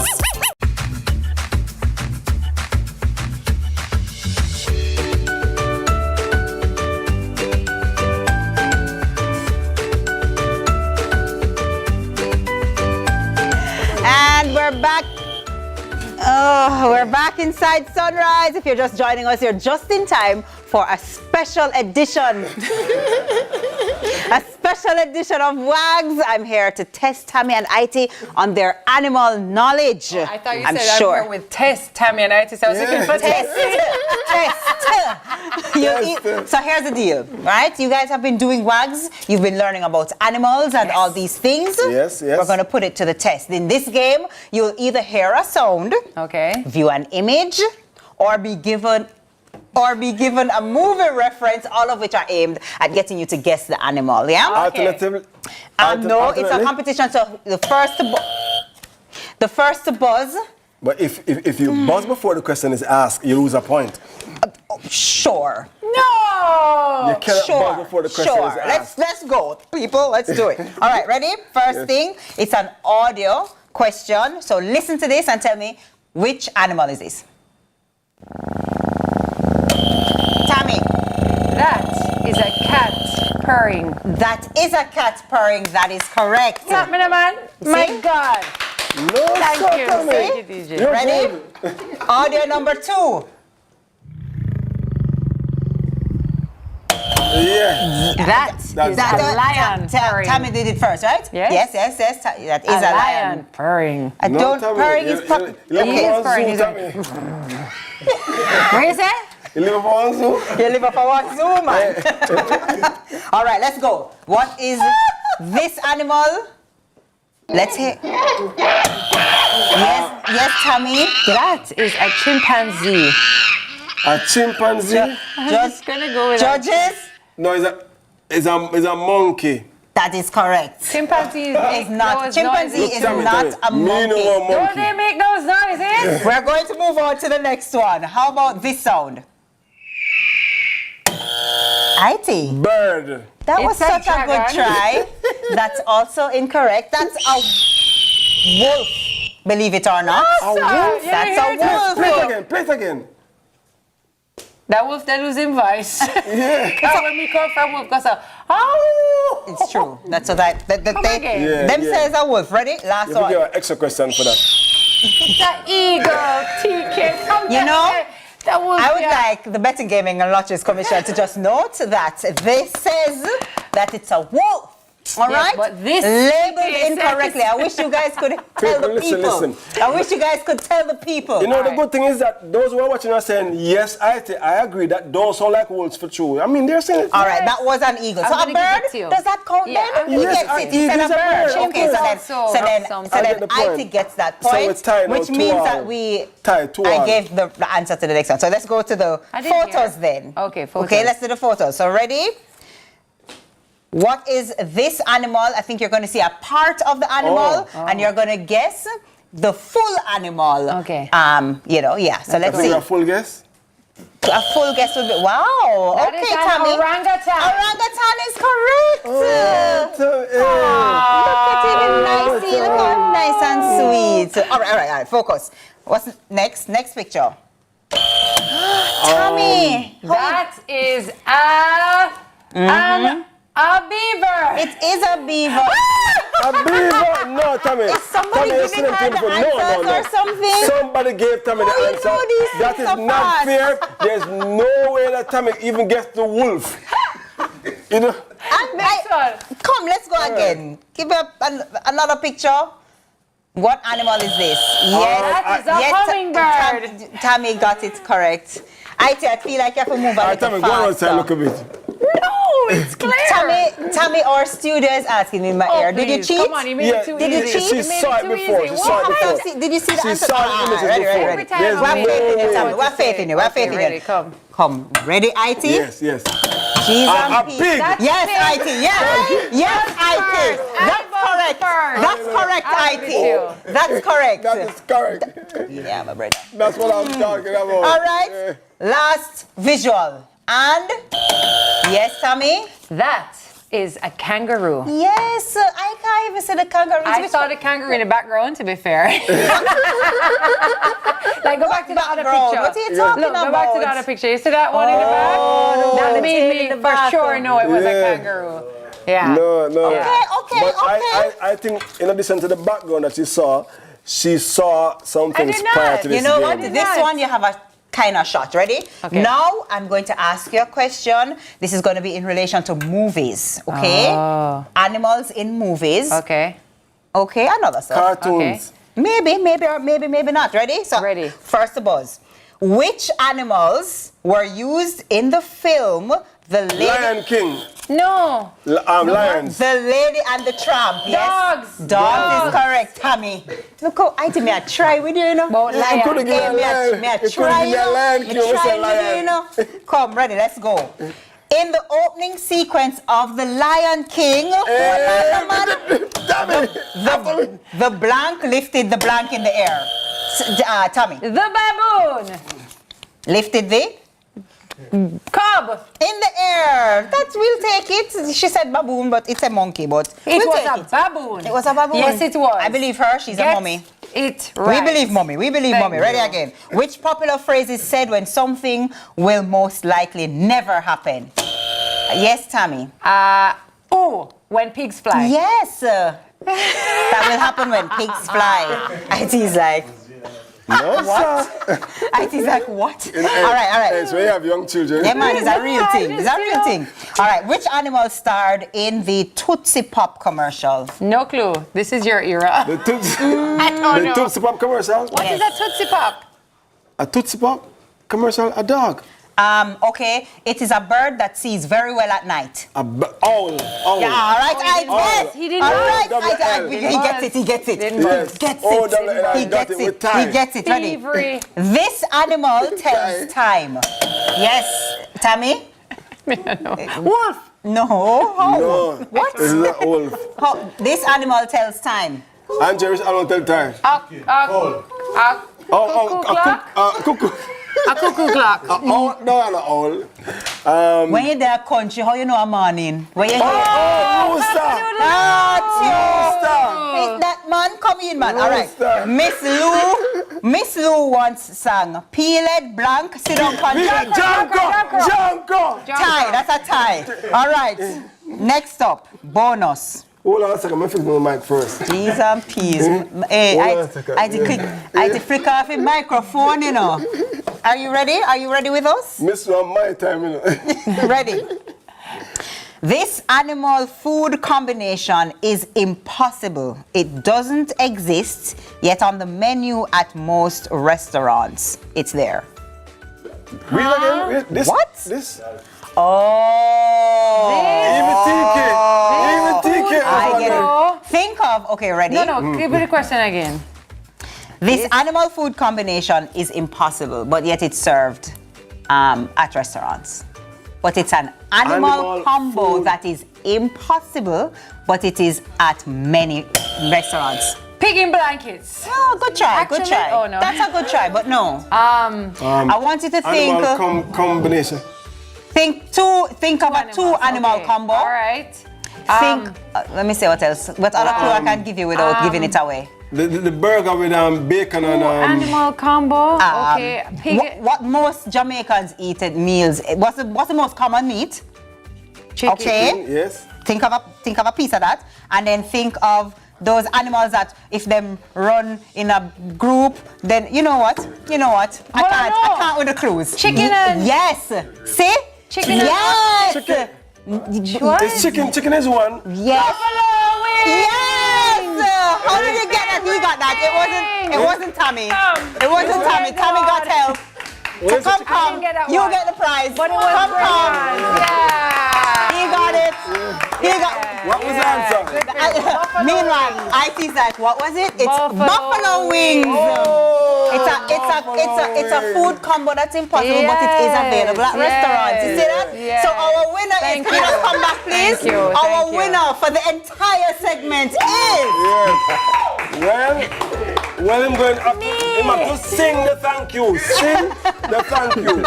And we're back. Oh, we're back inside Sunrise. If you're just joining us, you're just in time for a special edition. A special edition of WAGs. I'm here to test Tami and Ity on their animal knowledge. I thought you I'm said sure. I'm here with test Tami and Ity. So I was looking for test. So here's the deal, right? You guys have been doing WAGs. You've been learning about animals and all these things. Yes. We're going to put it to the test. In this game, you'll either hear a sound, view an image, or be given a movie reference, all of which are aimed at getting you to guess the animal, yeah? Alternatively? No, it's a competition, so the first to buzz. But if you buzz before the question is asked, you lose a point. Sure. No! You cannot buzz before the question is asked. Let's go, people, let's do it. All right, ready? First thing, it's an audio question, so listen to this and tell me which animal is this? Tami. That is a cat purring. That is a cat purring. That is correct. What's up, man? My God. No, Thank you. Thank you, DJ. Ready? Audio number 2. Yeah. That's a lion purring. Tami did it first, right? Yes. Yes. That is a lion purring. Purring is purring. Where is it? You live for one zoo? You live for one zoo, man. All right, let's go. What is this animal? Let's hear. Yes, Tami. That is a chimpanzee. A chimpanzee? I'm just gonna go with Judges? No, it's a monkey. That is correct. Chimpanzee is not. Chimpanzee is not a monkey. Don't they make those noises? We're going to move on to the next one. How about this sound? Ity. Bird. That was such a good try. That's also incorrect. That's a wolf. Believe it or not. A wolf? That's a wolf. Play it again. That wolf that was in Vice. Yeah. Because when we come from wolf, goes oh. It's true. That's what them says a wolf. Ready? Last one. You give an extra question for that. It's an eagle, TK. Come you know, that wolf, I would like the Betting Gaming and Lotteries Commission to just note that this says that it's a wolf. All right? But this labeled incorrectly. I wish you guys could tell the people. Listen. I wish you guys could tell the people. You know, the good thing is that those who are watching are saying, yes, I agree that those sound like wolves for true. I mean, they're saying it. All right, that was an eagle. So a bird, does that count then? He gets it. He said a bird. Okay, so then IT gets that point, so it's tied which means that I gave the answer to the next one. So let's go to the photos then. Okay, photos. Okay, let's do the photos. So ready? What is this animal? I think you're going to see a part of the animal, and you're going to guess the full animal. Okay. You know, yeah. So let's see. A full guess? A full guess would be wow. That okay, is an Tami. orangutan. Orangutan is correct. Look at it, nice. Look how nice and sweet. All right. Focus. What's next? Next picture. Tami. That is a beaver. It is a beaver. A beaver? No, Tami. Is somebody giving her the answers or something? Somebody gave Tami the answer. That is not fair. There's no way that Tami even gets the wolf. You know? Come, let's go again. Give me another picture. What animal is this? That is a hummingbird. Tami got it correct. I feel like you have to move a little Tami, go outside, look a bit. No, it's clear. Tami, our studio is asking me in my ear. Did you cheat? Come on, you made it too easy. Did you cheat? She saw it before. Did you see the answer? She saw the images before. Every time We're faith in you. We're faith in you. Come. Ready, IT? Yes. Cheese and peas. Yes, IT. Yes, IT. That's correct. That's correct, IT. That's correct. That is correct. Yeah, my brother. That's what I'm talking about. All right. Last visual. And yes, Tami? That is a kangaroo. Yes, I can't even see the kangaroo. I saw the kangaroo in the background, to be fair. Like, go back to the other picture. What are you talking about? Go back to the other picture. You see that one in the back? That made me for sure know it was a kangaroo. Yeah. No. Okay. But I think, in addition to the background that she saw some things prior to this. You know what? game. This one you have a kind of shot. Ready? Okay. Now I'm going to ask you a question. This is going to be in relation to movies. Okay? Animals in movies. Okay. Okay, another song. Cartoons. Okay. Maybe not. Ready? So, ready. First buzz. Which animals were used in the film The Lady... Lion King. No. Lions. The Lady and the Tramp. Dogs. Yes. Dogs is correct, Tami. Look how I try with you, know. About lion. Could have given a lion. Me try, you know. Come, ready, let's go. In the opening sequence of The Lion King, the blank lifted the blank in the air. Tami. The baboon. Lifted the cub in the air. That will take it. She said baboon, but it's a monkey. But it was a baboon. It was a baboon. Yes, it was. I believe her. She's a mummy. It right. We believe mommy. Ready again. Which popular phrase is said when something will most likely never happen? Yes, Tami. When pigs fly. Yes. That will happen when pigs fly. It is like. No, what? It is like what? All right. So you have young children. Yeah, man, it's a real thing. It's a real thing. All right, which animal starred in the Tootsie Pop commercial? No clue. This is your era. The Tootsie, I don't know. Tootsie Pop commercial? What is a Tootsie Pop? A Tootsie Pop commercial? A dog. Okay, it is a bird that sees very well at night. Owl. Yeah, all right, yes. He didn't know. He gets it. Ready? This animal tells time. Yes, Tami? Wolf. No. What? This is a wolf. This animal tells time. And Jerry's animal tell time. Cuckoo. A cuckoo clock. No, an owl. When you're there country, how you know a morning? When you hear rooster. That man, come in, man. All right. Miss Lou once sang, peeled blank, sit down, Janko. Tie, that's a tie. All right. Next up, bonus. Hold on a second, I'm fixing my mic first. Peas and peas. Hey, I flick off the microphone, you know. Are you ready? Are you ready with us? Miss my time, you know. Ready. This animal food combination is impossible. It doesn't exist, yet on the menu at most restaurants, it's there. What? This? Oh. Even TK. I get it. Think of, okay, ready? No, give me the question again. This animal food combination is impossible, but yet it's served at restaurants. But it's an animal combo that is impossible, but it is at many restaurants. Pig in blankets. Oh, good try, good Actually, try. oh, no. That's a good try, but no. I want you to think. Animal combination. Think of a two animal combo. All right. Let me say what else. What other clue I can give you without giving it away? The burger with bacon and animal combo. Okay. Pig. What most Jamaicans eat at meals? What's the most common meat? Chicken. Okay. Yes. Think of a piece of that, and then think of those animals that if them run in a group, then you know what? I can't with the clues. Chicken and yes. See? Chicken. Yes. Chicken. What? It's chicken. Chicken is one. Yes. Yes. How did you get that? You got that. It wasn't Tami. It wasn't Tami. Tami got help. So come. You get the prize. But it was come. Yeah. He got it. He got. What was the answer? Meanwhile, IT's like, what was it? It's buffalo wings. It's a food combo that's impossible, but it is available at restaurants. You see that? Yes. So our winner is. Can you just come back, please? Our winner for the entire segment is. Well, I'm going up. I'm going to sing the thank you. Sing the thank you.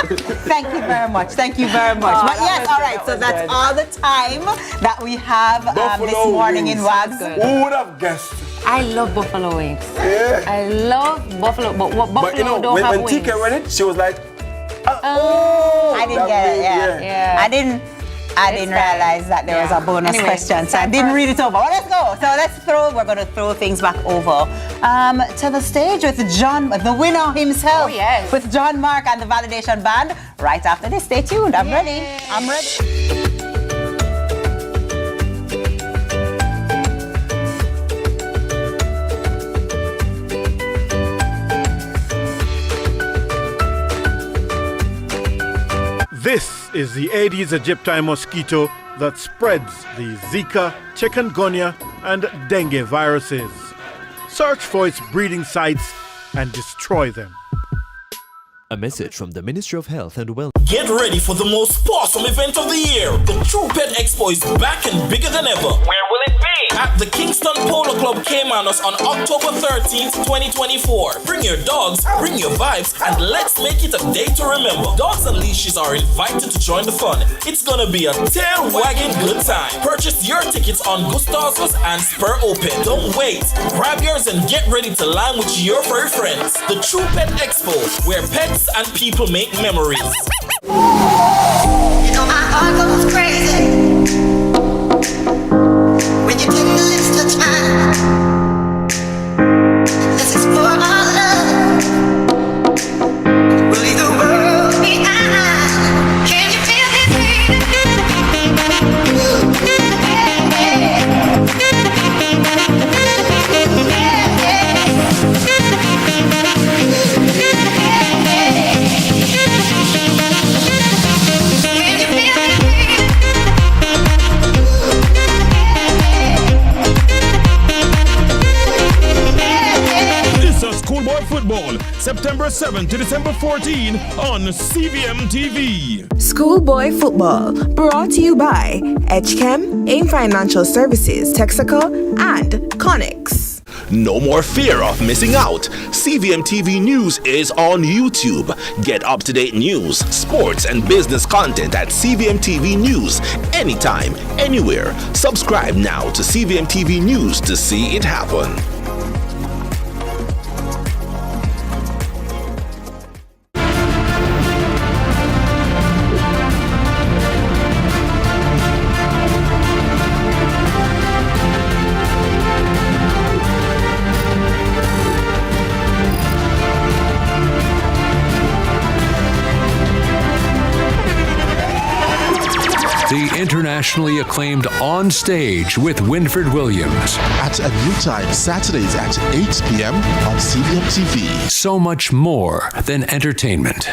Thank you very much. Thank you very much. But yes, all right. So that's all the time that we have this morning in Wags. Who would have guessed? I love buffalo wings. Yeah. I love buffalo, but what buffalo But you know, don't when have wings. TK read it, she was like, I didn't get it. Yeah. I didn't realize that there was a bonus question, so I didn't read it over. Well, let's go. So we're going to throw things back over to the stage with John, the winner himself. Oh, yes. With John Mark and the Validation Band. Right after this, stay tuned. I'm ready. This is the Aedes aegypti mosquito that spreads the Zika, chikungunya, and dengue viruses. Search for its breeding sites and destroy them. A message from the Ministry of Health and Wellness. Get ready for the most awesome event of the year. The True Pet Expo is back and bigger than ever. Where will it be? At the Kingston Polo Club Caymanos on October 13th, 2024. Bring your dogs, bring your vibes, and let's make it a day to remember. Dogs and leashes are invited to join the fun. It's gonna be a tail-wagging good time. Purchase your tickets on Gustavus and Spur Open. Don't wait. Grab yours and get ready to line with your furry friends. The True Pet Expo, where pets and people make memories. You know my heart goes crazy when you take the list of time. Let's explore our love. We'll leave the world behind. Can you feel Schoolboy Football, September 7 to December 14 on CVM TV. Schoolboy Football, brought to you by HChem, AIM Financial Services, Texaco, and Connix. No more fear of missing out. CVM TV News is on YouTube. Get up-to-date news, sports, and business content at CVM TV News anytime, anywhere. Subscribe now to CVM TV News to see it happen. The International nationally acclaimed On Stage with Winford Williams. At a new time, Saturdays at 8 p.m. on CVM TV. So much more than entertainment.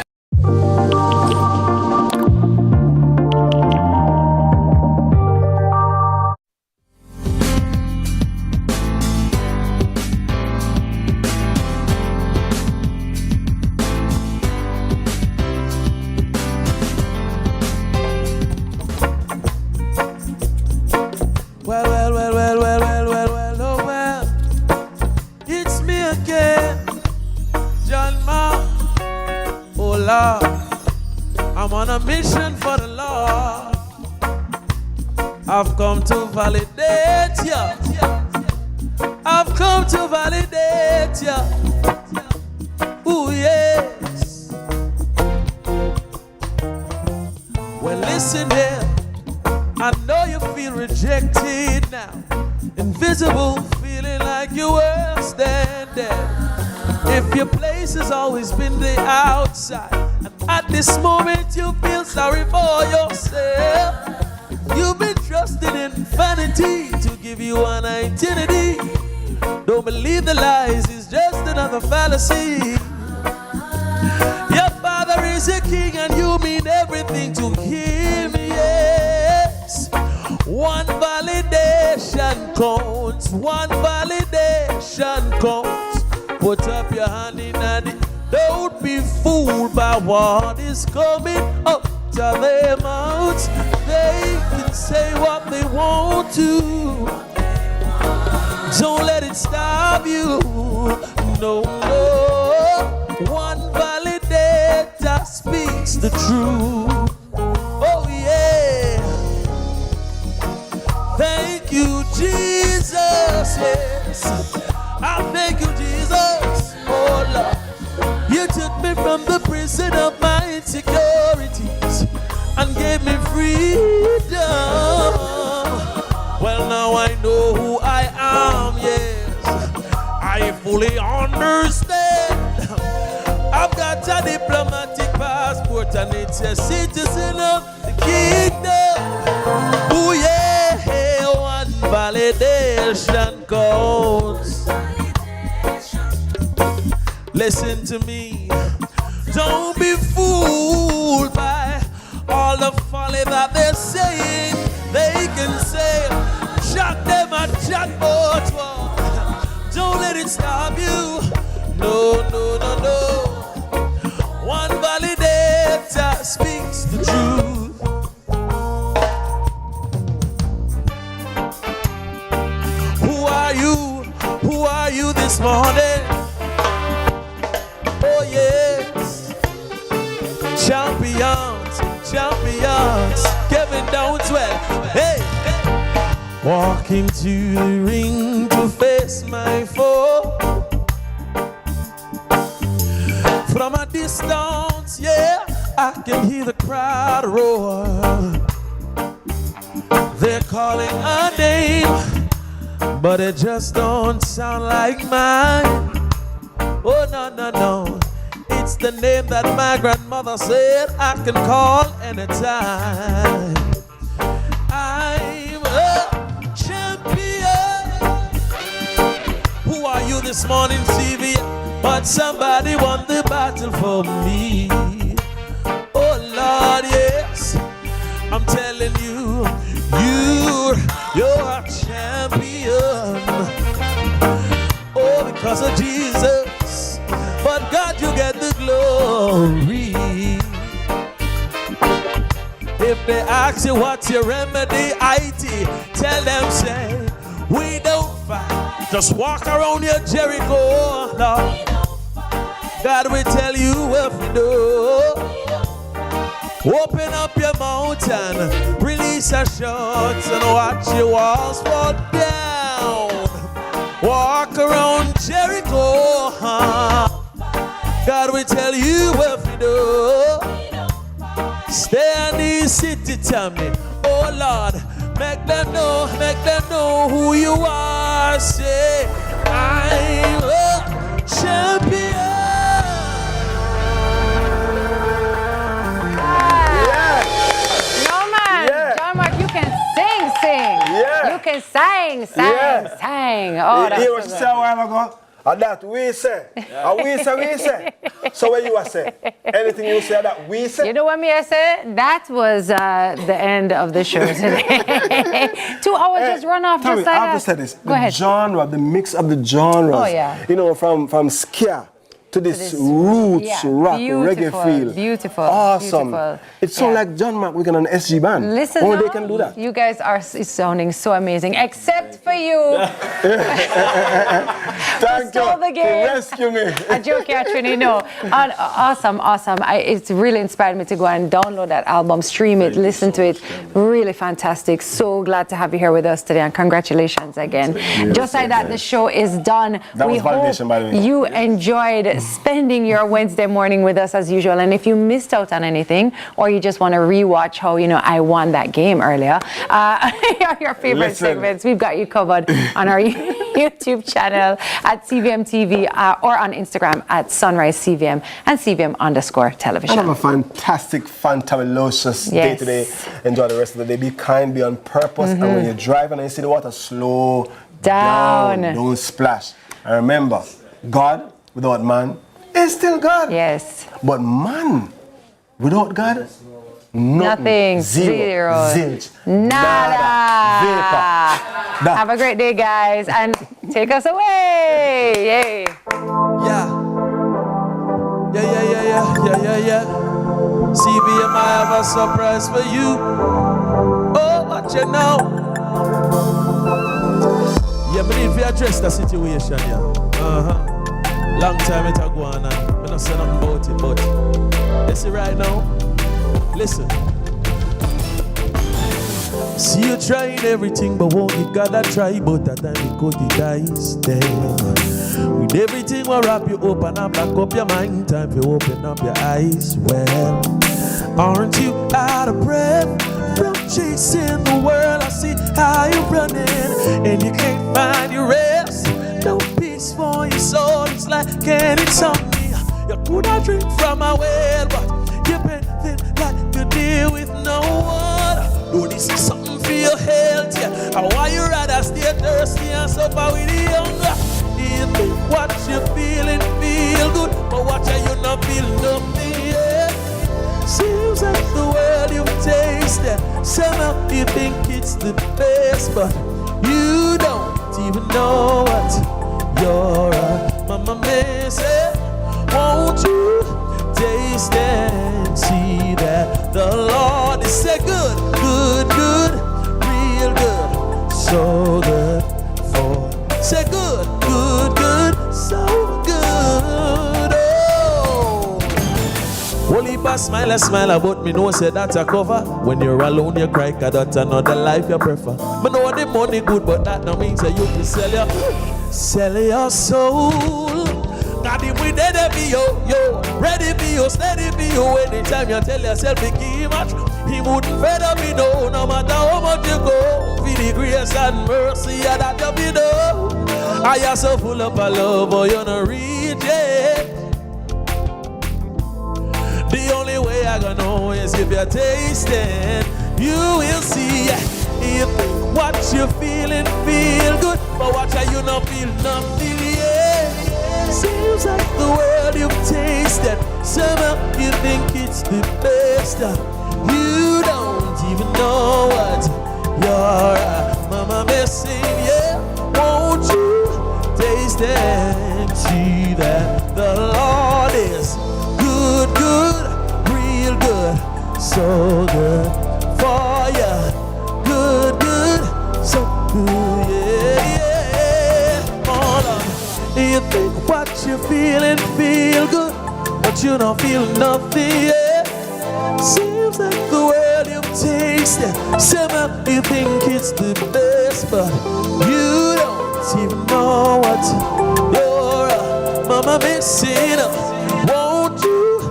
It's me again, John Ma. Oh Lord, I'm on a mission for the Lord. I've come to validate ya. I've come to validate ya. Ooh yes. Well listen here, I know you feel rejected now. Invisible, feeling like you were standing. If your place has always been the outside, and at this moment you feel sorry for yourself. You've been trusted in vanity to give you an identity. Don't believe the lies, it's just another fallacy. Your father is a king and you mean everything to him, yes. One validation counts, one validation counts. Put up your hand in and don't be fooled by what is coming up to their mouths. They can say what they want to. Don't let it stop you. No, no. One validator speaks the truth. Oh yeah. Thank you, Jesus. Yes. I thank you, Jesus. Oh Lord. You took me from the prison of my insecurities and gave me freedom. Well, now I know who I am, yes. I fully understand. I've got a diplomatic passport and it's a citizen of the kingdom. Oh yeah, one validation counts. Listen to me. Don't be fooled by all the folly that they're saying. They can say, shut them at chatbot. Don't let it stop you. No, no, no, no. One validator speaks the truth. Who are you? Who are you this morning? Oh yes. Champions, champions. Kevin Downswell. Hey. Walk into the ring to face my foe. From a distance, yeah, I can hear the crowd roar. They're calling a name, but it just don't sound like mine. Oh no, no, no. It's the name that my grandmother said I can call anytime. I'm a champion. Who are you this morning, CV? But somebody won the battle for me. Oh Lord, yes. I'm telling you, you're a champion. Oh, because of Jesus. But God, you get the glory. If they ask you what's your remedy, IT, tell them, say, we don't fight. Just walk around your Jericho, Lord. God will tell you what we do. Open up your mouth and release a shot and watch your walls fall down. Walk around Jericho. God will tell you what we do. Stay in the city, Tami. Oh Lord, make them know who you are. Say, I'm a champion. No man, John Mark, you can You can sing. Oh, that's You what you say a while ago? That we say. We say. So what you say? Anything you say that we say? You know what me I said? That was the end of the show today. 2 hours just run off Tami, just like I have that. to say this. Go ahead. Genre, the mix of the genres. Oh, yeah. You know, from ska to this roots rock reggae feel. Beautiful. Awesome. Beautiful. It's so like John McWigan on SG band. Listen, only they can do that. You guys are sounding so amazing, except for you. Thank you the game. to rescue me. A joke, actually, no. Awesome. It's really inspired me to go and download that album, stream it, listen to it. Really fantastic. So glad to have you here with us today, and congratulations again. Just like that, the show is done. That was validation, by the way. You enjoyed spending your Wednesday morning with us as usual. And if you missed out on anything, or you just want to rewatch how I won that game earlier, your favorite segments, we've got you covered on our YouTube channel at CVM TV or on Instagram at Sunrise CVM and CVM_television. And have a fantastic, fantabulous day today. Enjoy the rest of the day. Be kind, be on purpose. And when you're driving and you see the water, slow down. Don't splash. And remember, God without man is still God. Yes. But man without God, nothing. Zero. Zilch. Nada. Vapor. Have a great day, guys, and take us away. Yay. Yeah. CVM, I have a surprise for you. Oh, what you know? Yeah, but if you address the situation, long time it a go on, and I'm not saying nothing about it, but listen right now. Listen. See you trying everything, but won't you gotta try, but that time you go the dice then. With everything will wrap you up and back up your mind, time to open up your eyes. Well, aren't you out of breath from chasing the world? I see how you're running and you can't find your rest. No peace for your soul, it's like candy insomnia. You could not drink from my well, but you've been thin like you deal with no water. No, this is something for your health, yeah. And why you rather stay thirsty and suffer with the hunger? You think what you feeling feel good, but what are you not feeling nothing, yeah? Seems like the world you've tasted. Somehow you think it's the best, but you don't even know what you're mama may say. Won't you taste and see that the Lord is so good, real good, so good for. Say good, so good. Oh, only pass smile about me know say that's a cover. When you're alone you cry 'cause that's another life you prefer. Me know the money good, but that no means that you can sell your soul. God him we dead be yo, ready be yo, steady be yo. Anytime you tell yourself to keep much, he wouldn't better be no matter how much you go. For the grace and mercy that you be know. I am so full of love, but you're not reach it. The only way I gonna know is if you're tasting. You will see if what you're feeling feel good, but what are you not feel nothing, yeah. Seems like the world you've tasted. Somehow you think it's the best. You don't even know what you're mama missing, yeah. Won't you taste and see that the Lord is good, real good, so good for you. Good, so good, yeah. Hold on. You think what you're feeling feel good, but you don't feel nothing, yeah. Seems like the world you've tasted. Somehow you think it's the best, but you don't even know what you're mama missing. Won't you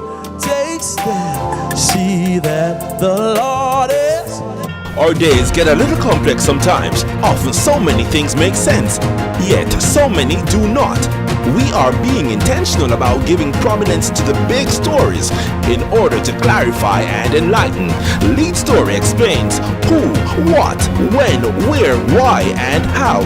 taste it? See that the Lord is. Our days get a little complex sometimes. Often so many things make sense, yet so many do not. We are being intentional about giving prominence to the big stories in order to clarify and enlighten. Lead Story explains who, what, when, where, why, and how.